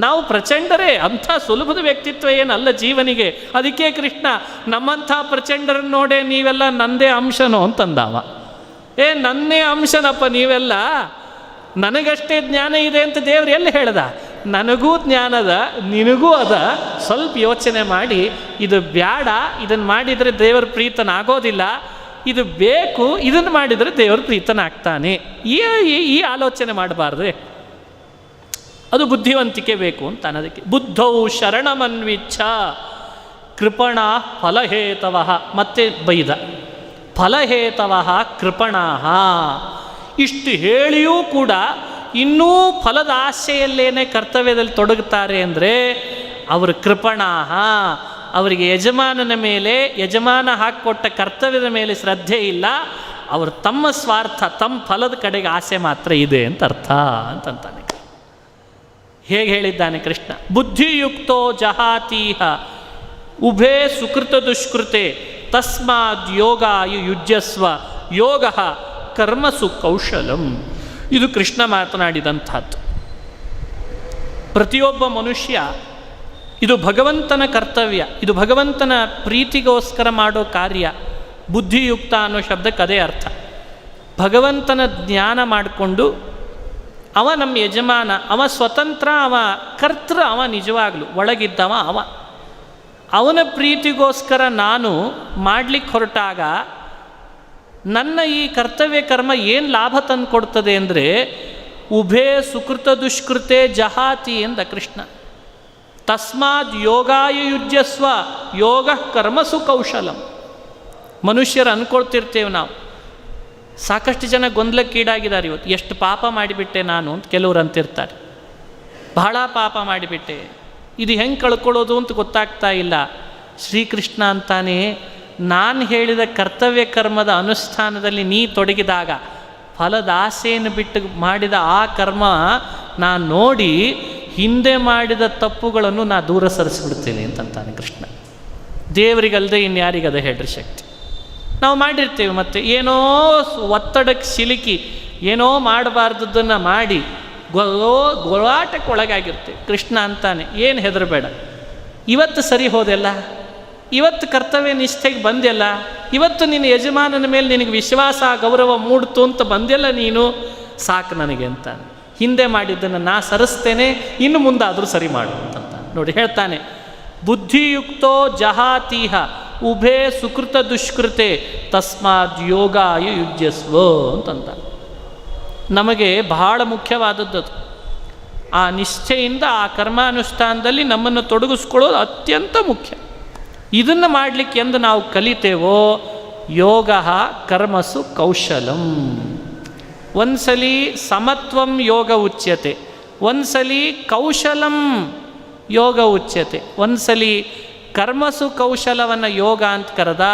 ನಾವು ಪ್ರಚಂಡರೇ, ಅಂಥ ಸುಲಭದ ವ್ಯಕ್ತಿತ್ವ ಏನಲ್ಲ ಜೀವನಿಗೆ. ಅದಕ್ಕೆ ಕೃಷ್ಣ ನಮ್ಮಂಥ ಪ್ರಚಂಡರನ್ನು ನೋಡೇ ನೀವೆಲ್ಲ ನಂದೇ ಅಂಶನೋ ಅಂತಂದಾವ. ನನ್ನೇ ಅಂಶನಪ್ಪ ನೀವೆಲ್ಲ, ನನಗಷ್ಟೇ ಜ್ಞಾನ ಇದೆ ಅಂತ ದೇವ್ರು ಎಲ್ಲಿ ಹೇಳ್ದ? ನನಗೂ ಜ್ಞಾನದ, ನಿನಗೂ ಅದ. ಸ್ವಲ್ಪ ಯೋಚನೆ ಮಾಡಿ, ಇದು ಬ್ಯಾಡ, ಇದನ್ನು ಮಾಡಿದರೆ ದೇವರ ಪ್ರೀತನಾಗೋದಿಲ್ಲ, ಇದು ಬೇಕು, ಇದನ್ನು ಮಾಡಿದರೆ ದೇವರ ಪ್ರೀತನಾಗ್ತಾನೆ. ಈ ಆಲೋಚನೆ ಮಾಡಬಾರ್ದೆ. ಅದು ಬುದ್ಧಿವಂತಿಕೆ ಬೇಕು ಅಂತ ಅನ್ನೋದಕ್ಕೆ. ಬುದ್ಧೌ ಶರಣಮನ್ವಿಚ್ಛ ಕೃಪಣ ಫಲಹೇತವ. ಮತ್ತೆ ಬೈದ, ಫಲಹೇತವ ಕೃಪಣಾ. ಇಷ್ಟು ಹೇಳಿಯೂ ಕೂಡ ಇನ್ನೂ ಫಲದ ಆಸೆಯಲ್ಲೇನೆ ಕರ್ತವ್ಯದಲ್ಲಿ ತೊಡಗುತ್ತಾರೆ ಅಂದರೆ ಅವರು ಕೃಪಣಾ. ಅವರಿಗೆ ಯಜಮಾನನ ಮೇಲೆ, ಯಜಮಾನ ಹಾಕಿಕೊಟ್ಟ ಕರ್ತವ್ಯದ ಮೇಲೆ ಶ್ರದ್ಧೆ ಇಲ್ಲ. ಅವರು ತಮ್ಮ ಸ್ವಾರ್ಥ, ತಮ್ಮ ಫಲದ ಕಡೆಗೆ ಆಸೆ ಮಾತ್ರ ಇದೆ ಅಂತ ಅರ್ಥ ಅಂತಂತಾನೆ. ಹೇಗೆ ಹೇಳಿದ್ದಾನೆ ಕೃಷ್ಣ? ಬುದ್ಧಿಯುಕ್ತೋ ಜಹಾತೀಹ ಉಭೇ ಸುಕೃತ ದುಷ್ಕೃತೆ ತಸ್ಮಾದ್ ಯೋಗಾಯು ಯುಜ್ಯಸ್ವ ಯೋಗ ಕರ್ಮಸು ಕೌಶಲಂ. ಇದು ಕೃಷ್ಣ ಮಾತನಾಡಿದಂಥದ್ದು. ಪ್ರತಿಯೊಬ್ಬ ಮನುಷ್ಯ, ಇದು ಭಗವಂತನ ಕರ್ತವ್ಯ, ಇದು ಭಗವಂತನ ಪ್ರೀತಿಗೋಸ್ಕರ ಮಾಡೋ ಕಾರ್ಯ. ಬುದ್ಧಿಯುಕ್ತ ಅನ್ನೋ ಶಬ್ದಕ್ಕೆ ಅದೇ ಅರ್ಥ. ಭಗವಂತನ ಜ್ಞಾನ ಮಾಡಿಕೊಂಡು ಅವ ನಮ್ಮ ಯಜಮಾನ, ಅವ ಸ್ವತಂತ್ರ, ಅವ ಕರ್ತೃ, ಅವ ನಿಜವಾಗ್ಲು ಒಳಗಿದ್ದವ ಅವ. ಅವನ ಪ್ರೀತಿಗೋಸ್ಕರ ನಾನು ಮಾಡಲಿಕ್ಕೆ ಹೊರಟಾಗ ನನ್ನ ಈ ಕರ್ತವ್ಯ ಕರ್ಮ ಏನು ಲಾಭ ತಂದು ಕೊಡ್ತದೆ ಅಂದರೆ ಉಭೇ ಸುಕೃತ ದುಷ್ಕೃತೆ ಜಹಾತಿ ಎಂದ ಕೃಷ್ಣ. ತಸ್ಮಾದ್ ಯೋಗಾಯ ಯುಜ್ಯಸ್ವ ಯೋಗ ಕರ್ಮಸು ಕೌಶಲಂ. ಮನುಷ್ಯರು ಅಂದ್ಕೊಳ್ತಿರ್ತೇವೆ ನಾವು, ಸಾಕಷ್ಟು ಜನ ಗೊಂದಲಕ್ಕೀಡಾಗಿದ್ದಾರೆ ಇವತ್ತು. ಎಷ್ಟು ಪಾಪ ಮಾಡಿಬಿಟ್ಟೆ ನಾನು ಅಂತ ಕೆಲವರು ಅಂತಿರ್ತಾರೆ. ಬಹಳ ಪಾಪ ಮಾಡಿಬಿಟ್ಟೆ, ಇದು ಹೆಂಗೆ ಕಳ್ಕೊಳ್ಳೋದು ಅಂತ ಗೊತ್ತಾಗ್ತಾ ಇಲ್ಲ. ಶ್ರೀಕೃಷ್ಣ ಅಂತಾನೆ, ನಾನು ಹೇಳಿದ ಕರ್ತವ್ಯ ಕರ್ಮದ ಅನುಷ್ಠಾನದಲ್ಲಿ ನೀ ತೊಡಗಿದಾಗ ಫಲದ ಆಸೆಯನ್ನು ಬಿಟ್ಟು ಮಾಡಿದ ಆ ಕರ್ಮ ನಾನು ನೋಡಿ ಹಿಂದೆ ಮಾಡಿದ ತಪ್ಪುಗಳನ್ನು ನಾ ದೂರ ಸರಿಸಿಬಿಡ್ತೇನೆ ಅಂತಂತಾನೆ ಕೃಷ್ಣ. ದೇವರಿಗಲ್ಲದೆ ಇನ್ಯಾರಿಗದ ಹೇಳ್ರಿ ಶಕ್ತಿ. ನಾವು ಮಾಡಿರ್ತೇವೆ, ಮತ್ತು ಏನೋ ಒತ್ತಡಕ್ಕೆ ಸಿಲುಕಿ ಏನೋ ಮಾಡಬಾರ್ದದ್ದನ್ನು ಮಾಡಿ ಗೋಳಾಟಕ್ಕೆ ಒಳಗಾಗಿರ್ತೇವೆ. ಕೃಷ್ಣ ಅಂತಾನೆ, ಏನು ಹೆದರಬೇಡ, ಇವತ್ತು ಸರಿ ಹೋದೆಲ್ಲ, ಇವತ್ತು ಕರ್ತವ್ಯ ನಿಷ್ಠೆಗೆ ಬಂದೆಲ್ಲ, ಇವತ್ತು ನಿನ್ನ ಯಜಮಾನನ ಮೇಲೆ ನಿನಗೆ ವಿಶ್ವಾಸ ಗೌರವ ಮೂಡ್ತು ಅಂತ ಬಂದೆಲ್ಲ ನೀನು, ಸಾಕು ನನಗೆ ಅಂತಾನೆ. ಹಿಂದೆ ಮಾಡಿದ್ದನ್ನು ನಾ ಸರಿಸ್ತೇನೆ, ಇನ್ನು ಮುಂದಾದರೂ ಸರಿ ಮಾಡು ಅಂತಂತ ನೋಡಿ ಹೇಳ್ತಾನೆ. ಬುದ್ಧಿಯುಕ್ತೋ ಜಹಾತೀಹ ಉಭೇ ಸುಕೃತ ದುಷ್ಕೃತೆ ತಸ್ಮಾದ್ ಯೋಗಾಯ ಯುಜ್ಯಸ್ವ ಅಂತಂತ. ನಮಗೆ ಬಹಳ ಮುಖ್ಯವಾದದ್ದು ಆ ನಿಶ್ಚಯಿಂದ ಆ ಕರ್ಮಾನುಷ್ಠಾನದಲ್ಲಿ ನಮ್ಮನ್ನು ತೊಡಗಿಸ್ಕೊಳ್ಳೋದು ಅತ್ಯಂತ ಮುಖ್ಯ. ಇದನ್ನು ಮಾಡಲಿಕ್ಕೆ ಎಂದು ನಾವು ಕಲಿತೇವೋ ಯೋಗ ಕರ್ಮಸು ಕೌಶಲಂ. ಒಂದ್ಸಲಿ ಸಮತ್ವಂ ಯೋಗ ಉಚ್ಯತೆ, ಒಂದ್ಸಲಿ ಕೌಶಲಂ ಯೋಗ ಉಚ್ಯತೆ. ಒಂದ್ಸಲಿ ಕರ್ಮಸು ಕೌಶಲವನ್ನು ಯೋಗ ಅಂತ ಕರೆದ,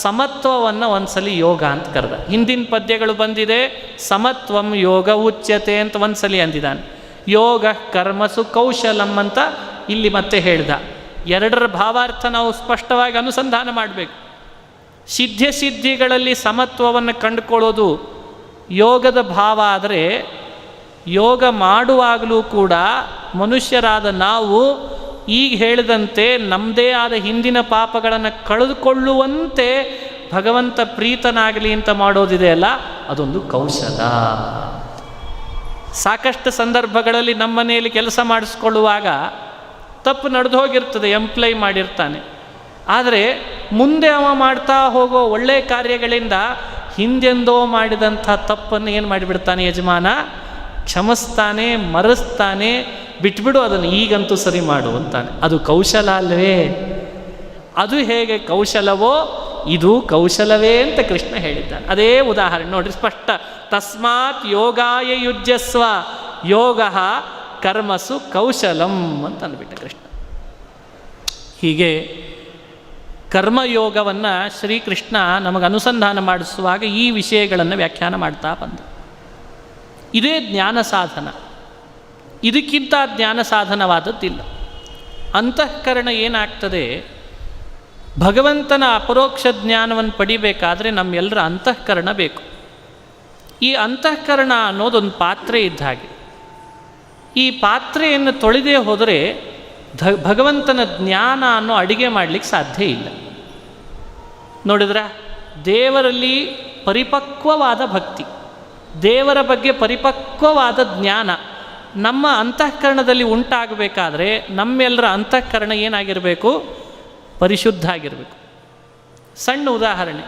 ಸಮತ್ವವನ್ನು ಒಂದ್ಸಲಿ ಯೋಗ ಅಂತ ಕರೆದ. ಹಿಂದಿನ ಪದ್ಯಗಳು ಬಂದಿದೆ, ಸಮತ್ವಂ ಯೋಗ ಉಚ್ಯತೆ ಅಂತ ಒಂದ್ಸಲಿ ಅಂದಿದ್ದಾನೆ. ಯೋಗ ಕರ್ಮಸು ಕೌಶಲಂ ಅಂತ ಇಲ್ಲಿ ಮತ್ತೆ ಹೇಳ್ದ. ಎರಡರ ಭಾವಾರ್ಥ ನಾವು ಸ್ಪಷ್ಟವಾಗಿ ಅನುಸಂಧಾನ ಮಾಡಬೇಕು. ಸಿದ್ಧಿಗಳಲ್ಲಿ ಸಮತ್ವವನ್ನು ಕಂಡುಕೊಳ್ಳೋದು ಯೋಗದ ಭಾವ ಆದರೆ, ಯೋಗ ಮಾಡುವಾಗಲೂ ಕೂಡ ಮನುಷ್ಯರಾದ ನಾವು ಈಗ ಹೇಳಿದಂತೆ ನಮ್ಮದೇ ಆದ ಹಿಂದಿನ ಪಾಪಗಳನ್ನು ಕಳೆದುಕೊಳ್ಳುವಂತೆ ಭಗವಂತ ಪ್ರೀತನಾಗಲಿ ಅಂತ ಮಾಡೋದಿದೆಯಲ್ಲ, ಅದೊಂದು ಕೌಶಲ. ಸಾಕಷ್ಟು ಸಂದರ್ಭಗಳಲ್ಲಿ ನಮ್ಮ ಮನೆಯಲ್ಲಿ ಕೆಲಸ ಮಾಡಿಸ್ಕೊಳ್ಳುವಾಗ ತಪ್ಪು ನಡೆದು ಹೋಗಿರ್ತದೆ, ಎಂಪ್ಲಾಯ್ ಮಾಡಿರ್ತಾನೆ. ಆದರೆ ಮುಂದೆ ಅವ ಮಾಡ್ತಾ ಹೋಗೋ ಒಳ್ಳೆಯ ಕಾರ್ಯಗಳಿಂದ ಹಿಂದೆಂದೋ ಮಾಡಿದಂಥ ತಪ್ಪನ್ನು ಏನು ಮಾಡಿಬಿಡ್ತಾನೆ ಯಜಮಾನ, ಕ್ಷಮಿಸ್ತಾನೆ, ಮರೆಸ್ತಾನೆ, ಬಿಟ್ಬಿಡು ಅದನ್ನು, ಈಗಂತೂ ಸರಿ ಮಾಡು ಅಂತಾನೆ. ಅದು ಕೌಶಲ ಅಲ್ವೇ? ಅದು ಹೇಗೆ ಕೌಶಲವೋ ಇದು ಕೌಶಲವೇ ಅಂತ ಕೃಷ್ಣ ಹೇಳಿದ್ದಾನೆ. ಅದೇ ಉದಾಹರಣೆ ನೋಡ್ರಿ, ಸ್ಪಷ್ಟ. ತಸ್ಮಾತ್ ಯೋಗಾಯ ಯುಜ್ಯಸ್ವ ಯೋಗ ಕರ್ಮಸು ಕೌಶಲಂ ಅಂತ ಅಂದ್ಬಿಟ್ಟ ಕೃಷ್ಣ. ಹೀಗೆ ಕರ್ಮಯೋಗವನ್ನು ಶ್ರೀಕೃಷ್ಣ ನಮಗೆ ಅನುಸಂಧಾನ ಮಾಡಿಸುವಾಗ ಈ ವಿಷಯಗಳನ್ನು ವ್ಯಾಖ್ಯಾನ ಮಾಡ್ತಾ ಬಂದ. ಇದೇ ಜ್ಞಾನ ಸಾಧನ, ಇದಕ್ಕಿಂತ ಜ್ಞಾನ ಸಾಧನವಾದದ್ದಿಲ್ಲ. ಅಂತಃಕರಣ ಏನಾಗ್ತದೆ, ಭಗವಂತನ ಅಪರೋಕ್ಷ ಜ್ಞಾನವನ್ನು ಪಡಿಬೇಕಾದ್ರೆ ನಮ್ಮೆಲ್ಲರ ಅಂತಃಕರಣ ಬೇಕು. ಈ ಅಂತಃಕರಣ ಅನ್ನೋದೊಂದು ಪಾತ್ರೆ ಇದ್ದ ಹಾಗೆ. ಈ ಪಾತ್ರೆಯನ್ನು ತೊಳೆದೇ ಹೋದರೆ ಭಗವಂತನ ಜ್ಞಾನ ಅನ್ನೋ ಅಡಿಗೆ ಮಾಡಲಿಕ್ಕೆ ಸಾಧ್ಯ ಇಲ್ಲ. ನೋಡಿದ್ರ, ದೇವರಲ್ಲಿ ಪರಿಪಕ್ವವಾದ ಭಕ್ತಿ, ದೇವರ ಬಗ್ಗೆ ಪರಿಪಕ್ವವಾದ ಜ್ಞಾನ ನಮ್ಮ ಅಂತಃಕರಣದಲ್ಲಿ ಉಂಟಾಗಬೇಕಾದ್ರೆ ನಮ್ಮೆಲ್ಲರ ಅಂತಃಕರಣ ಏನಾಗಿರಬೇಕು? ಪರಿಶುದ್ಧ ಆಗಿರಬೇಕು. ಸಣ್ಣ ಉದಾಹರಣೆ,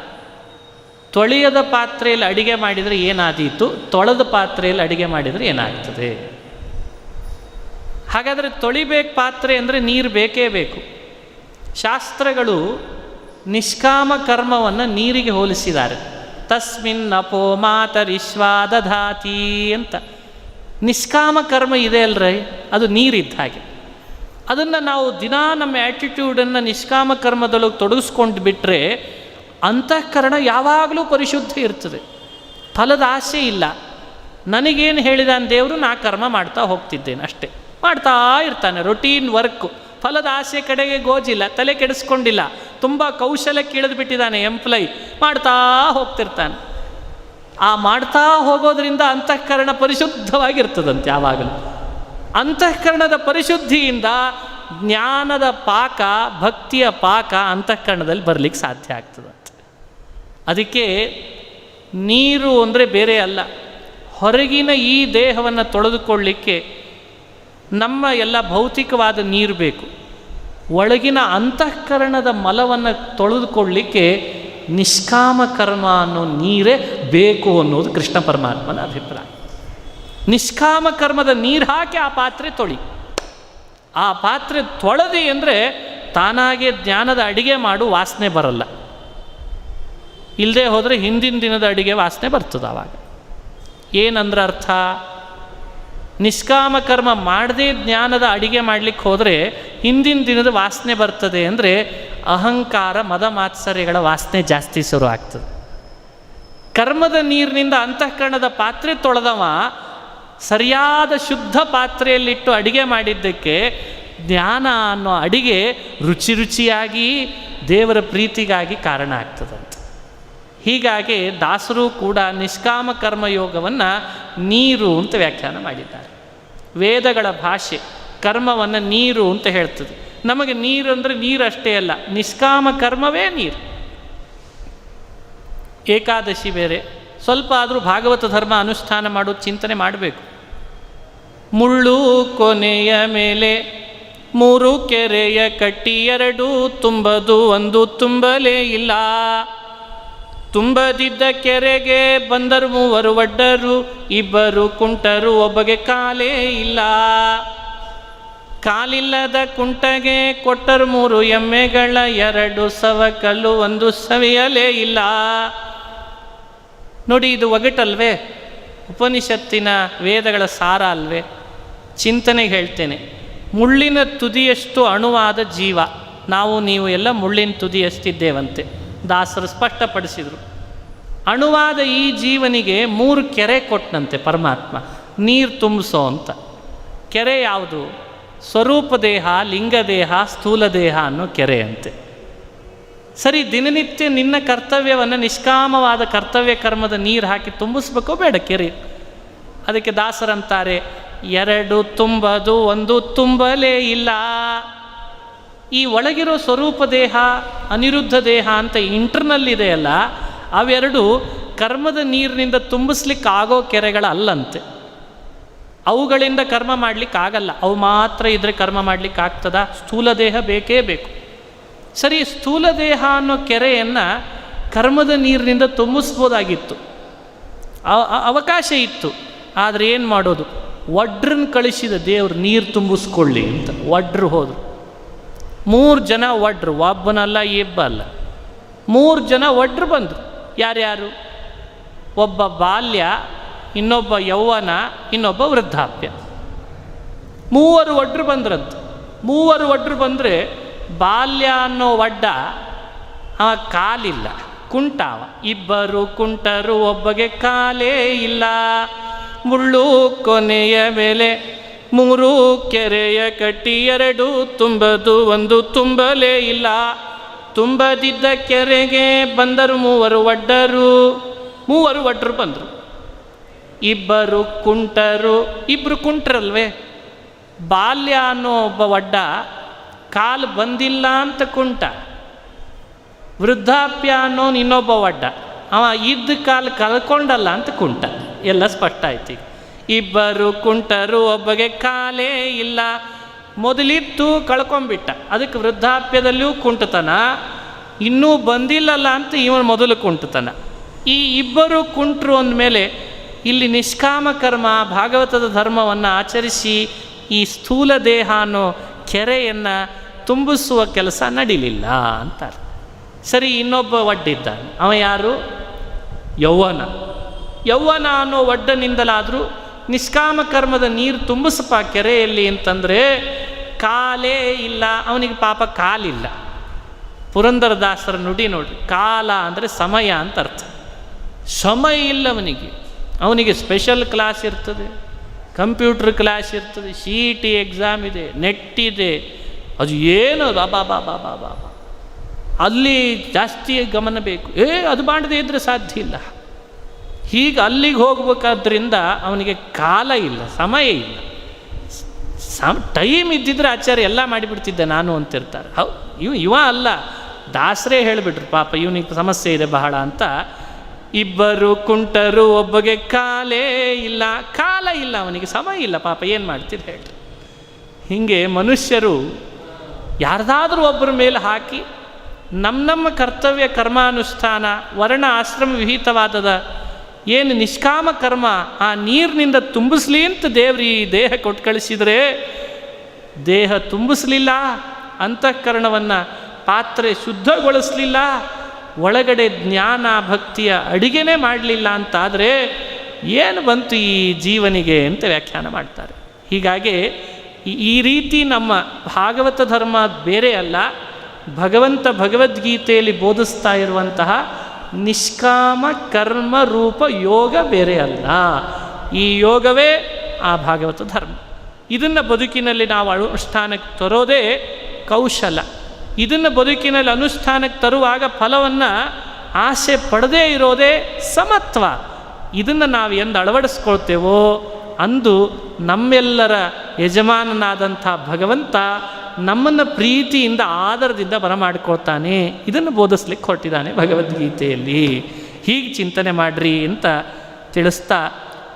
ತೊಳೆಯದ ಪಾತ್ರೆಯಲ್ಲಿ ಅಡಿಗೆ ಮಾಡಿದರೆ ಏನಾದೀತು, ತೊಳೆದ ಪಾತ್ರೆಯಲ್ಲಿ ಅಡಿಗೆ ಮಾಡಿದರೆ ಏನಾಗ್ತದೆ? ಹಾಗಾದರೆ ತೊಳಿಬೇಕು ಪಾತ್ರೆ ಅಂದರೆ ನೀರು ಬೇಕೇ ಬೇಕು. ಶಾಸ್ತ್ರಗಳು ನಿಷ್ಕಾಮ ಕರ್ಮವನ್ನು ನೀರಿಗೆ ಹೋಲಿಸಿದ್ದಾರೆ. ತಸ್ಮಿನ್ ಅಪೋ ಮಾತರಿಶ್ವಾದಧಾತಿ ಅಂತ. ನಿಷ್ಕಾಮ ಕರ್ಮ ಇದೆ ಅಲ್ರೇ, ಅದು ನೀರಿದ್ದ ಹಾಗೆ. ಅದನ್ನು ನಾವು ದಿನಾ ನಮ್ಮ ಆ್ಯಟಿಟ್ಯೂಡನ್ನು ನಿಷ್ಕಾಮ ಕರ್ಮದೊಳಗೆ ತೊಡಗಿಸ್ಕೊಂಡು ಬಿಟ್ಟರೆ ಅಂತಃಕರಣ ಯಾವಾಗಲೂ ಪರಿಶುದ್ಧ ಇರ್ತದೆ. ಫಲದ ಆಸೆ ಇಲ್ಲ. ನನಗೇನು ಹೇಳಿದಾನೆ ದೇವರು, ನಾ ಕರ್ಮ ಮಾಡ್ತಾ ಹೋಗ್ತಿದ್ದೇನೆ ಅಷ್ಟೇ, ಮಾಡ್ತಾ ಇರ್ತಾನೆ. ರೊಟೀನ್ ವರ್ಕು, ಫಲದ ಆಸೆ ಕಡೆಗೆ ಗೋಜಿಲ್ಲ, ತಲೆ ಕೆಡಿಸ್ಕೊಂಡಿಲ್ಲ, ತುಂಬ ಕೌಶಲಕ್ಕೆ ಇಳಿದು ಬಿಟ್ಟಿದ್ದಾನೆ ಎಂಪ್ಲಾಯ್, ಮಾಡ್ತಾ ಹೋಗ್ತಿರ್ತಾನೆ. ಆ ಮಾಡ್ತಾ ಹೋಗೋದ್ರಿಂದ ಅಂತಃಕರಣ ಪರಿಶುದ್ಧವಾಗಿರ್ತದಂತೆ ಯಾವಾಗಲೂ. ಅಂತಃಕರಣದ ಪರಿಶುದ್ಧಿಯಿಂದ ಜ್ಞಾನದ ಪಾಕ, ಭಕ್ತಿಯ ಪಾಕ ಅಂತಃಕರಣದಲ್ಲಿ ಬರಲಿಕ್ಕೆ ಸಾಧ್ಯ ಆಗ್ತದಂತೆ. ಅದಕ್ಕೆ ನೀರು ಅಂದರೆ ಬೇರೆ ಅಲ್ಲ, ಹೊರಗಿನ ಈ ದೇಹವನ್ನು ತೊಳೆದುಕೊಳ್ಳಲಿಕ್ಕೆ ನಮ್ಮ ಎಲ್ಲ ಭೌತಿಕವಾದ ನೀರು ಬೇಕು. ಒಳಗಿನ ಅಂತಃಕರಣದ ಮಲವನ್ನು ತೊಳೆದುಕೊಳ್ಳಲಿಕ್ಕೆ ನಿಷ್ಕಾಮ ಕರ್ಮ ಅನ್ನೋ ನೀರೇ ಬೇಕು ಅನ್ನೋದು ಕೃಷ್ಣ ಪರಮಾತ್ಮನ ಅಭಿಪ್ರಾಯ. ನಿಷ್ಕಾಮ ಕರ್ಮದ ನೀರು ಹಾಕಿ ಆ ಪಾತ್ರೆ ತೊಳಿ. ಆ ಪಾತ್ರೆ ತೊಳೆದಿ ಅಂದರೆ ತಾನಾಗೆ ಜ್ಞಾನದ ಅಡಿಗೆ ಮಾಡು ವಾಸನೆ ಬರಲ್ಲ. ಇಲ್ಲದೆ ಹೋದರೆ ಹಿಂದಿನ ದಿನದ ಅಡಿಗೆ ವಾಸನೆ ಬರ್ತದೆ. ಆವಾಗ ಏನಂದ್ರೆ ಅರ್ಥ, ನಿಷ್ಕಾಮ ಕರ್ಮ ಮಾಡದೇ ಜ್ಞಾನದ ಅಡಿಗೆ ಮಾಡಲಿಕ್ಕೆ ಹೋದರೆ ಹಿಂದಿನ ದಿನದ ವಾಸನೆ ಬರ್ತದೆ. ಅಂದರೆ ಅಹಂಕಾರ, ಮದ ಮಾತ್ಸರ್ಯಗಳ ವಾಸನೆ ಜಾಸ್ತಿ ಶುರು ಆಗ್ತದೆ. ಕರ್ಮದ ನೀರಿನಿಂದ ಅಂತಃಕರಣದ ಪಾತ್ರೆ ತೊಳೆದವ ಸರಿಯಾದ ಶುದ್ಧ ಪಾತ್ರೆಯಲ್ಲಿಟ್ಟು ಅಡಿಗೆ ಮಾಡಿದ್ದಕ್ಕೆ ಜ್ಞಾನ ಅನ್ನೋ ಅಡಿಗೆ ರುಚಿ ರುಚಿಯಾಗಿ ದೇವರ ಪ್ರೀತಿಗಾಗಿ ಕಾರಣ ಆಗ್ತದಂತೆ. ಹೀಗಾಗಿ ದಾಸರು ಕೂಡ ನಿಷ್ಕಾಮ ಕರ್ಮಯೋಗವನ್ನು ನೀರು ಅಂತ ವ್ಯಾಖ್ಯಾನ ಮಾಡಿದ್ದಾರೆ. ವೇದಗಳ ಭಾಷೆ ಕರ್ಮವನ್ನು ನೀರು ಅಂತ ಹೇಳ್ತದೆ. ನಮಗೆ ನೀರು ಅಂದರೆ ನೀರು ಅಷ್ಟೇ ಅಲ್ಲ, ನಿಷ್ಕಾಮ ಕರ್ಮವೇ ನೀರು. ಏಕಾದಶಿ ಬೇರೆ, ಸ್ವಲ್ಪ ಆದರೂ ಭಾಗವತ ಧರ್ಮ ಅನುಷ್ಠಾನ ಮಾಡೋದು ಚಿಂತನೆ ಮಾಡಬೇಕು. ಮುಳ್ಳು ಕೊನೆಯ ಮೇಲೆ 3 ಕೆರೆಯ ಕಟ್ಟಿ 2 ತುಂಬದು 1 ತುಂಬಲೇ ಇಲ್ಲ. ತುಂಬದಿದ್ದ ಕೆರೆಗೆ ಬಂದರು 3 ಒಡ್ಡರು, 2 ಕುಂಟರು, ಒಬ್ಬಗೆ ಕಾಲೇ ಇಲ್ಲ. ಕಾಲಿಲ್ಲದ ಕುಂಟಗೆ ಕೊಟ್ಟರು 3 ಎಮ್ಮೆಗಳ, 2 ಸವಕಲ್ಲು 1 ಸವಿಯಲೇ ಇಲ್ಲ. ನೋಡಿ, ಇದು ಒಗಟಲ್ವೇ? ಉಪನಿಷತ್ತಿನ ವೇದಗಳ ಸಾರ ಅಲ್ವೇ? ಚಿಂತನೆಗೆ ಹೇಳ್ತೇನೆ. ಮುಳ್ಳಿನ ತುದಿಯಷ್ಟು ಅಣುವಾದ ಜೀವ ನಾವು, ನೀವು ಎಲ್ಲ ಮುಳ್ಳಿನ ತುದಿಯಷ್ಟಿದ್ದೇವಂತೆ. ದಾಸರು ಸ್ಪಷ್ಟಪಡಿಸಿದರು. ಅಣುವಾದ ಈ ಜೀವನಿಗೆ 3 ಕೆರೆ ಕೊಟ್ಟನಂತೆ ಪರಮಾತ್ಮ, ನೀರು ತುಂಬಿಸೋ ಅಂತ. ಕೆರೆ ಯಾವುದು? ಸ್ವರೂಪ ದೇಹ, ಲಿಂಗದೇಹ, ಸ್ಥೂಲ ದೇಹ ಅನ್ನೋ ಕೆರೆ ಅಂತೆ. ಸರಿ, ದಿನನಿತ್ಯ ನಿನ್ನ ಕರ್ತವ್ಯವನ್ನು, ನಿಷ್ಕಾಮವಾದ ಕರ್ತವ್ಯ ಕರ್ಮದ ನೀರು ಹಾಕಿ ತುಂಬಿಸ್ಬೇಕೋ ಬೇಡ ಕೆರೆ? ಅದಕ್ಕೆ ದಾಸರಂತಾರೆ, 2 ತುಂಬದು 1 ತುಂಬಲೇ ಇಲ್ಲ. ಈ ಒಳಗಿರೋ ಸ್ವರೂಪ ದೇಹ, ಅನಿರುದ್ಧ ದೇಹ ಅಂತ ಇಂಟರ್ನಲ್ ಇದೆಯಲ್ಲ, ಅವೆರಡು ಕರ್ಮದ ನೀರಿನಿಂದ ತುಂಬಿಸ್ಲಿಕ್ಕೆ ಆಗೋ ಕೆರೆಗಳಲ್ಲಂತೆ. ಅವುಗಳಿಂದ ಕರ್ಮ ಮಾಡಲಿಕ್ಕೆ ಆಗಲ್ಲ. ಅವು ಮಾತ್ರ ಇದ್ದರೆ ಕರ್ಮ ಮಾಡಲಿಕ್ಕೆ ಆಗ್ತದ? ಸ್ಥೂಲ ದೇಹ ಬೇಕೇ ಬೇಕು. ಸರಿ, ಸ್ಥೂಲ ದೇಹ ಅನ್ನೋ ಕೆರೆಯನ್ನು ಕರ್ಮದ ನೀರಿನಿಂದ ತುಂಬಿಸ್ಬೋದಾಗಿತ್ತು, ಅವಕಾಶ ಇತ್ತು. ಆದರೆ ಏನು ಮಾಡೋದು, ಒಡ್ರನ್ನ ಕಳಿಸಿದ ದೇವ್ರು ನೀರು ತುಂಬಿಸ್ಕೊಳ್ಳಿ ಅಂತ. ಒಡ್ರು ಹೋದರು, 3 ಜನ ಒಡ್ರು, ಒಬ್ಬನಲ್ಲ ಇಬ್ಬಲ್ಲ, 3 ಜನ ಒಡ್ರು ಬಂದರು. ಯಾರ್ಯಾರು? ಒಬ್ಬ ಬಾಲ್ಯ, ಇನ್ನೊಬ್ಬ ಯೌವನ, ಇನ್ನೊಬ್ಬ ವೃದ್ಧಾಪ್ಯ. 3 ಒಡ್ರು ಬಂದ್ರಂತ. 3 ಒಡ್ರು ಬಂದರೆ ಬಾಲ್ಯ ಅನ್ನೋ ಒಡ್ಡ ಅವ ಕಾಲಿಲ್ಲ, ಕುಂಟಾವ. 2 ಕುಂಟರು, ಒಬ್ಬಗೆ ಕಾಲೇ ಇಲ್ಲ. ಮುಳ್ಳು ಕೊನೆಯ ಮೇಲೆ 3 ಕೆರೆಯ ಕಟ್ಟಿ 2 ತುಂಬದು 1 ತುಂಬಲೇ ಇಲ್ಲ. ತುಂಬದಿದ್ದ ಕೆರೆಗೆ ಬಂದರು 3 ಒಡ್ಡರು. 3 ಒಡ್ರು ಬಂದರು. 2 ಕುಂಟರು, 2 ಕುಂಟ್ರಲ್ವೇ. ಬಾಲ್ಯ ಅನ್ನೋ ಒಬ್ಬ ಒಡ್ಡ ಕಾಲು ಬಂದಿಲ್ಲ ಅಂತ ಕುಂಟ. ವೃದ್ಧಾಪ್ಯ ಅನ್ನೋನು ಇನ್ನೊಬ್ಬ ಒಡ್ಡ, ಅವ ಇದ್ದ ಕಾಲು ಕಳ್ಕೊಂಡಲ್ಲ ಅಂತ ಕುಂಟ. ಎಲ್ಲ ಸ್ಪಷ್ಟ ಆಯ್ತು. 2 ಕುಂಟರು, ಒಬ್ಬಗೆ ಕಾಲೇ ಇಲ್ಲ. ಮೊದಲಿತ್ತು ಕಳ್ಕೊಂಬಿಟ್ಟ, ಅದಕ್ಕೆ ವೃದ್ಧಾಪ್ಯದಲ್ಲಿಯೂ ಕುಂಟತನ. ಇನ್ನೂ ಬಂದಿಲ್ಲಲ್ಲ ಅಂತ ಇವನು ಮೊದಲು ಕುಂಟತನ. ಈ 2 ಕುಂಟರು ಅಂದಮೇಲೆ ಇಲ್ಲಿ ನಿಷ್ಕಾಮ ಕರ್ಮ, ಭಾಗವತದ ಧರ್ಮವನ್ನು ಆಚರಿಸಿ ಈ ಸ್ಥೂಲ ದೇಹ ಅನ್ನೋ ಕೆರೆಯನ್ನು ತುಂಬಿಸುವ ಕೆಲಸ ನಡೀಲಿಲ್ಲ ಅಂತಾರೆ. ಸರಿ, ಇನ್ನೊಬ್ಬ ಒಡ್ಡಿದ್ದಾನೆ. ಅವ ಯಾರು? ಯೌವನ. ಯೌವನ ಅನ್ನೋ ಒಡ್ಡನಿಂದಲಾದರೂ ನಿಷ್ಕಾಮ ಕರ್ಮದ ನೀರು ತುಂಬಿಸಪ್ಪ ಕೆರೆಯಲ್ಲಿ ಅಂತಂದರೆ ಕಾಲೇ ಇಲ್ಲ. ಅವನಿಗೆ ಪಾಪ ಕಾಲಿಲ್ಲ. ಪುರಂದರದಾಸರ ನುಡಿ ನೋಡಿ, ಕಾಲ ಅಂದರೆ ಸಮಯ ಅಂತ ಅರ್ಥ. ಸಮಯ ಇಲ್ಲ ಅವನಿಗೆ. ಅವನಿಗೆ ಸ್ಪೆಷಲ್ ಕ್ಲಾಸ್ ಇರ್ತದೆ, ಕಂಪ್ಯೂಟರ್ ಕ್ಲಾಸ್ ಇರ್ತದೆ, CET ಎಕ್ಸಾಮ್ ಇದೆ, ನೆಟ್ ಇದೆ, ಅದು ಏನು ಬಾಬಾ ಅಲ್ಲಿ ಜಾಸ್ತಿ ಗಮನ ಬೇಕು. ಅದು ಮಾಡದೇ ಇದ್ದರೆ ಸಾಧ್ಯ ಇಲ್ಲ. ಹೀಗೆ ಅಲ್ಲಿಗೆ ಹೋಗ್ಬೇಕಾದ್ರಿಂದ ಅವನಿಗೆ ಕಾಲ ಇಲ್ಲ, ಸಮಯ ಇಲ್ಲ. ಟೈಮ್ ಇದ್ದಿದ್ರೆ ಆಚಾರ್ಯ ಎಲ್ಲ ಮಾಡಿಬಿಡ್ತಿದ್ದೆ ನಾನು ಅಂತಿರ್ತಾರೆ. ಇವ ಅಲ್ಲ, ದಾಸರೇ ಹೇಳಿಬಿಟ್ರು ಪಾಪ ಇವನಿಗೆ ಸಮಸ್ಯೆ ಇದೆ ಬಹಳ ಅಂತ. 2 ಕುಂಟರು, ಒಬ್ಬಗೆ ಕಾಲೇ ಇಲ್ಲ. ಕಾಲ ಇಲ್ಲ ಅವನಿಗೆ, ಸಮಯ ಇಲ್ಲ ಪಾಪ, ಏನು ಮಾಡ್ತಿದ್ರು ಹೇಳಿ. ಹೀಗೆ ಮನುಷ್ಯರು ಯಾರ್ದಾದ್ರೂ ಒಬ್ಬರ ಮೇಲೆ ಹಾಕಿ ನಮ್ಮ ಕರ್ತವ್ಯ ಕರ್ಮಾನುಷ್ಠಾನ, ವರ್ಣ ಆಶ್ರಮ ವಿಹಿತವಾದದ ಏನು ನಿಷ್ಕಾಮ ಕರ್ಮ, ಆ ನೀರಿನಿಂದ ತುಂಬಿಸ್ಲಿ ಅಂತ ದೇವ್ರು ಈ ದೇಹ ಕೊಟ್ಟು ಕಳಿಸಿದರೆ, ದೇಹ ತುಂಬಿಸ್ಲಿಲ್ಲ, ಅಂತಃಕರಣವನ್ನು ಪಾತ್ರೆ ಶುದ್ಧಗೊಳಿಸಲಿಲ್ಲ, ಒಳಗಡೆ ಜ್ಞಾನ ಭಕ್ತಿಯ ಅಡಿಗೆನೇ ಮಾಡಲಿಲ್ಲ ಅಂತಾದರೆ ಏನು ಬಂತು ಈ ಜೀವನಿಗೆ ಅಂತ ವ್ಯಾಖ್ಯಾನ ಮಾಡ್ತಾರೆ. ಹೀಗಾಗಿ ಈ ರೀತಿ ನಮ್ಮ ಭಾಗವತ ಧರ್ಮ ಬೇರೆ ಅಲ್ಲ, ಭಗವಂತ ಭಗವದ್ಗೀತೆಯಲ್ಲಿ ಬೋಧಿಸ್ತಾ ಇರುವಂತಹ ನಿಷ್ಕಾಮ ಕರ್ಮ ರೂಪ ಯೋಗ ಬೇರೆ ಅಲ್ಲ. ಈ ಯೋಗವೇ ಆ ಭಾಗವತ ಧರ್ಮ. ಇದನ್ನು ಬದುಕಿನಲ್ಲಿ ನಾವು ಅನುಷ್ಠಾನಕ್ಕೆ ತರೋದೇ ಕೌಶಲ. ಇದನ್ನು ಬದುಕಿನಲ್ಲಿ ಅನುಷ್ಠಾನಕ್ಕೆ ತರುವಾಗ ಫಲವನ್ನು ಆಸೆ ಪಡದೇ ಇರೋದೇ ಸಮತ್ವ. ಇದನ್ನು ನಾವು ಎಂದು ಅಳವಡಿಸ್ಕೊಳ್ತೇವೋ ಅಂದು ನಮ್ಮೆಲ್ಲರ ಯಜಮಾನನಾದಂಥ ಭಗವಂತ ನಮ್ಮನ್ನು ಪ್ರೀತಿಯಿಂದ ಆದರದಿಂದ ಬರಮಾಡ್ಕೊಳ್ತಾನೆ. ಇದನ್ನು ಬೋಧಿಸ್ಲಿಕ್ಕೆ ಹೊರಟಿದ್ದಾನೆ ಭಗವದ್ಗೀತೆಯಲ್ಲಿ. ಹೀಗೆ ಚಿಂತನೆ ಮಾಡ್ರಿ ಅಂತ ತಿಳಿಸ್ತಾ,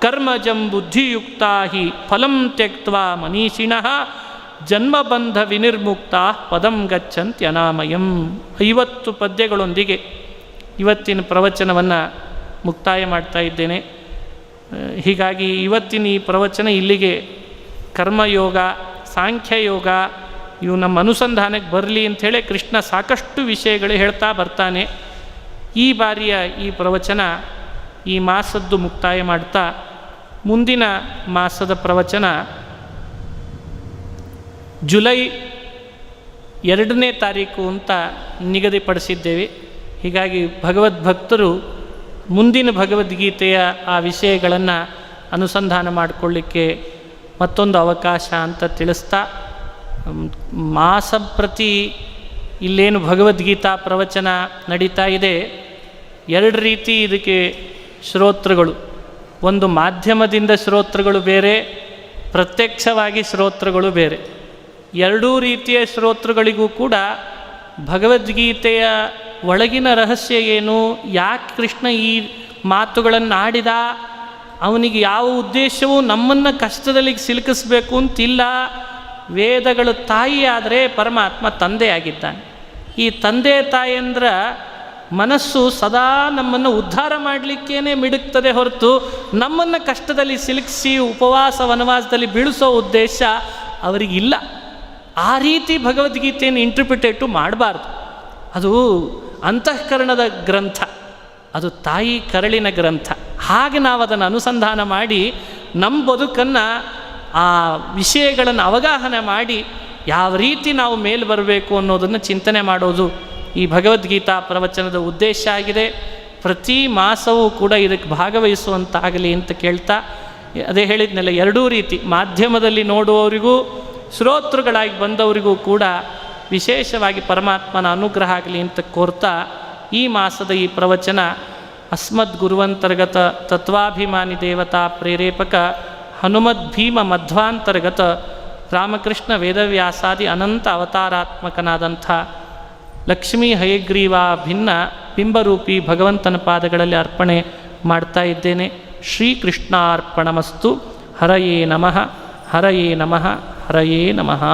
ಕರ್ಮಜಂ ಬುದ್ಧಿಯುಕ್ತ ಹಿ ಫಲಂ ತ್ಯಕ್ತ್ವಾ ಮನೀಷಿಣಃ ಜನ್ಮಬಂಧ ವಿನಿರ್ಮುಕ್ತ ಪದಂ ಗಚ್ಚಂತ್ಯನಾಮಯಂ. 50 ಪದ್ಯಗಳೊಂದಿಗೆ ಇವತ್ತಿನ ಪ್ರವಚನವನ್ನು ಮುಕ್ತಾಯ ಮಾಡ್ತಾ ಇದ್ದೇನೆ. ಹೀಗಾಗಿ ಇವತ್ತಿನ ಈ ಪ್ರವಚನ ಇಲ್ಲಿಗೆ. ಕರ್ಮಯೋಗ, ಸಾಂಖ್ಯಯೋಗ ಇವು ನಮ್ಮ ಅನುಸಂಧಾನಕ್ಕೆ ಬರಲಿ ಅಂಥೇಳಿ ಕೃಷ್ಣ ಸಾಕಷ್ಟು ವಿಷಯಗಳು ಹೇಳ್ತಾ ಬರ್ತಾನೆ. ಈ ಬಾರಿಯ ಈ ಪ್ರವಚನ ಈ ಮಾಸದ್ದು ಮುಕ್ತಾಯ ಮಾಡ್ತಾ, ಮುಂದಿನ ಮಾಸದ ಪ್ರವಚನ ಜುಲೈ 2ನೇ ತಾರೀಕು ಅಂತ ನಿಗದಿಪಡಿಸಿದ್ದೇವೆ. ಹೀಗಾಗಿ ಭಗವದ್ಭಕ್ತರು ಮುಂದಿನ ಭಗವದ್ಗೀತೆಯ ಆ ವಿಷಯಗಳನ್ನು ಅನುಸಂಧಾನ ಮಾಡಿಕೊಳ್ಳಿಕ್ಕೆ ಮತ್ತೊಂದು ಅವಕಾಶ ಅಂತ ತಿಳಿಸ್ತಾ, ಮಾಸ ಪ್ರತಿ ಇಲ್ಲೇನು ಭಗವದ್ಗೀತಾ ಪ್ರವಚನ ನಡೀತಾ ಇದೆ, 2 ರೀತಿ ಇದಕ್ಕೆ ಶ್ರೋತೃಗಳು. ಒಂದು ಮಾಧ್ಯಮದಿಂದ ಶ್ರೋತೃಗಳು ಬೇರೆ, ಪ್ರತ್ಯಕ್ಷವಾಗಿ ಶ್ರೋತೃಗಳು ಬೇರೆ. 2 ರೀತಿಯ ಶ್ರೋತೃಗಳಿಗೂ ಕೂಡ ಭಗವದ್ಗೀತೆಯ ಒಳಗಿನ ರಹಸ್ಯ ಏನು, ಯಾಕೆ ಕೃಷ್ಣ ಈ ಮಾತುಗಳನ್ನು ಆಡಿದ, ಅವನಿಗೆ ಯಾವ ಉದ್ದೇಶವೂ ನಮ್ಮನ್ನು ಕಷ್ಟದಲ್ಲಿ ಸಿಲುಕಿಸ್ಬೇಕು ಅಂತಿಲ್ಲ. ವೇದಗಳು ತಾಯಿ ಆದರೆ ಪರಮಾತ್ಮ ತಂದೆಯಾಗಿದ್ದಾನೆ. ಈ ತಂದೆ ತಾಯಿ ಅಂದ್ರೆ ಮನಸ್ಸು ಸದಾ ನಮ್ಮನ್ನು ಉದ್ಧಾರ ಮಾಡಲಿಕ್ಕೇ ಮಿಡುಕ್ತದೆ ಹೊರತು ನಮ್ಮನ್ನು ಕಷ್ಟದಲ್ಲಿ ಸಿಲುಕಿಸಿ ಉಪವಾಸ ವನವಾಸದಲ್ಲಿ ಬೀಳಿಸೋ ಉದ್ದೇಶ ಅವರಿಗಿಲ್ಲ. ಆ ರೀತಿ ಭಗವದ್ಗೀತೆಯನ್ನು ಇಂಟರ್ಪ್ರಿಟೇಟು ಮಾಡಬಾರ್ದು. ಅದು ಅಂತಃಕರಣದ ಗ್ರಂಥ, ಅದು ತಾಯಿ ಕರಳಿನ ಗ್ರಂಥ. ಹಾಗೆ ನಾವು ಅದನ್ನು ಅನುಸಂಧಾನ ಮಾಡಿ ನಮ್ಮ ಬದುಕನ್ನು ಆ ವಿಷಯಗಳನ್ನು ಅವಗಾಹನೆ ಮಾಡಿ ಯಾವ ರೀತಿ ನಾವು ಮೇಲೆ ಬರಬೇಕು ಅನ್ನೋದನ್ನು ಚಿಂತನೆ ಮಾಡೋದು ಈ ಭಗವದ್ಗೀತಾ ಪ್ರವಚನದ ಉದ್ದೇಶ ಆಗಿದೆ. ಪ್ರತಿ ಮಾಸವೂ ಕೂಡ ಇದಕ್ಕೆ ಭಾಗವಹಿಸುವಂತಾಗಲಿ ಅಂತ ಕೇಳ್ತಾ, ಅದೇ ಹೇಳಿದ್ನೆಲ್ಲ, ಎರಡೂ ರೀತಿ ಮಾಧ್ಯಮದಲ್ಲಿ ನೋಡುವವರಿಗೂ ಶ್ರೋತೃಗಳಾಗಿ ಬಂದವರಿಗೂ ಕೂಡ ವಿಶೇಷವಾಗಿ ಪರಮಾತ್ಮನ ಅನುಗ್ರಹ ಆಗಲಿ ಅಂತ ಕೋರ್ತಾ, ಈ ಮಾಸದ ಈ ಪ್ರವಚನ ಅಸ್ಮದ್ ಗುರುವಂತರ್ಗತ ತತ್ವಾಭಿಮಾನಿ ದೇವತಾ ಪ್ರೇರೇಪಕ ಹನುಮದ್ಭೀಮ ಮಧ್ವಾಂತರ್ಗತ ರಾಮಕೃಷ್ಣ ವೇದವ್ಯಾಸಾದಿ ಅನಂತ ಅವತಾರಾತ್ಮಕನಾದಂಥ ಲಕ್ಷ್ಮೀ ಹಯಗ್ರೀವ ಭಿನ್ನ ಬಿಂಬರೂಪಿ ಭಗವಂತನ ಪಾದಗಳಲ್ಲಿ ಅರ್ಪಣೆ ಮಾಡ್ತಾ ಇದ್ದೇನೆ. ಶ್ರೀಕೃಷ್ಣಾರ್ಪಣಮಸ್ತು. ಹರಯೇ ನಮಃ, ಹರಯೇ ನಮಃ, ಹರಯೇ ನಮಃ.